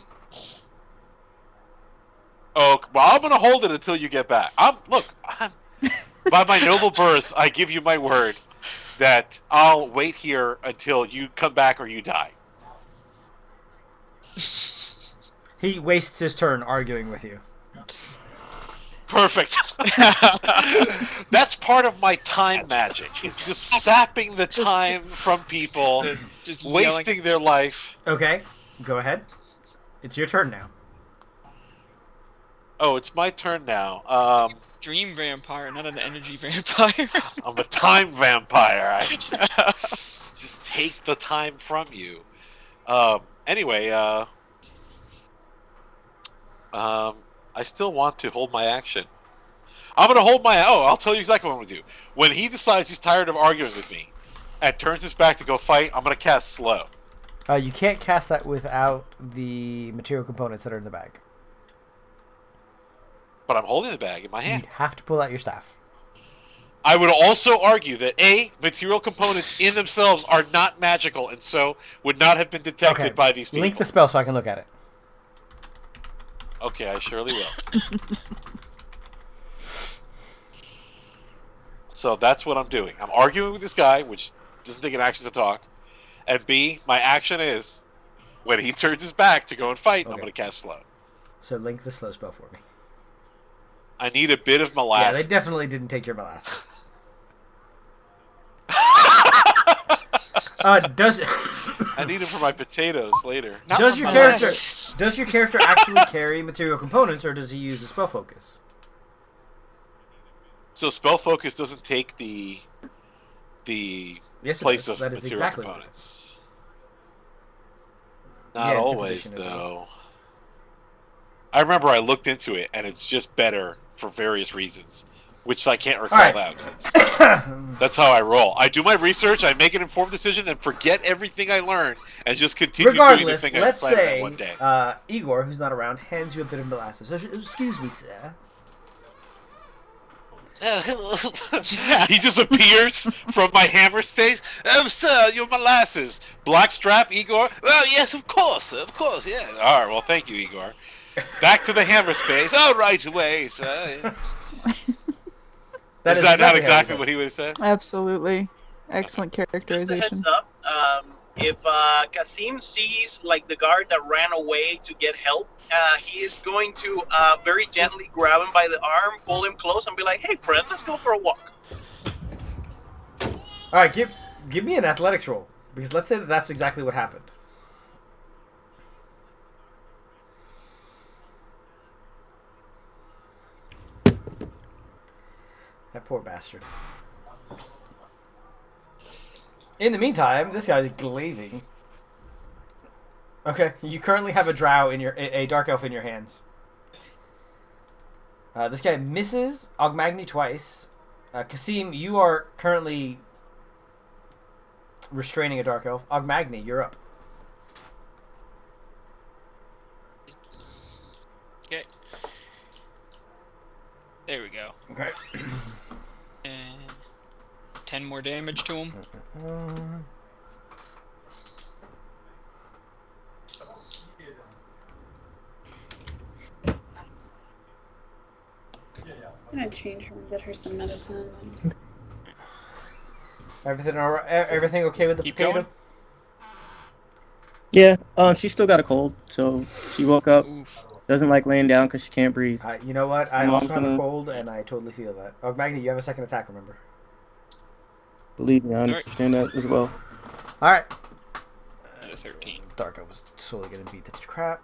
Speaker 4: Oh, well, I'm gonna hold it until you get back. By my noble birth, I give you my word that I'll wait here until you come back or you die.
Speaker 2: He wastes his turn arguing with you.
Speaker 4: Perfect. That's part of my time magic. It's just sapping the time from people,
Speaker 5: Just
Speaker 4: wasting their life.
Speaker 2: Okay, go ahead. It's your turn now.
Speaker 4: Oh, it's my turn now.
Speaker 5: Dream vampire, not an energy vampire.
Speaker 4: I'm a time vampire. I just take the time from you. Anyway, I still want to hold my action. I'm gonna hold my. Oh, I'll tell you exactly what I'm gonna do. When he decides he's tired of arguing with me, and turns his back to go fight, I'm gonna cast slow.
Speaker 2: You can't cast that without the material components that are in the bag.
Speaker 4: But I'm holding the bag in my hand.
Speaker 2: You'd have to pull out your staff.
Speaker 4: I would also argue that material components in themselves are not magical, and so would not have been detected
Speaker 2: Okay,
Speaker 4: by these people.
Speaker 2: link the spell so I can look at it.
Speaker 4: Okay, I surely will. So that's what I'm doing. I'm arguing with this guy, which doesn't take an action to talk. And B, my action is, when he turns his back to go and fight, I'm
Speaker 2: Okay.
Speaker 4: going to cast slow.
Speaker 2: So link the slow spell for me.
Speaker 4: I need a bit of
Speaker 2: Yeah,
Speaker 4: molasses.
Speaker 2: they definitely didn't take your molasses. Does
Speaker 4: I need it for my potatoes later.
Speaker 5: Not
Speaker 2: does
Speaker 5: my
Speaker 2: your character
Speaker 5: molasses.
Speaker 2: does your character actually carry material components, or does he use a spell focus?
Speaker 4: So spell focus doesn't take the
Speaker 2: Yes, it
Speaker 4: place
Speaker 2: does.
Speaker 4: of
Speaker 2: That is
Speaker 4: material
Speaker 2: exactly what it
Speaker 4: components.
Speaker 2: Yeah,
Speaker 4: Not
Speaker 2: in fifth
Speaker 4: always,
Speaker 2: edition it does.
Speaker 4: though. I remember I looked into it, and it's just better for various reasons, which I can't recall
Speaker 2: Alright.
Speaker 4: that. That's how I roll. I do my research, I make an informed decision, and forget everything I learned, and just continue doing the
Speaker 2: Regardless,
Speaker 4: thing I
Speaker 2: let's
Speaker 4: decided that
Speaker 2: say
Speaker 4: one day.
Speaker 2: Igor, who's not around, hands you a bit of molasses. Excuse me, sir.
Speaker 4: He just appears from my hammer space. Sir, your molasses. Black strap, Igor. Well, yes, of course, yeah. All right, well, thank you, Igor. Back to the hammer space. Oh, right away, sir. Is that not exactly what he would have said?
Speaker 7: Absolutely. Excellent
Speaker 3: Just a
Speaker 7: characterization.
Speaker 3: heads up. If Kasim sees like the guard that ran away to get help, he is going to very gently grab him by the arm, pull him close, and be like, "Hey, friend, let's go for a walk."
Speaker 2: All right, give me an athletics roll, because let's say that that's exactly what happened. That poor bastard. In the meantime, this guy's glazing. Okay, you currently have a drow in a dark elf in your hands. This guy misses Ogmagni twice. Kasim, you are currently restraining a dark elf. Ogmagni, you're up.
Speaker 5: Okay. There we go.
Speaker 2: Okay.
Speaker 5: And 10 more damage to him.
Speaker 9: I'm gonna change her and get her some medicine.
Speaker 2: Everything all right? Everything okay with the
Speaker 5: Keep
Speaker 2: potato?
Speaker 5: going.
Speaker 6: Yeah, she's still got a cold, so she woke up.
Speaker 5: Oof.
Speaker 6: Doesn't like laying down because she can't breathe.
Speaker 2: You know what? I
Speaker 6: I'm
Speaker 2: also have a
Speaker 6: gonna-
Speaker 2: cold, and I totally feel that. Ogmagni, you have a second attack, remember?
Speaker 6: Believe me, I
Speaker 5: Alright.
Speaker 6: understand that as well.
Speaker 2: All right.
Speaker 5: At a 13.
Speaker 2: Dark elf was slowly getting beat to crap.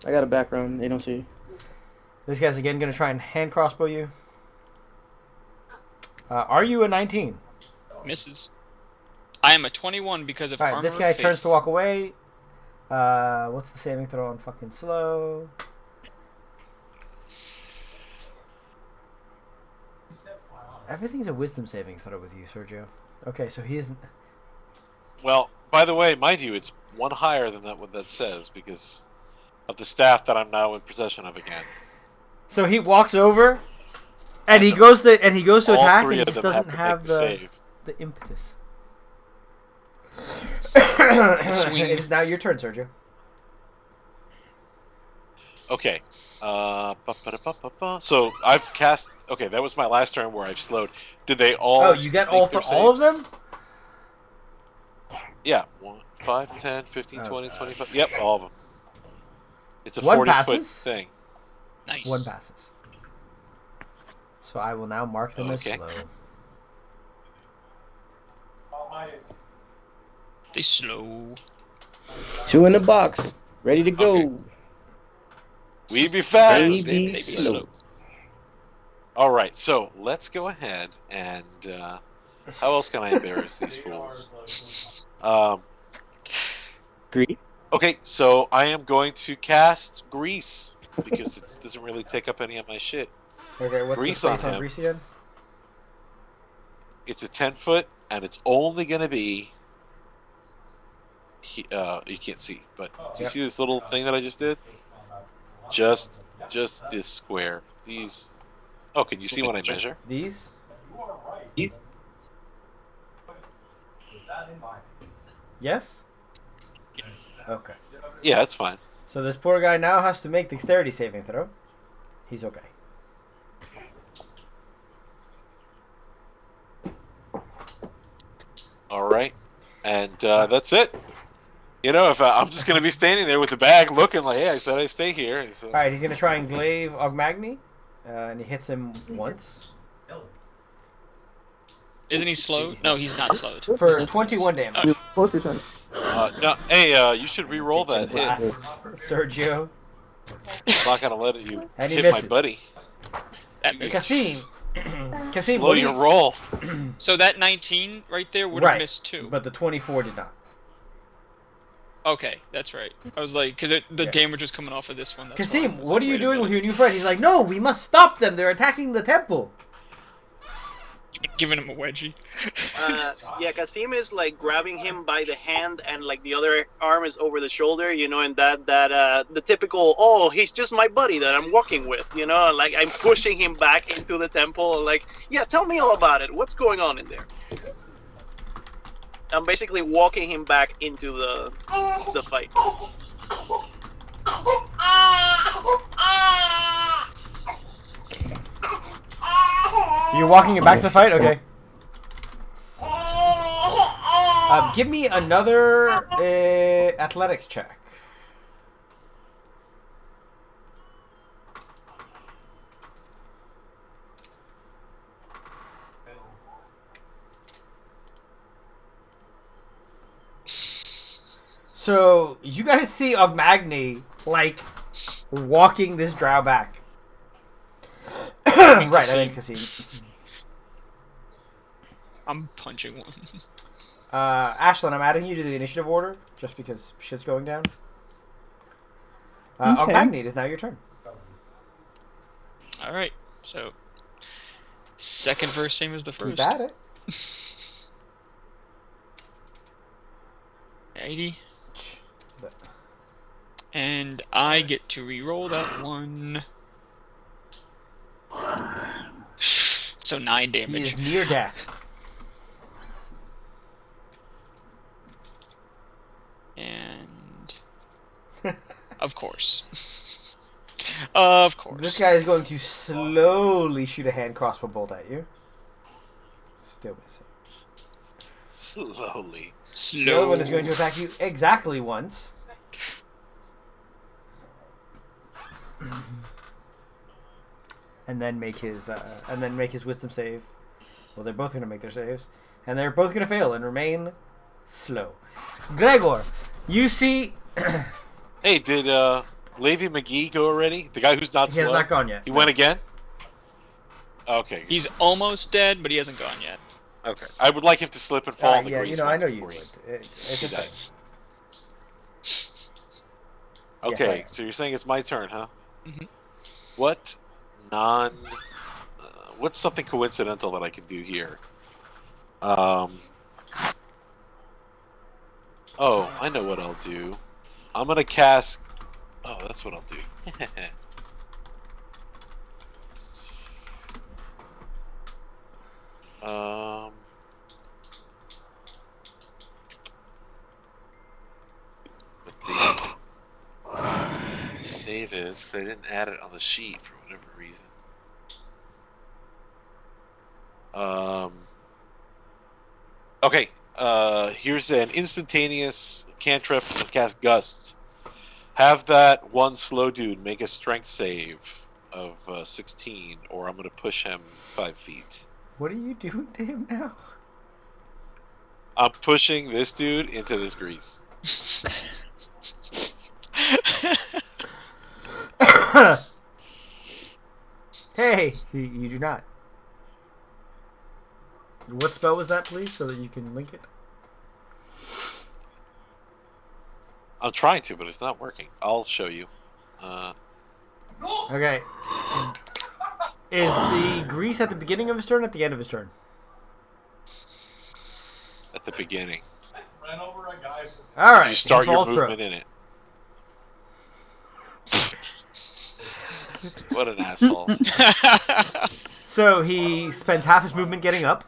Speaker 6: I got a background. They don't see.
Speaker 2: This guy's again going to try and hand crossbow you. Are you a 19?
Speaker 5: Misses. I am a 21 because of
Speaker 2: All right,
Speaker 5: armor
Speaker 2: this guy
Speaker 5: of faith.
Speaker 2: turns to walk away. What's the saving throw on fucking slow? Everything's a wisdom saving throw with you, Sergio. Okay, so he isn't.
Speaker 4: Well, by the way, mind you, it's one higher than what that says because of the staff that I'm now in possession of again.
Speaker 2: So he walks over, and he goes to
Speaker 4: All
Speaker 2: attack,
Speaker 4: three
Speaker 2: and he
Speaker 4: of
Speaker 2: just
Speaker 4: them
Speaker 2: doesn't
Speaker 4: to
Speaker 2: have
Speaker 4: make the save.
Speaker 2: the impetus.
Speaker 5: Swing.
Speaker 2: It is now your turn, Sergio.
Speaker 4: Okay. So I've cast. Okay, that was my last turn where I've slowed. Did they all?
Speaker 2: Oh, you got
Speaker 4: make their
Speaker 2: all of
Speaker 4: saves?
Speaker 2: them?
Speaker 4: Yeah. 1, 5, 10, 15,
Speaker 2: Oh,
Speaker 4: 20, 25. Yep, all of them. It's a
Speaker 2: One
Speaker 4: 40-foot
Speaker 2: passes?
Speaker 4: thing.
Speaker 5: Nice.
Speaker 2: One passes. So I will now mark them as
Speaker 4: Okay.
Speaker 2: slow.
Speaker 5: They slow.
Speaker 6: 2 in the box, ready to go.
Speaker 4: Okay. We be fast.
Speaker 6: Baby
Speaker 5: They be
Speaker 6: slow.
Speaker 5: slow.
Speaker 4: All right, so let's go ahead and how else can I embarrass these fools?
Speaker 6: Greed.
Speaker 4: Okay, so I am going to cast Grease because it doesn't really take up any of my shit.
Speaker 2: Okay, what's
Speaker 4: Grease
Speaker 2: the
Speaker 4: on
Speaker 2: space on
Speaker 4: him.
Speaker 2: Grease again?
Speaker 4: It's a 10-foot, and it's only gonna be. You can't see, but do you
Speaker 2: Yep.
Speaker 4: see this little thing that I just did? Just this square. These. Oh, can you see what I measure?
Speaker 2: These? Yes? Okay.
Speaker 4: Yeah, that's fine.
Speaker 2: So this poor guy now has to make dexterity saving throw. He's okay.
Speaker 4: All right, and that's it. You know, if I'm just gonna be standing there with the bag, looking like, hey, I said I stay here. And so,
Speaker 2: All right, he's gonna try and glaive Ogmagny, and he hits him once
Speaker 5: Isn't he slowed? No, he's not slowed.
Speaker 2: for 21 damage.
Speaker 6: Close your turn.
Speaker 4: no, hey, you should re-roll that hit.
Speaker 2: Last, Sergio,
Speaker 4: I'm not gonna let you
Speaker 2: and he
Speaker 4: hit my
Speaker 2: misses.
Speaker 4: buddy.
Speaker 5: That misses.
Speaker 2: Kasim. Kasim,
Speaker 4: Slow
Speaker 2: what do
Speaker 4: your
Speaker 2: you...
Speaker 4: roll.
Speaker 5: So that 19 right there would have
Speaker 2: Right,
Speaker 5: missed too.
Speaker 2: but the 24 did not.
Speaker 5: Okay, that's right. I was like, because the
Speaker 2: Yeah.
Speaker 5: damage was coming off of this one. That's why I
Speaker 2: Kasim,
Speaker 5: was
Speaker 2: what
Speaker 5: like,
Speaker 2: are you
Speaker 5: wait a
Speaker 2: doing with
Speaker 5: minute.
Speaker 2: your new friend? He's like, no, we must stop them. They're attacking the temple.
Speaker 5: Giving him a wedgie.
Speaker 3: Yeah, Kasim is like grabbing him by the hand, and like the other arm is over the shoulder, you know, and that the typical, oh, he's just my buddy that I'm walking with, you know, like I'm pushing him back into the temple, like, yeah, tell me all about it. What's going on in there? I'm basically walking him back into the fight.
Speaker 2: You're walking it back to the fight? Okay. Give me another athletics check. So, you guys see Ogmagny, like, walking this drow back. Right, I think Kasim.
Speaker 5: I'm punching one.
Speaker 2: Ashlyn, I'm adding you to the initiative order, just because shit's going down.
Speaker 7: Okay.
Speaker 2: Ogmagny, it is now your turn.
Speaker 5: All right, so second verse, same as the first.
Speaker 2: Keep at it.
Speaker 5: 80. And I get to re-roll that one. So 9
Speaker 2: He
Speaker 5: damage.
Speaker 2: is near death.
Speaker 5: And of course. Of course.
Speaker 2: This guy is going to slowly shoot a hand crossbow bolt at you. Still missing.
Speaker 4: Slowly.
Speaker 2: The other one is going to attack you exactly once. And then make his wisdom save. Well, they're both going to make their saves, and they're both going to fail and remain slow. Gregor, you see,
Speaker 4: Hey, did Levy McGee go already? The guy who's not
Speaker 2: he
Speaker 4: slow?
Speaker 2: has not gone yet.
Speaker 4: He went again? Okay.
Speaker 5: He's almost dead, but he hasn't gone yet.
Speaker 4: Okay. I would like him to slip and fall in the
Speaker 2: Yeah,
Speaker 4: grease
Speaker 2: you know, I
Speaker 4: once
Speaker 2: know you
Speaker 4: before
Speaker 2: would. It's
Speaker 4: he
Speaker 2: a thing.
Speaker 4: does.
Speaker 2: Yes,
Speaker 4: Okay,
Speaker 2: I am.
Speaker 4: so you're saying it's my turn, huh?
Speaker 5: Mhm.
Speaker 4: What what's something coincidental that I can do here? Oh, I know what I'll do. I'm gonna cast. Oh, that's what I'll do. But the save is 'cause I didn't add it on the sheet for whatever reason. Okay. Here's an instantaneous cantrip to cast Gust. Have that one slow dude make a strength save of 16, or I'm going to push him 5 feet.
Speaker 2: What are you doing to him now?
Speaker 4: I'm pushing this dude into this grease.
Speaker 2: Hey, you do not. What spell was that, please, so that you can link it?
Speaker 4: I'm trying to, but it's not working. I'll show you.
Speaker 2: Okay. Is the grease at the beginning of his turn or at the end of his turn?
Speaker 4: At the beginning.
Speaker 8: Ran over a guy.
Speaker 2: All right.
Speaker 4: If you start your
Speaker 2: Fall through.
Speaker 4: movement in it. What an asshole.
Speaker 2: So he spends half his movement getting up.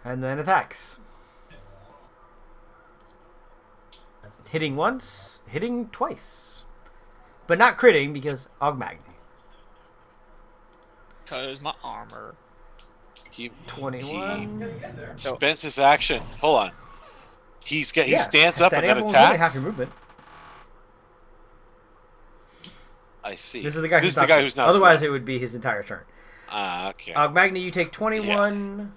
Speaker 2: And then attacks. Hitting once, hitting twice. But not critting because Ogmagny.
Speaker 5: Cause my armor.
Speaker 4: He
Speaker 2: 21.
Speaker 4: spends his action. Hold on. He stands up and
Speaker 2: Standing
Speaker 4: then
Speaker 2: up was only half
Speaker 4: attacks.
Speaker 2: your movement.
Speaker 4: I see.
Speaker 2: This is the guy
Speaker 4: This
Speaker 2: who's
Speaker 4: is the guy who's not
Speaker 2: Otherwise,
Speaker 4: slow.
Speaker 2: it would be his entire turn.
Speaker 4: Okay.
Speaker 2: Magni, you take 21.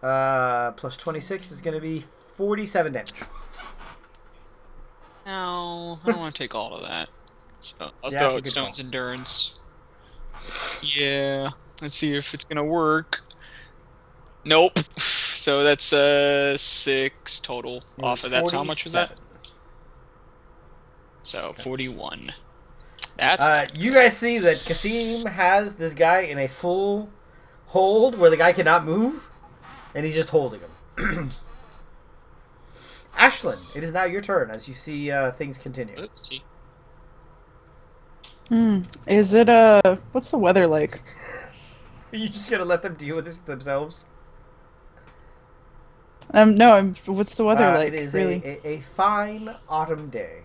Speaker 2: Plus 26 is going to be 47 damage.
Speaker 5: No, I don't want to take all of that. So I'll
Speaker 2: Yeah,
Speaker 5: throw
Speaker 2: that's a
Speaker 5: out
Speaker 2: good
Speaker 5: Stone's
Speaker 2: call.
Speaker 5: Endurance. Yeah, let's see if it's gonna work. Nope. So that's 6 total off of that. So how much was that?
Speaker 2: 47.
Speaker 5: So 41. That's
Speaker 2: You guys see that Kasim has this guy in a full hold where the guy cannot move, and he's just holding him. Ashlyn, it is now your turn as you see things continue.
Speaker 5: Let's see.
Speaker 7: Is it what's the weather like?
Speaker 2: Are you just gonna let them deal with this themselves?
Speaker 7: No, what's the weather like?
Speaker 2: It is
Speaker 7: really?
Speaker 2: a fine autumn day.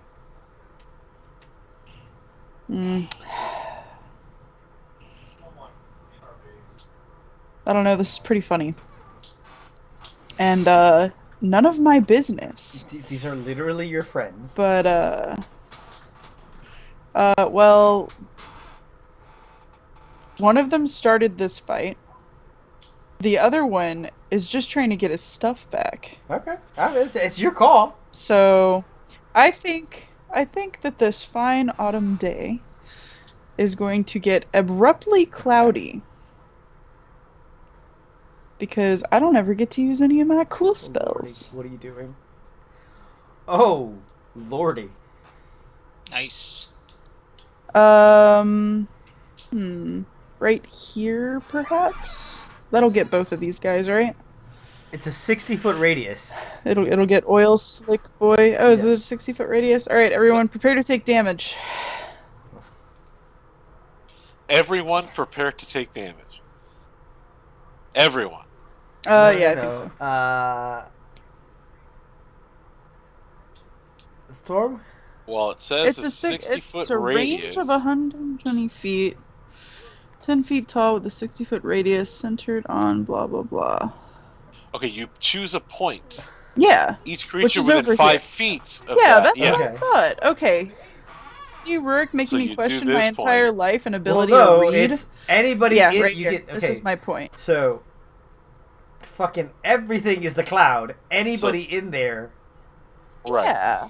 Speaker 7: I don't know, this is pretty funny. And none of my business.
Speaker 2: These are literally your friends.
Speaker 7: But well, one of them started this fight. The other one is just trying to get his stuff back.
Speaker 2: Okay, it's your call.
Speaker 7: So, I think that this fine autumn day is going to get abruptly cloudy. Because I don't ever get to use any of my cool spells.
Speaker 2: Lordy, what are you doing? Oh, lordy.
Speaker 5: Nice.
Speaker 7: Right here, perhaps? That'll get both of these guys, right?
Speaker 2: It's a 60-foot radius.
Speaker 7: It'll get Oil Slick Boy. Oh, is it a 60-foot radius? Alright, everyone, prepare to take damage.
Speaker 4: Everyone prepare to take damage. Everyone.
Speaker 7: Yeah, I think so.
Speaker 2: Storm?
Speaker 4: Well, it says a 60-foot
Speaker 7: it's a
Speaker 4: radius.
Speaker 7: range of 120 feet. 10 feet tall with a 60-foot radius centered on blah, blah, blah.
Speaker 4: Okay, you choose a point.
Speaker 7: Yeah.
Speaker 4: Each
Speaker 7: Which
Speaker 4: creature
Speaker 7: is
Speaker 4: within
Speaker 7: over
Speaker 4: 5
Speaker 7: here.
Speaker 4: feet of
Speaker 7: Yeah,
Speaker 4: that.
Speaker 7: that's what I thought. Okay. You, Rourke, making
Speaker 4: So
Speaker 7: me
Speaker 4: you do
Speaker 7: question
Speaker 4: this
Speaker 7: my entire
Speaker 4: point.
Speaker 7: life and
Speaker 2: Well,
Speaker 7: ability
Speaker 2: no,
Speaker 7: to read.
Speaker 2: it's anybody
Speaker 7: Yeah,
Speaker 2: in,
Speaker 7: right
Speaker 2: you
Speaker 7: here.
Speaker 2: get, okay,
Speaker 7: This is my point.
Speaker 2: So, fucking everything is the cloud. Anybody in there.
Speaker 4: Right.
Speaker 7: Yeah.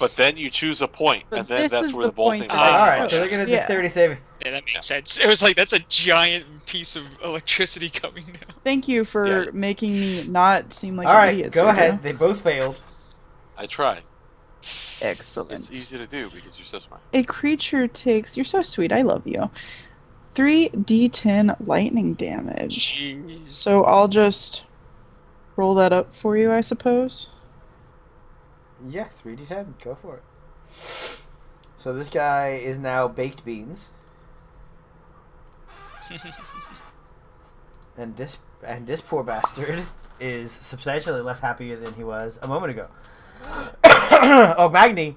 Speaker 4: But then you choose a point,
Speaker 7: But
Speaker 4: and then
Speaker 7: this
Speaker 4: that's
Speaker 7: is
Speaker 4: where
Speaker 7: the
Speaker 4: the bolting
Speaker 7: point that
Speaker 4: lightning
Speaker 7: I-
Speaker 2: Alright,
Speaker 4: comes
Speaker 2: so
Speaker 4: in.
Speaker 2: they're gonna
Speaker 7: Yeah.
Speaker 2: dexterity save.
Speaker 5: Yeah, that makes sense. It was like that's a giant piece of electricity coming down.
Speaker 7: Thank you for
Speaker 4: Yeah.
Speaker 7: making me not seem like an
Speaker 2: Alright,
Speaker 7: idiot.
Speaker 2: go
Speaker 7: Sergio.
Speaker 2: ahead. They both failed.
Speaker 4: I tried.
Speaker 7: Excellent.
Speaker 4: It's easy to do because you're so smart.
Speaker 7: A creature takes... You're so sweet. I love you. 3d10 lightning damage.
Speaker 5: Jeez.
Speaker 7: So I'll just roll that up for you, I suppose.
Speaker 2: Yeah, 3d10. Go for it. So this guy is now baked beans. And this poor bastard is substantially less happy than he was a moment ago. Oh, Magni.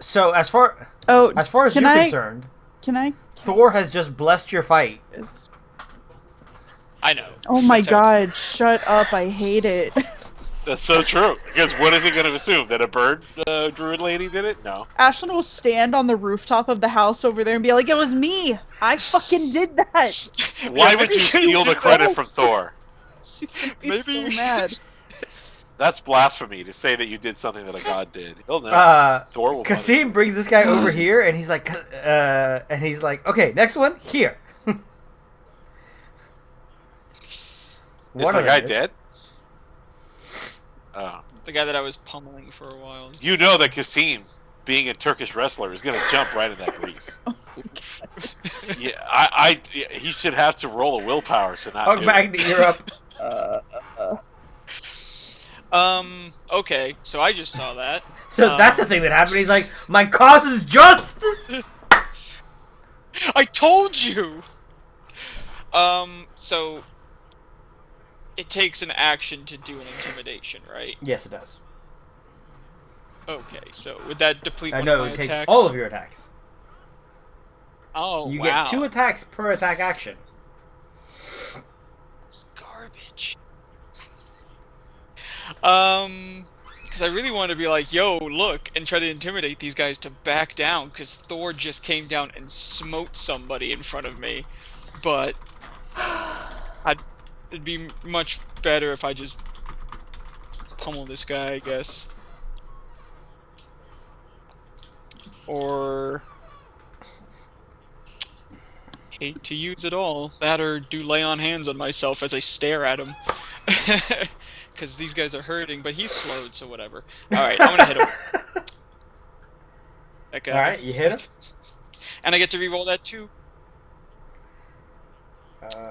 Speaker 2: So as far as you're concerned,
Speaker 7: Can I?
Speaker 2: Thor has just blessed your fight.
Speaker 5: I know.
Speaker 7: Oh my
Speaker 5: That's how-
Speaker 7: god, shut up, I hate it.
Speaker 4: That's so true. Because what is he going to assume? That a bird druid lady did it? No.
Speaker 7: Ashlyn will stand on the rooftop of the house over there and be like, it was me! I fucking did that!
Speaker 4: Why
Speaker 5: Yeah,
Speaker 4: would
Speaker 5: maybe
Speaker 4: you steal the
Speaker 5: do
Speaker 4: credit
Speaker 5: that.
Speaker 4: from Thor?
Speaker 7: She's gonna be
Speaker 5: Maybe-
Speaker 7: so mad.
Speaker 4: That's blasphemy to say that you did something that a god did. He'll know. Thor will punish
Speaker 2: Kasim
Speaker 4: you.
Speaker 2: brings this guy over here, and he's like, okay, next one here.
Speaker 4: Is
Speaker 2: One
Speaker 4: the
Speaker 2: of
Speaker 4: guy
Speaker 2: them is.
Speaker 4: dead? Oh.
Speaker 5: The guy that I was pummeling for a while.
Speaker 4: You know that Kasim, being a Turkish wrestler, is going to jump right in that grease. Yeah, he should have to roll a willpower to not
Speaker 2: Oh,
Speaker 4: do it.
Speaker 2: Magni, you're up.
Speaker 5: Okay, so I just saw that.
Speaker 2: So that's the thing that happened. He's like, my cause is just.
Speaker 5: I told you! So... It takes an action to do an intimidation, right?
Speaker 2: Yes, it does.
Speaker 5: Okay, so would that deplete
Speaker 2: I
Speaker 5: one
Speaker 2: know
Speaker 5: of
Speaker 2: it
Speaker 5: my
Speaker 2: takes
Speaker 5: attacks?
Speaker 2: all of your attacks.
Speaker 5: Oh,
Speaker 2: You
Speaker 5: wow.
Speaker 2: get 2 attacks per attack action.
Speaker 5: Because I really want to be like, yo, look, and try to intimidate these guys to back down, because Thor just came down and smote somebody in front of me. But it'd be much better if I just pummel this guy, I guess. Or hate to use it all. That or do lay on hands on myself as I stare at him. Because these guys are hurting, but he's slowed, so whatever. Alright, I'm gonna hit him. That guy.
Speaker 2: Alright, you hit him.
Speaker 5: And I get to reroll that too.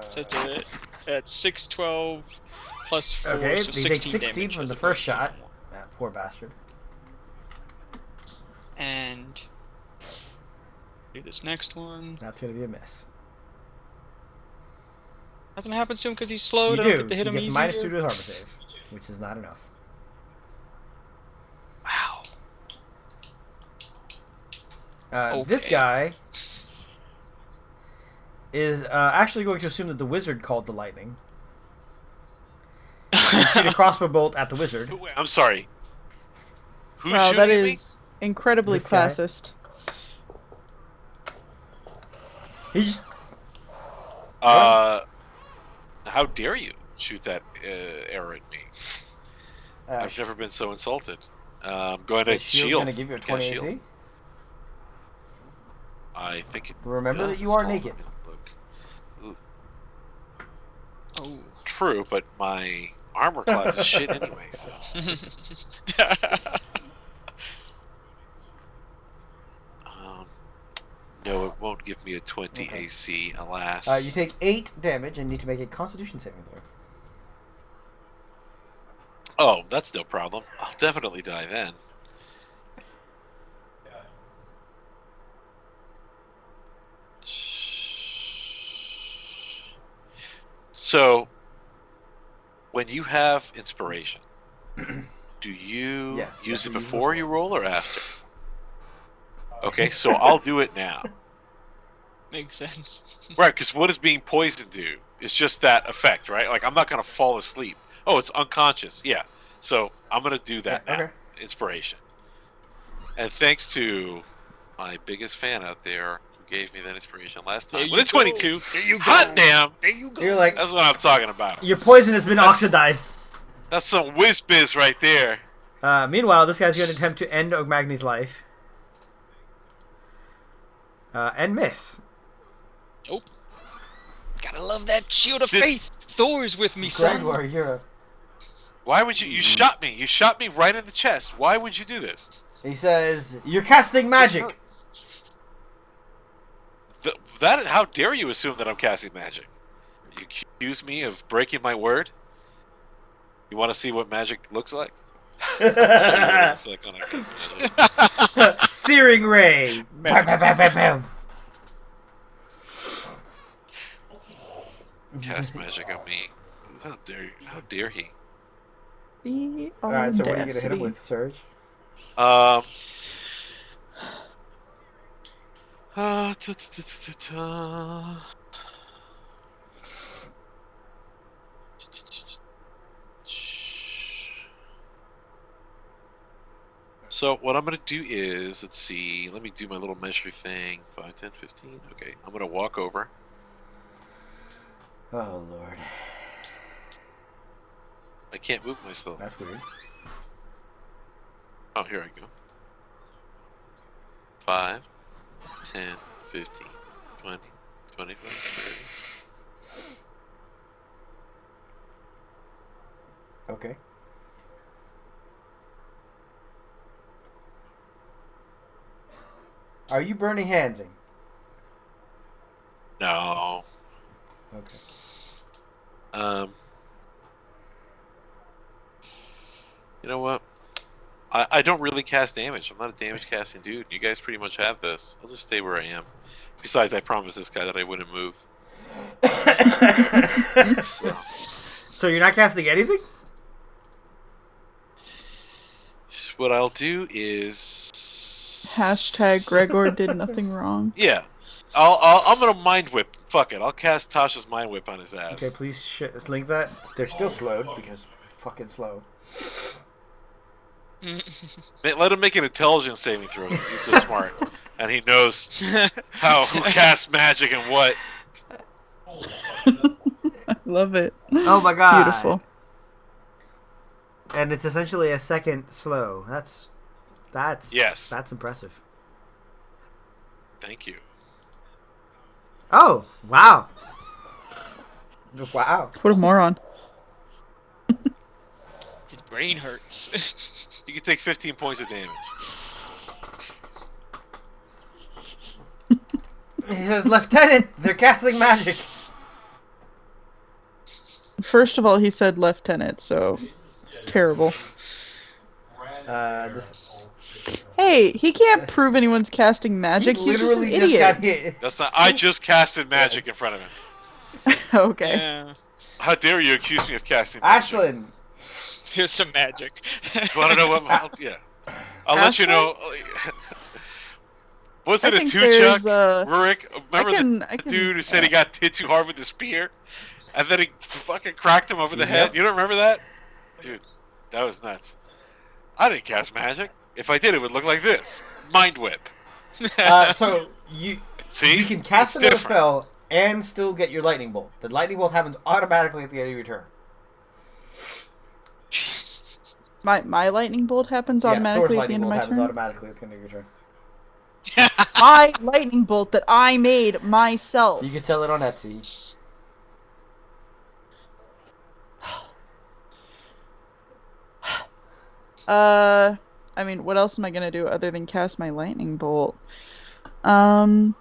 Speaker 5: So it's 6, 12, plus 4,
Speaker 2: okay,
Speaker 5: so
Speaker 2: you take
Speaker 5: 16
Speaker 2: 16
Speaker 5: damage
Speaker 2: from
Speaker 5: as
Speaker 2: the
Speaker 5: opposed
Speaker 2: first
Speaker 5: to
Speaker 2: shot.
Speaker 5: 1.
Speaker 2: That poor bastard.
Speaker 5: And do this next one.
Speaker 2: That's gonna be a miss.
Speaker 5: Nothing happens to him because he's slowed.
Speaker 2: You
Speaker 5: I don't
Speaker 2: do.
Speaker 5: get to hit
Speaker 2: He
Speaker 5: him
Speaker 2: gets
Speaker 5: easier.
Speaker 2: -2 to his armor save, which is not enough.
Speaker 5: Wow.
Speaker 2: This
Speaker 5: Okay.
Speaker 2: guy is actually going to assume that the wizard called the lightning. And shoot a crossbow bolt at the wizard.
Speaker 4: Wait, I'm sorry. Who's
Speaker 7: Wow,
Speaker 4: shooting
Speaker 7: that
Speaker 4: at me?
Speaker 7: is incredibly
Speaker 2: This guy.
Speaker 7: classist.
Speaker 2: He just
Speaker 4: How dare you shoot that arrow at me? I've never been so insulted. Going to
Speaker 2: the shield's
Speaker 4: shield.
Speaker 2: gonna give you a
Speaker 4: Cast
Speaker 2: 20
Speaker 4: shield.
Speaker 2: AC.
Speaker 4: I think it
Speaker 2: Remember that
Speaker 4: does.
Speaker 2: you are
Speaker 4: Hold on,
Speaker 2: naked.
Speaker 4: look. Ooh,
Speaker 5: Oh.
Speaker 4: true, but my armor class is shit anyway. So. No, it won't give me a 20
Speaker 2: Okay.
Speaker 4: AC, alas.
Speaker 2: You take 8 damage and need to make a Constitution saving throw.
Speaker 4: Oh, that's no problem. I'll definitely die then. So, when you have inspiration, do you
Speaker 2: Yes,
Speaker 4: use
Speaker 2: you
Speaker 4: it
Speaker 2: use it
Speaker 4: before you roll or after? Okay, so I'll do it now.
Speaker 5: Makes sense.
Speaker 4: Right, because what does being poisoned do? It's just that effect, right? Like, I'm not going to fall asleep. Oh, it's unconscious. Yeah. So, I'm going to do that
Speaker 2: Yeah,
Speaker 4: now.
Speaker 2: okay.
Speaker 4: Inspiration. And thanks to my biggest fan out there who gave me that inspiration last
Speaker 5: There
Speaker 4: time.
Speaker 5: you
Speaker 4: With a
Speaker 5: go.
Speaker 4: 22.
Speaker 5: There you go.
Speaker 4: Hot damn!
Speaker 5: There you go.
Speaker 2: You're like,
Speaker 4: That's what I'm talking about.
Speaker 2: your poison has been
Speaker 4: That's-
Speaker 2: oxidized.
Speaker 4: That's some whiz biz right there.
Speaker 2: Meanwhile, this guy's going to attempt to end Ogmagni's life. And miss.
Speaker 5: Oh. Gotta love that shield of
Speaker 4: Did-
Speaker 5: faith. Thor's with me, son.
Speaker 2: Gregor, you're a...
Speaker 4: Why would you? You shot me. You shot me right in the chest. Why would you do this?
Speaker 2: He says, you're casting magic.
Speaker 4: That how dare you assume that I'm casting magic? You accuse me of breaking my word? You want to see what magic looks like? I'll show you what it looks like when I cast magic.
Speaker 2: Searing ray. Bam, bam, bam, bam, bam.
Speaker 4: Cast magic on me. How dare you? How dare he?
Speaker 7: The
Speaker 2: Alright, so what are you going to hit him
Speaker 7: audacity.
Speaker 2: with, Serge?
Speaker 4: So what I'm going to do is, let's see, let me do my little measure thing. 5, 10, 15. Okay, I'm going to walk over.
Speaker 2: Oh, Lord.
Speaker 4: I can't move myself.
Speaker 2: That's weird.
Speaker 4: Oh, here I go. 5, 10, 15, 20, 25, 30.
Speaker 2: Okay. Are you burning handsing?
Speaker 4: No.
Speaker 2: Okay.
Speaker 4: You know what? I don't really cast damage. I'm not a damage casting dude. You guys pretty much have this. I'll just stay where I am. Besides, I promised this guy that I wouldn't move. So,
Speaker 2: So you're not casting anything?
Speaker 4: what I'll do is
Speaker 7: Hashtag Gregor did nothing wrong.
Speaker 4: Yeah, I'm gonna mind whip. Fuck it. I'll cast Tasha's mind whip on his ass.
Speaker 2: Okay, please link that. They're still slowed because fucking slow.
Speaker 4: Let him make an intelligence saving throw because he's so smart. And he knows who casts magic and what.
Speaker 7: I love it.
Speaker 2: Oh my god.
Speaker 7: Beautiful.
Speaker 2: And it's essentially a second slow. That's
Speaker 4: Yes.
Speaker 2: That's impressive.
Speaker 4: Thank you.
Speaker 2: Oh, wow. Wow.
Speaker 7: What a moron.
Speaker 5: His brain hurts.
Speaker 4: You can take 15 points of damage.
Speaker 2: He says, Lieutenant, they're casting magic.
Speaker 7: First of all, he said lieutenant, so terrible. Hey, he can't prove anyone's casting magic. He's just an idiot.
Speaker 2: hit.
Speaker 4: That's not. I just casted magic in front of him.
Speaker 7: Okay.
Speaker 5: Yeah.
Speaker 4: How dare you accuse me of casting magic?
Speaker 2: Ashland.
Speaker 5: Here's some magic.
Speaker 4: You want to know what? Yeah. I'll let you know. Was it a two-chuck, Rurik? Remember the dude who said he got hit too hard with the spear? And then he fucking cracked him over the head? You don't remember that? Dude, that was nuts. I didn't cast magic. If I did, it would look like this. Mind Whip.
Speaker 2: So you
Speaker 4: See?
Speaker 2: can cast
Speaker 4: It's
Speaker 2: another
Speaker 4: different.
Speaker 2: spell and still get your lightning bolt. The lightning bolt happens automatically at the end of your turn.
Speaker 7: My lightning bolt happens automatically
Speaker 2: Thor's
Speaker 7: at the
Speaker 2: lightning
Speaker 7: end of
Speaker 2: bolt
Speaker 7: my
Speaker 2: happens
Speaker 7: turn.
Speaker 2: automatically at the end of your turn.
Speaker 7: My lightning bolt that I made myself.
Speaker 2: You can sell it on Etsy.
Speaker 7: I mean, what else am I gonna do other than cast my lightning bolt?
Speaker 2: I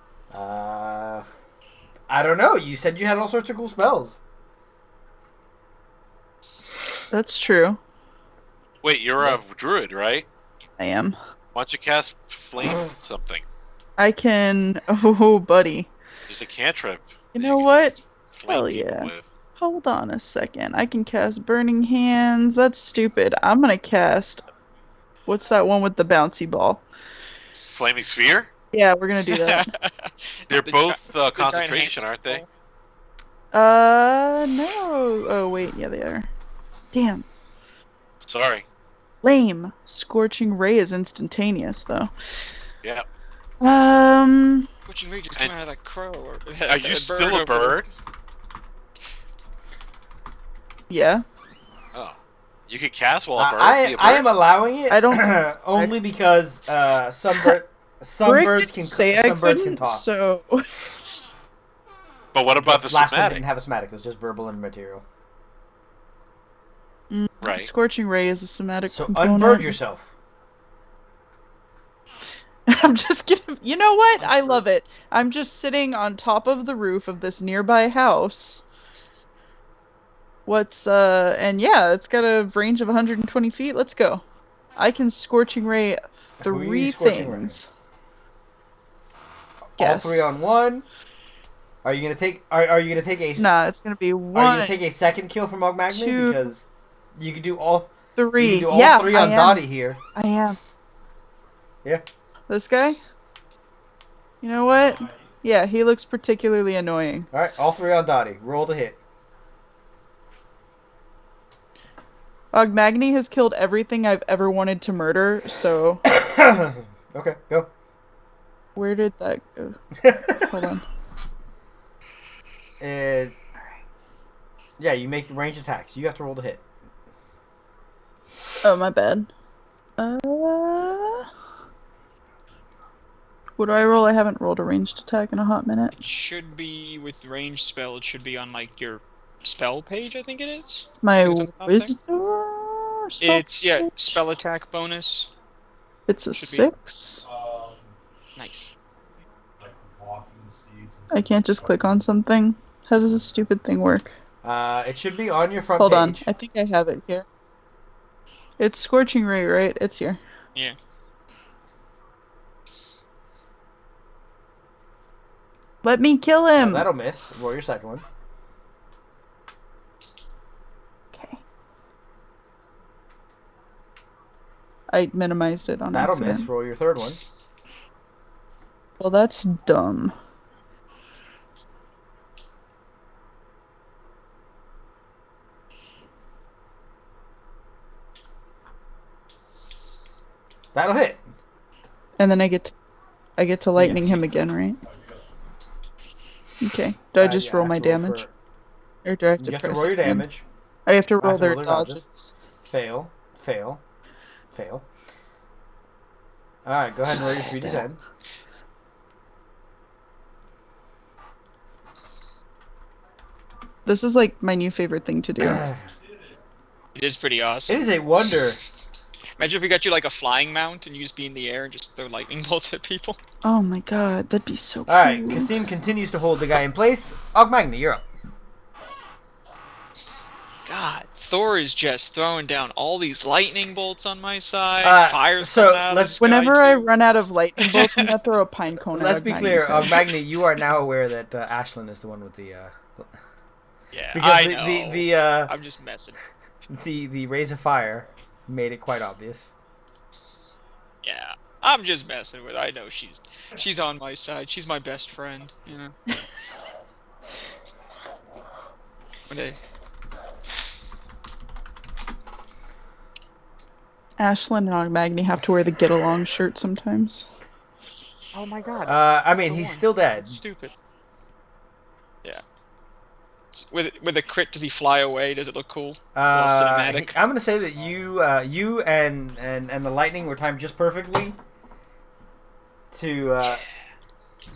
Speaker 2: don't know. You said you had all sorts of cool spells.
Speaker 7: That's true.
Speaker 4: Wait, you're a druid, right?
Speaker 7: I am.
Speaker 4: Why don't you cast flame something?
Speaker 7: I can. Oh, buddy.
Speaker 4: There's a cantrip.
Speaker 7: You
Speaker 4: that
Speaker 7: know
Speaker 4: can
Speaker 7: what?
Speaker 4: just flame
Speaker 7: Hell
Speaker 4: people
Speaker 7: yeah.
Speaker 4: with.
Speaker 7: Hold on a second. I can cast Burning Hands. That's stupid. I'm gonna cast. What's that one with the bouncy ball?
Speaker 4: Flaming sphere?
Speaker 7: Yeah, we're gonna do that.
Speaker 4: They're
Speaker 5: The
Speaker 4: both
Speaker 5: giant
Speaker 4: concentration,
Speaker 5: hand
Speaker 4: aren't they?
Speaker 7: No. Oh, wait. Yeah, they are. Damn.
Speaker 4: Sorry.
Speaker 7: Lame. Scorching Ray is instantaneous, though.
Speaker 4: Yeah.
Speaker 5: Which Ray just came out of that crow. Or
Speaker 4: Are you still a
Speaker 5: over
Speaker 4: bird?
Speaker 7: Yeah.
Speaker 4: Oh. You can cast while a bird? Be a bird?
Speaker 2: I am allowing it.
Speaker 7: I don't-
Speaker 2: only because some
Speaker 7: Rick
Speaker 2: birds
Speaker 7: didn't
Speaker 2: can
Speaker 7: say I
Speaker 2: some birds
Speaker 7: couldn't,
Speaker 2: can talk.
Speaker 7: so
Speaker 4: But what about the
Speaker 2: last one
Speaker 4: somatic?
Speaker 2: didn't have a somatic. It was just verbal and material.
Speaker 4: Right.
Speaker 7: Scorching Ray is a somatic
Speaker 2: So
Speaker 7: component.
Speaker 2: unbird yourself.
Speaker 7: I'm just gonna. You know what? I love it. I'm just sitting on top of the roof of this nearby house. And yeah, it's got a range of 120 feet. Let's go. I can Scorching Ray
Speaker 2: Who are you
Speaker 7: three
Speaker 2: Scorching
Speaker 7: things.
Speaker 2: All
Speaker 7: Yes.
Speaker 2: 3 on 1. Are you gonna take? Are you gonna take a?
Speaker 7: Nah, it's gonna be
Speaker 2: Are you
Speaker 7: one,
Speaker 2: gonna take a second kill from Ogmagny?
Speaker 7: two,
Speaker 2: Because you could do all.
Speaker 7: three.
Speaker 2: You can do all
Speaker 7: Yeah,
Speaker 2: 3
Speaker 7: I
Speaker 2: on
Speaker 7: am.
Speaker 2: Dottie here.
Speaker 7: I am.
Speaker 2: Yeah.
Speaker 7: This guy? You know what? Yeah, he looks particularly annoying.
Speaker 2: All right, all 3 on Dottie. Roll to hit.
Speaker 7: Ogmagny has killed everything I've ever wanted to murder, so
Speaker 2: Okay, go.
Speaker 7: where did that go? Hold on.
Speaker 2: And yeah, you make range attacks. You have to roll to hit.
Speaker 7: Oh, my bad. What do I roll? I haven't rolled a ranged attack in a hot minute.
Speaker 5: It should be with ranged spell. It should be on like your spell page. I think it is.
Speaker 7: My
Speaker 5: It's on the top there.
Speaker 7: wisdom spell
Speaker 5: It's yeah,
Speaker 7: page?
Speaker 5: spell attack bonus.
Speaker 7: It's a
Speaker 5: should be.
Speaker 7: 6.
Speaker 5: Nice.
Speaker 8: Like walking the seeds.
Speaker 7: I can't just click on something. How does this stupid thing work?
Speaker 2: It should be on your front
Speaker 7: Hold on.
Speaker 2: page.
Speaker 7: I think I have it here. It's Scorching Ray, right? It's here.
Speaker 5: Yeah.
Speaker 7: Let me kill him!
Speaker 2: That'll miss. Roll your second one.
Speaker 7: Okay. I minimized it on
Speaker 2: That'll
Speaker 7: accident.
Speaker 2: miss. Roll your third one.
Speaker 7: Well, that's dumb.
Speaker 2: That'll hit.
Speaker 7: And then I get to lightning
Speaker 2: Yes.
Speaker 7: him again, right? Okay. Do I just
Speaker 2: Yeah,
Speaker 7: roll
Speaker 2: I
Speaker 7: my
Speaker 2: have to roll
Speaker 7: damage?
Speaker 2: for-
Speaker 7: Or do I have
Speaker 2: You
Speaker 7: to
Speaker 2: have to
Speaker 7: press
Speaker 2: roll your
Speaker 7: it again?
Speaker 2: damage.
Speaker 7: I have to
Speaker 2: I
Speaker 7: roll
Speaker 2: have to
Speaker 7: their
Speaker 2: roll their dodges.
Speaker 7: dodges.
Speaker 2: Fail. Fail. Fail. Alright, go ahead and roll your 3d10.
Speaker 7: This is like my new favorite thing to do.
Speaker 5: It is pretty awesome.
Speaker 2: It is a wonder.
Speaker 5: Imagine if we got you like a flying mount and you just be in the air and just throw lightning bolts at people.
Speaker 7: Oh my god, that'd be so cool.
Speaker 2: Alright, Kasim continues to hold the guy in place. Ogmagni, you're up.
Speaker 5: God, Thor is just throwing down all these lightning bolts on my side. Fire's
Speaker 2: so
Speaker 5: coming out of the sky,
Speaker 7: Whenever I
Speaker 5: too.
Speaker 7: run out of lightning bolts, I'm gonna throw a pine cone
Speaker 2: Let's
Speaker 7: at
Speaker 2: be
Speaker 7: Ogmagni's
Speaker 2: clear,
Speaker 7: head.
Speaker 2: Ogmagni, you are now aware that Ashlyn is the one with the
Speaker 5: Yeah,
Speaker 2: because
Speaker 5: I
Speaker 2: the
Speaker 5: know. I'm just messing.
Speaker 2: the rays of fire made it quite obvious.
Speaker 5: Yeah, I'm just messing with her. I know she's on my side. She's my best friend, you know. One day.
Speaker 7: Ashlyn and Ogmagni have to wear the get along shirt sometimes.
Speaker 5: Oh my god.
Speaker 2: I mean,
Speaker 5: Number
Speaker 2: he's
Speaker 5: one.
Speaker 2: still dead.
Speaker 5: That's stupid. Yeah. With a crit, does he fly away? Does it look cool? Is it all cinematic?
Speaker 2: I'm gonna say that you and the lightning were timed just perfectly. To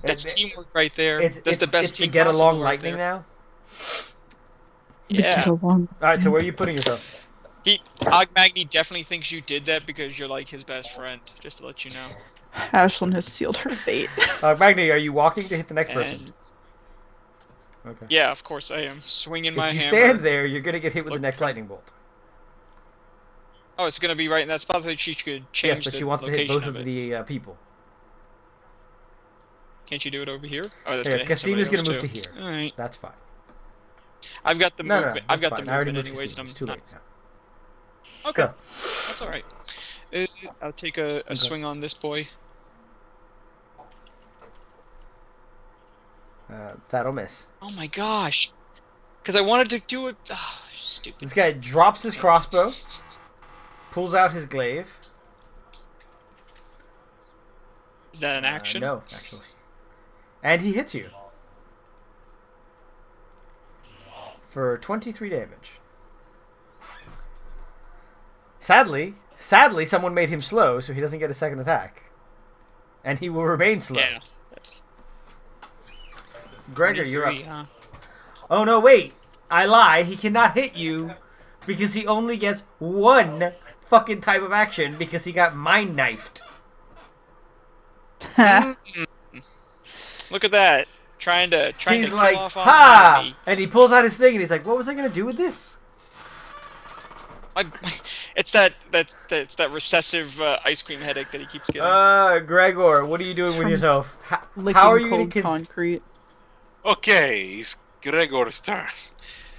Speaker 5: That's teamwork right there.
Speaker 2: It's
Speaker 5: That's the best
Speaker 2: it's
Speaker 5: team
Speaker 2: to get
Speaker 5: possible
Speaker 2: along
Speaker 5: right
Speaker 2: lightning
Speaker 5: there.
Speaker 2: now.
Speaker 7: The
Speaker 5: Yeah.
Speaker 7: get along.
Speaker 2: All right, so where are you putting yourself?
Speaker 5: Ogmagni definitely thinks you did that because you're like his best friend. Just to let you know.
Speaker 7: Ashlyn has sealed her fate.
Speaker 2: Magni, are you walking to hit the next person?
Speaker 5: And
Speaker 2: Okay.
Speaker 5: yeah, of course I am. Swinging my
Speaker 2: If you
Speaker 5: hammer.
Speaker 2: stand there, you're gonna get hit with the
Speaker 5: Look
Speaker 2: next
Speaker 5: for-
Speaker 2: lightning bolt.
Speaker 5: Oh, it's gonna be right in that spot that she could change
Speaker 2: Yes, but
Speaker 5: the
Speaker 2: she wants to hit
Speaker 5: location
Speaker 2: both of
Speaker 5: it.
Speaker 2: the people.
Speaker 5: Can't you do it over here? Oh, that's
Speaker 2: Yeah,
Speaker 5: gonna hit
Speaker 2: Kasim is
Speaker 5: somebody
Speaker 2: gonna move
Speaker 5: else,
Speaker 2: to here.
Speaker 5: too. All right.
Speaker 2: That's fine.
Speaker 5: I've got the
Speaker 2: No,
Speaker 5: movement.
Speaker 2: no,
Speaker 5: I've got
Speaker 2: that's
Speaker 5: the
Speaker 2: fine. I already
Speaker 5: movement
Speaker 2: moved
Speaker 5: anyways.
Speaker 2: Kasim.
Speaker 5: And
Speaker 2: It's too late
Speaker 5: not-
Speaker 2: now.
Speaker 5: Okay,
Speaker 2: Go.
Speaker 5: that's all right. I'll take a swing on this boy.
Speaker 2: That'll miss.
Speaker 5: Oh my gosh! Because I wanted to do it. Oh, stupid.
Speaker 2: This guy drops his crossbow, pulls out his glaive.
Speaker 5: Is that an action?
Speaker 2: No, actually. And he hits you. For 23 damage. Sadly, someone made him slow, so he doesn't get a second attack. And he will remain slow.
Speaker 5: Yeah.
Speaker 2: Gregor, you're up.
Speaker 5: 23, huh?
Speaker 2: Oh no, wait! I lie, he cannot hit you because he only gets one fucking type of action because he got mind knifed.
Speaker 5: Look at that! Trying to
Speaker 2: He's
Speaker 5: kill
Speaker 2: like,
Speaker 5: off
Speaker 2: ha!
Speaker 5: Ogmagni.
Speaker 2: And he pulls out his thing and he's like, what was I gonna do with this?
Speaker 5: It's that recessive ice cream headache that he keeps getting.
Speaker 2: Gregor, what are you doing with
Speaker 7: From
Speaker 2: yourself?
Speaker 7: Licking
Speaker 2: How are you
Speaker 7: cold
Speaker 2: gonna
Speaker 7: concrete.
Speaker 4: Okay, it's Gregor's turn.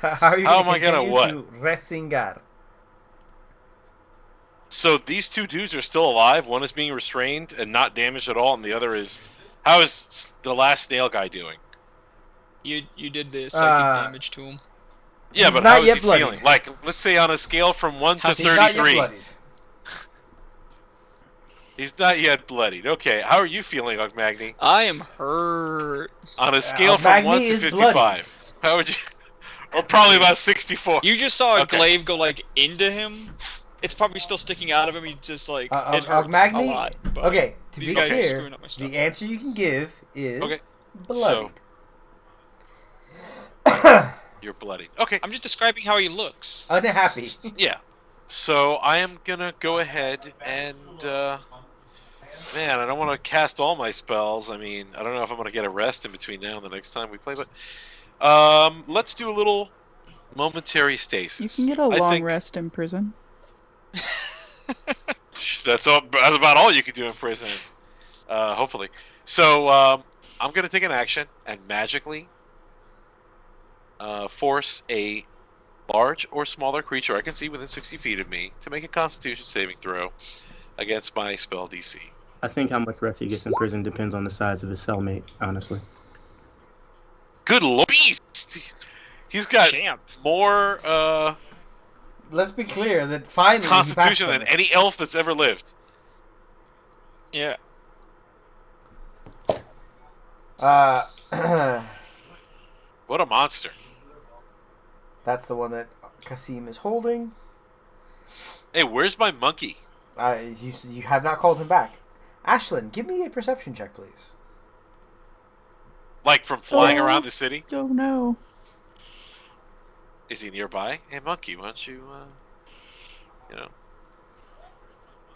Speaker 2: How are you
Speaker 4: How
Speaker 2: gonna
Speaker 4: am I gonna
Speaker 2: continue
Speaker 4: what?
Speaker 2: to resingar?
Speaker 4: So these two dudes are still alive. One is being restrained and not damaged at all, and the other is. How is the last snail guy doing?
Speaker 5: You did the psychic
Speaker 2: Uh,
Speaker 5: damage to him.
Speaker 4: Yeah,
Speaker 2: He's
Speaker 4: but
Speaker 2: not
Speaker 4: how is
Speaker 2: yet
Speaker 4: he
Speaker 2: bloodied.
Speaker 4: feeling? Like, let's say on a scale from 1 to
Speaker 5: How's he
Speaker 2: He's not yet
Speaker 4: 33.
Speaker 2: bloodied.
Speaker 4: He's not yet bloodied. Okay, how are you feeling, Ogmagni?
Speaker 5: I am hurt.
Speaker 4: On a scale from
Speaker 2: Ogmagni
Speaker 4: 1 to
Speaker 2: is
Speaker 4: 55.
Speaker 2: bloodied.
Speaker 4: How would you... Or probably about 64.
Speaker 5: You just saw a
Speaker 4: Okay.
Speaker 5: glaive go like into him. It's probably still sticking out of him. He just like it hurts a
Speaker 2: Ogmagni?
Speaker 5: lot. But
Speaker 2: Okay, to
Speaker 5: these
Speaker 2: be
Speaker 5: guys are
Speaker 2: clear,
Speaker 5: screwing up my stuff.
Speaker 2: the answer you can give is
Speaker 4: Okay,
Speaker 2: bloodied.
Speaker 4: You're bloodied. Okay,
Speaker 5: I'm just describing how he looks.
Speaker 2: Unhappy.
Speaker 4: yeah. So I am gonna go ahead and... man, I don't want to cast all my spells. I mean, I don't know if I'm gonna get a rest in between now and the next time we play, but... let's do a little momentary stasis.
Speaker 7: You can get a
Speaker 4: I
Speaker 7: long
Speaker 4: think
Speaker 7: rest in prison.
Speaker 4: That's about all you can do in prison. Hopefully. So I'm gonna take an action and magically force a large or smaller creature I can see within 60 feet of me to make a Constitution saving throw against my spell DC.
Speaker 6: I think how much rest he gets in prison depends on the size of his cellmate, honestly.
Speaker 4: Good lord, beast! He's got
Speaker 5: Champ.
Speaker 4: more
Speaker 2: Let's be clear that finally he passed
Speaker 4: Constitution than
Speaker 2: on it.
Speaker 4: any elf that's ever lived.
Speaker 2: He passed on it.
Speaker 4: Okay, so
Speaker 2: He passed on it.
Speaker 5: Yeah.
Speaker 4: What a monster.
Speaker 2: That's the one that Kasim is holding.
Speaker 4: Hey, where's my monkey?
Speaker 2: You have not called him back. Ashlyn, give me a perception check, please.
Speaker 4: Like from flying
Speaker 7: Oh.
Speaker 4: around the city?
Speaker 7: Don't know.
Speaker 4: Is he nearby? Hey, monkey, why don't you,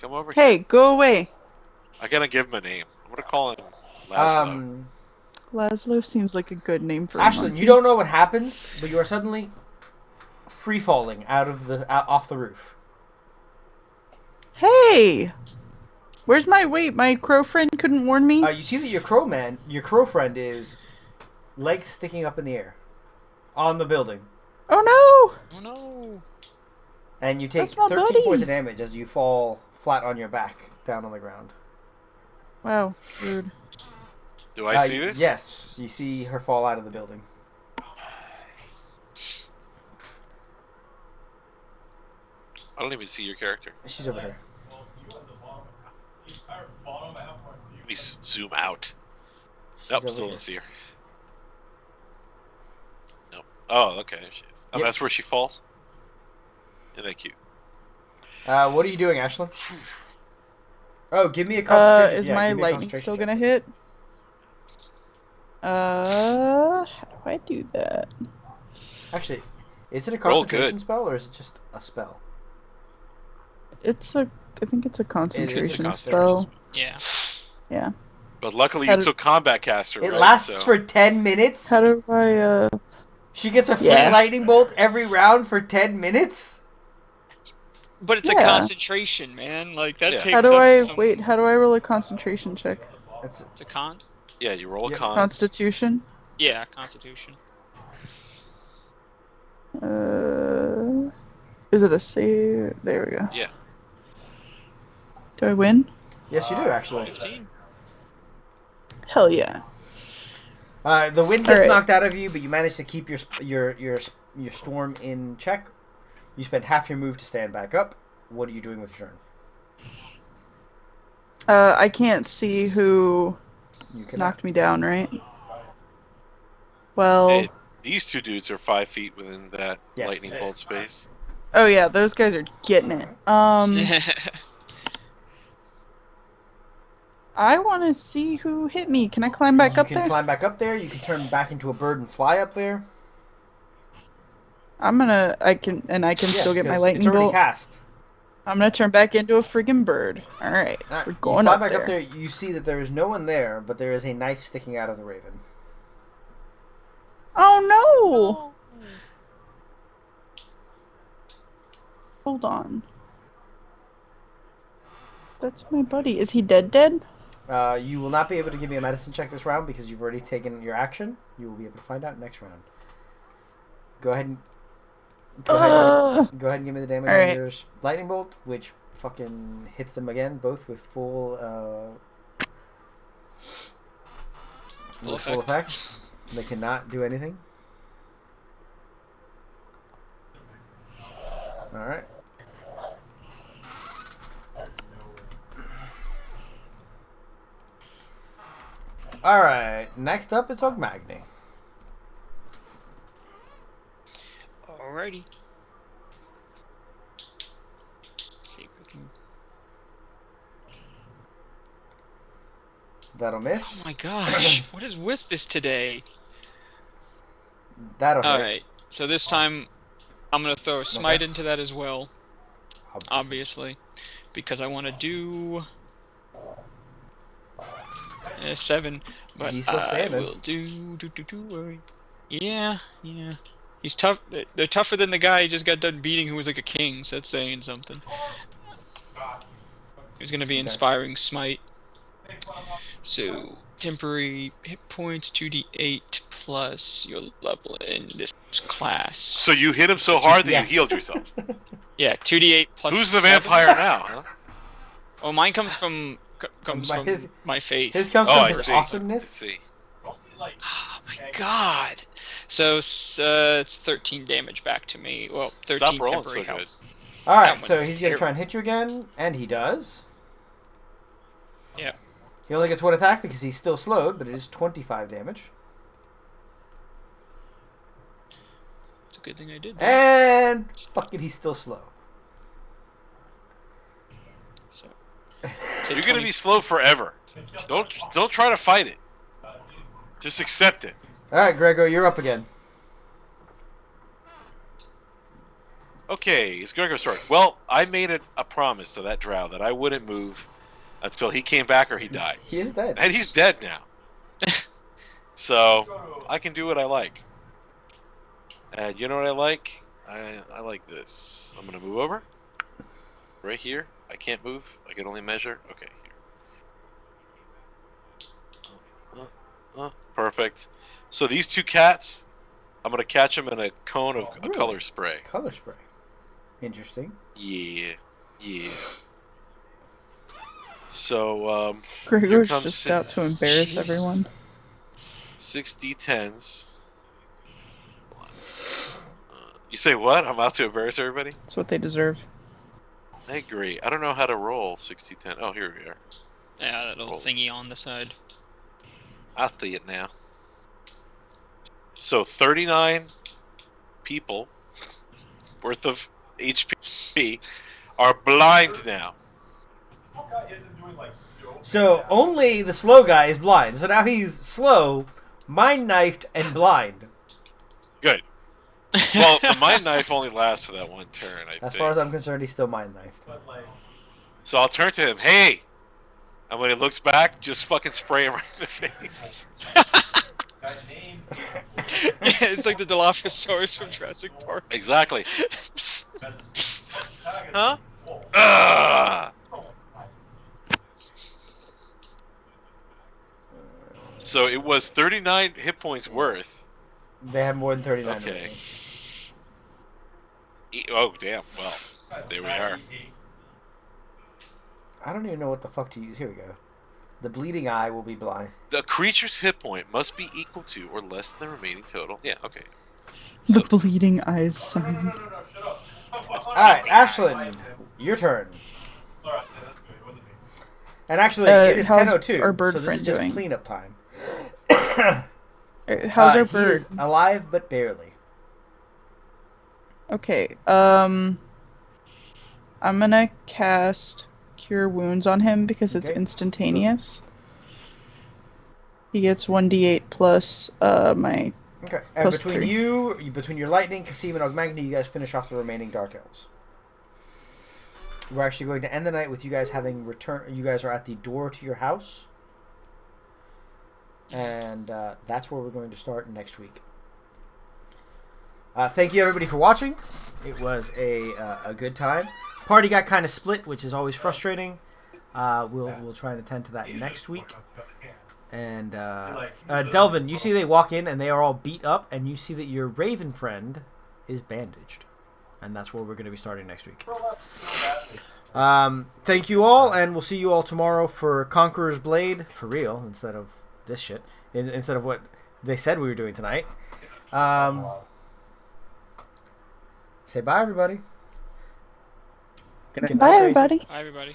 Speaker 4: come over here.
Speaker 7: Hey, go away.
Speaker 4: I gotta give him a name. I'm gonna call him Laszlo.
Speaker 7: Laszlo seems like a good name for a
Speaker 2: Ashlyn,
Speaker 7: monkey.
Speaker 2: you don't know what happens, but you are suddenly free falling off the roof.
Speaker 7: Hey! Where's my... Wait, my crow friend couldn't warn me?
Speaker 2: You see that your crow friend is legs sticking up in the air on the building.
Speaker 7: Oh no!
Speaker 5: Oh no.
Speaker 2: And you take
Speaker 7: That's my
Speaker 2: 13
Speaker 7: buddy.
Speaker 2: points of damage as you fall flat on your back down on the ground.
Speaker 7: Wow, rude.
Speaker 4: Do I see this?
Speaker 2: Yes, you see her fall out of the building.
Speaker 4: I don't even see your character.
Speaker 2: She's over here.
Speaker 4: Let me zoom out.
Speaker 2: She's
Speaker 4: Nope,
Speaker 2: over
Speaker 4: still
Speaker 2: here.
Speaker 4: don't see her. Nope. Oh, okay, there she is. Oh,
Speaker 2: Yep.
Speaker 4: that's where she falls? Isn't that cute?
Speaker 2: What are you doing, Ashlyn? Oh, give me a concentration.
Speaker 7: Is
Speaker 2: yeah,
Speaker 7: my
Speaker 2: give me a
Speaker 7: lightning
Speaker 2: concentration
Speaker 7: still
Speaker 2: check,
Speaker 7: gonna
Speaker 2: please.
Speaker 7: hit? How do I do that?
Speaker 2: Actually, is it a
Speaker 4: Roll
Speaker 2: concentration
Speaker 4: good.
Speaker 2: spell or is it just a spell?
Speaker 7: I think it's a concentration
Speaker 2: concentration
Speaker 7: spell.
Speaker 5: Yeah.
Speaker 7: Yeah.
Speaker 4: But luckily
Speaker 7: How
Speaker 4: you
Speaker 7: do-
Speaker 4: took Combat Caster,
Speaker 2: It
Speaker 4: right?
Speaker 2: lasts
Speaker 4: So-
Speaker 2: for 10 minutes?
Speaker 7: How do I,
Speaker 2: She gets a free
Speaker 7: Yeah.
Speaker 2: lightning bolt every round for 10 minutes?
Speaker 5: But it's a
Speaker 7: Yeah.
Speaker 5: concentration, man. Like that
Speaker 4: Yeah.
Speaker 5: takes
Speaker 7: how do
Speaker 5: up
Speaker 7: I,
Speaker 5: some...
Speaker 7: wait, how do I roll a concentration check?
Speaker 2: That's
Speaker 5: It's a con?
Speaker 4: Yeah, you roll a
Speaker 2: Yep.
Speaker 4: con.
Speaker 7: Constitution?
Speaker 5: Yeah, constitution.
Speaker 7: Is it a save? There we go.
Speaker 4: Yeah.
Speaker 7: Do I win?
Speaker 2: Yes, you do, actually.
Speaker 5: 15.
Speaker 7: Hell yeah.
Speaker 2: The wind gets
Speaker 7: Alright.
Speaker 2: knocked out of you, but you manage to keep your storm in check. You spend half your move to stand back up. What are you doing with your turn?
Speaker 7: I can't see who
Speaker 2: You can
Speaker 7: knocked me down, right? Well,
Speaker 4: Hey, these two dudes are 5 feet within that
Speaker 2: Yes.
Speaker 4: lightning bolt space.
Speaker 7: oh yeah, those guys are getting it. I want to see who hit me. Can I climb back up
Speaker 2: You can
Speaker 7: there?
Speaker 2: climb back up there. You can turn back into a bird and fly up there.
Speaker 7: I can still get my
Speaker 2: because
Speaker 7: lightning
Speaker 2: it's already
Speaker 7: bolt.
Speaker 2: cast.
Speaker 7: I'm gonna turn back into a friggin' bird. Alright,
Speaker 2: Alright,
Speaker 7: we're
Speaker 2: you
Speaker 7: going
Speaker 2: fly
Speaker 7: up
Speaker 2: back
Speaker 7: there.
Speaker 2: up there. You see that there is no one there, but there is a knife sticking out of the raven.
Speaker 7: Oh no! Hold on. That's my buddy. Is he dead?
Speaker 2: You will not be able to give me a medicine check this round because you've already taken your action. You will be able to find out next round. Go ahead and go ahead and give me the damage on
Speaker 7: Alright.
Speaker 2: your lightning bolt, which fucking hits them again, both with full effect. They cannot do anything. All right. All right. Next up is Ogmagni.
Speaker 5: Alrighty. Let's see if we can...
Speaker 2: That'll miss.
Speaker 5: Oh my gosh, what is with this today?
Speaker 2: That'll hit.
Speaker 5: Alright, so this time I'm gonna throw a smite into that as well, obviously, because I want to do 7, but
Speaker 2: He's still
Speaker 5: I
Speaker 2: standing.
Speaker 5: will worry. Yeah. He's tough. They're tougher than the guy he just got done beating, who was like a king. So that's saying something. He's gonna be inspiring smite. So temporary hit points 2d8 plus your level in this class.
Speaker 4: So you hit him so hard that
Speaker 2: Yes.
Speaker 4: you healed yourself.
Speaker 5: Yeah, 2d8 plus.
Speaker 4: Who's the
Speaker 5: 7.
Speaker 4: vampire now, huh?
Speaker 5: Oh, mine comes from my faith.
Speaker 2: His comes
Speaker 4: Oh,
Speaker 2: from
Speaker 4: I
Speaker 2: his
Speaker 4: see.
Speaker 2: awesomeness.
Speaker 4: See.
Speaker 5: Oh my god. So it's 13 damage back to me. Well, 13
Speaker 4: Stop rolling
Speaker 5: temporary
Speaker 4: so good.
Speaker 5: health.
Speaker 2: All right,
Speaker 5: That
Speaker 2: so
Speaker 5: one's
Speaker 2: he's gonna try
Speaker 5: terrible.
Speaker 2: and hit you again, and he does.
Speaker 5: Yeah.
Speaker 2: He only gets one attack because he's still slowed, but it is 25 damage.
Speaker 5: It's a good thing I did that.
Speaker 2: And fuck it, he's still slow.
Speaker 5: So,
Speaker 4: You're gonna be slow forever. Don't try to fight it. Just accept it.
Speaker 2: All right, Gregor, you're up again.
Speaker 4: Okay, it's Gregor's turn. Well, I made a promise to that drow that I wouldn't move until he came back or he died.
Speaker 2: He is dead.
Speaker 4: And he's dead now. So, I can do what I like. And you know what I like? I like this. I'm going to move over. Right here. I can't move. I can only measure. Okay, here. Perfect. So these two cats, I'm going to catch them in a cone of a color spray.
Speaker 2: Color spray. Interesting.
Speaker 4: Yeah. So,
Speaker 7: Gregor's just out to embarrass everyone.
Speaker 4: 6 D10s. You say what? I'm out to embarrass everybody?
Speaker 7: That's what they deserve.
Speaker 4: I agree. I don't know how to roll 6 D10. Oh, here we are.
Speaker 5: yeah, that little thingy on the side.
Speaker 4: I see it now. So 39 people worth of HP are blind now.
Speaker 2: So only the slow guy is blind. So now he's slow, mind knifed, and blind.
Speaker 4: Good. Well, the mind knife only lasts for that one turn, I think.
Speaker 2: As far as I'm concerned, he's still mind knifed.
Speaker 4: So I'll turn to him, hey! And when he looks back, just fucking spray him right in the face.
Speaker 5: Yeah, it's like the Dilophosaurus from Jurassic Park.
Speaker 4: Exactly.
Speaker 5: Huh?
Speaker 4: Ah! So it was 39 hit points worth.
Speaker 2: They have more than 39.
Speaker 4: Okay. Oh, damn. Well, there we are.
Speaker 2: I don't even know what the fuck to use. Here we go. The bleeding eye will be blind.
Speaker 4: The creature's hit point must be equal to or less than the remaining total. Yeah, okay.
Speaker 7: The bleeding eyes sign.
Speaker 2: Alright, Ashlyn, your turn. And actually, it is
Speaker 7: how's
Speaker 2: 10:02,
Speaker 7: our bird
Speaker 2: so this
Speaker 7: friend
Speaker 2: is just
Speaker 7: doing?
Speaker 2: cleanup time.
Speaker 7: How's our
Speaker 2: He
Speaker 7: bird?
Speaker 2: is alive, but barely.
Speaker 7: Okay, I'm gonna cast Cure Wounds on him because it's
Speaker 2: Okay.
Speaker 7: instantaneous. He gets 1d8 plus my...
Speaker 2: Okay, and
Speaker 7: Plus
Speaker 2: between
Speaker 7: 3.
Speaker 2: between your lightning, Kasim, and Ogmagny, you guys finish off the remaining Dark Elves. We're actually going to end the night with you guys having returned. You guys are at the door to your house. And that's where we're going to start next week. Thank you everybody for watching. It was a good time. Party got kind of split, which is always frustrating. We'll try and attend to that next week. And Delvin, you see they walk in and they are all beat up, and you see that your Raven friend is bandaged, and that's where we're going to be starting next week. Thank you all, and we'll see you all tomorrow for Conqueror's Blade for real instead of this shit. Instead of what they said we were doing tonight. Say bye, everybody.
Speaker 6: Good night.
Speaker 7: Bye, everybody.
Speaker 5: Hi, everybody.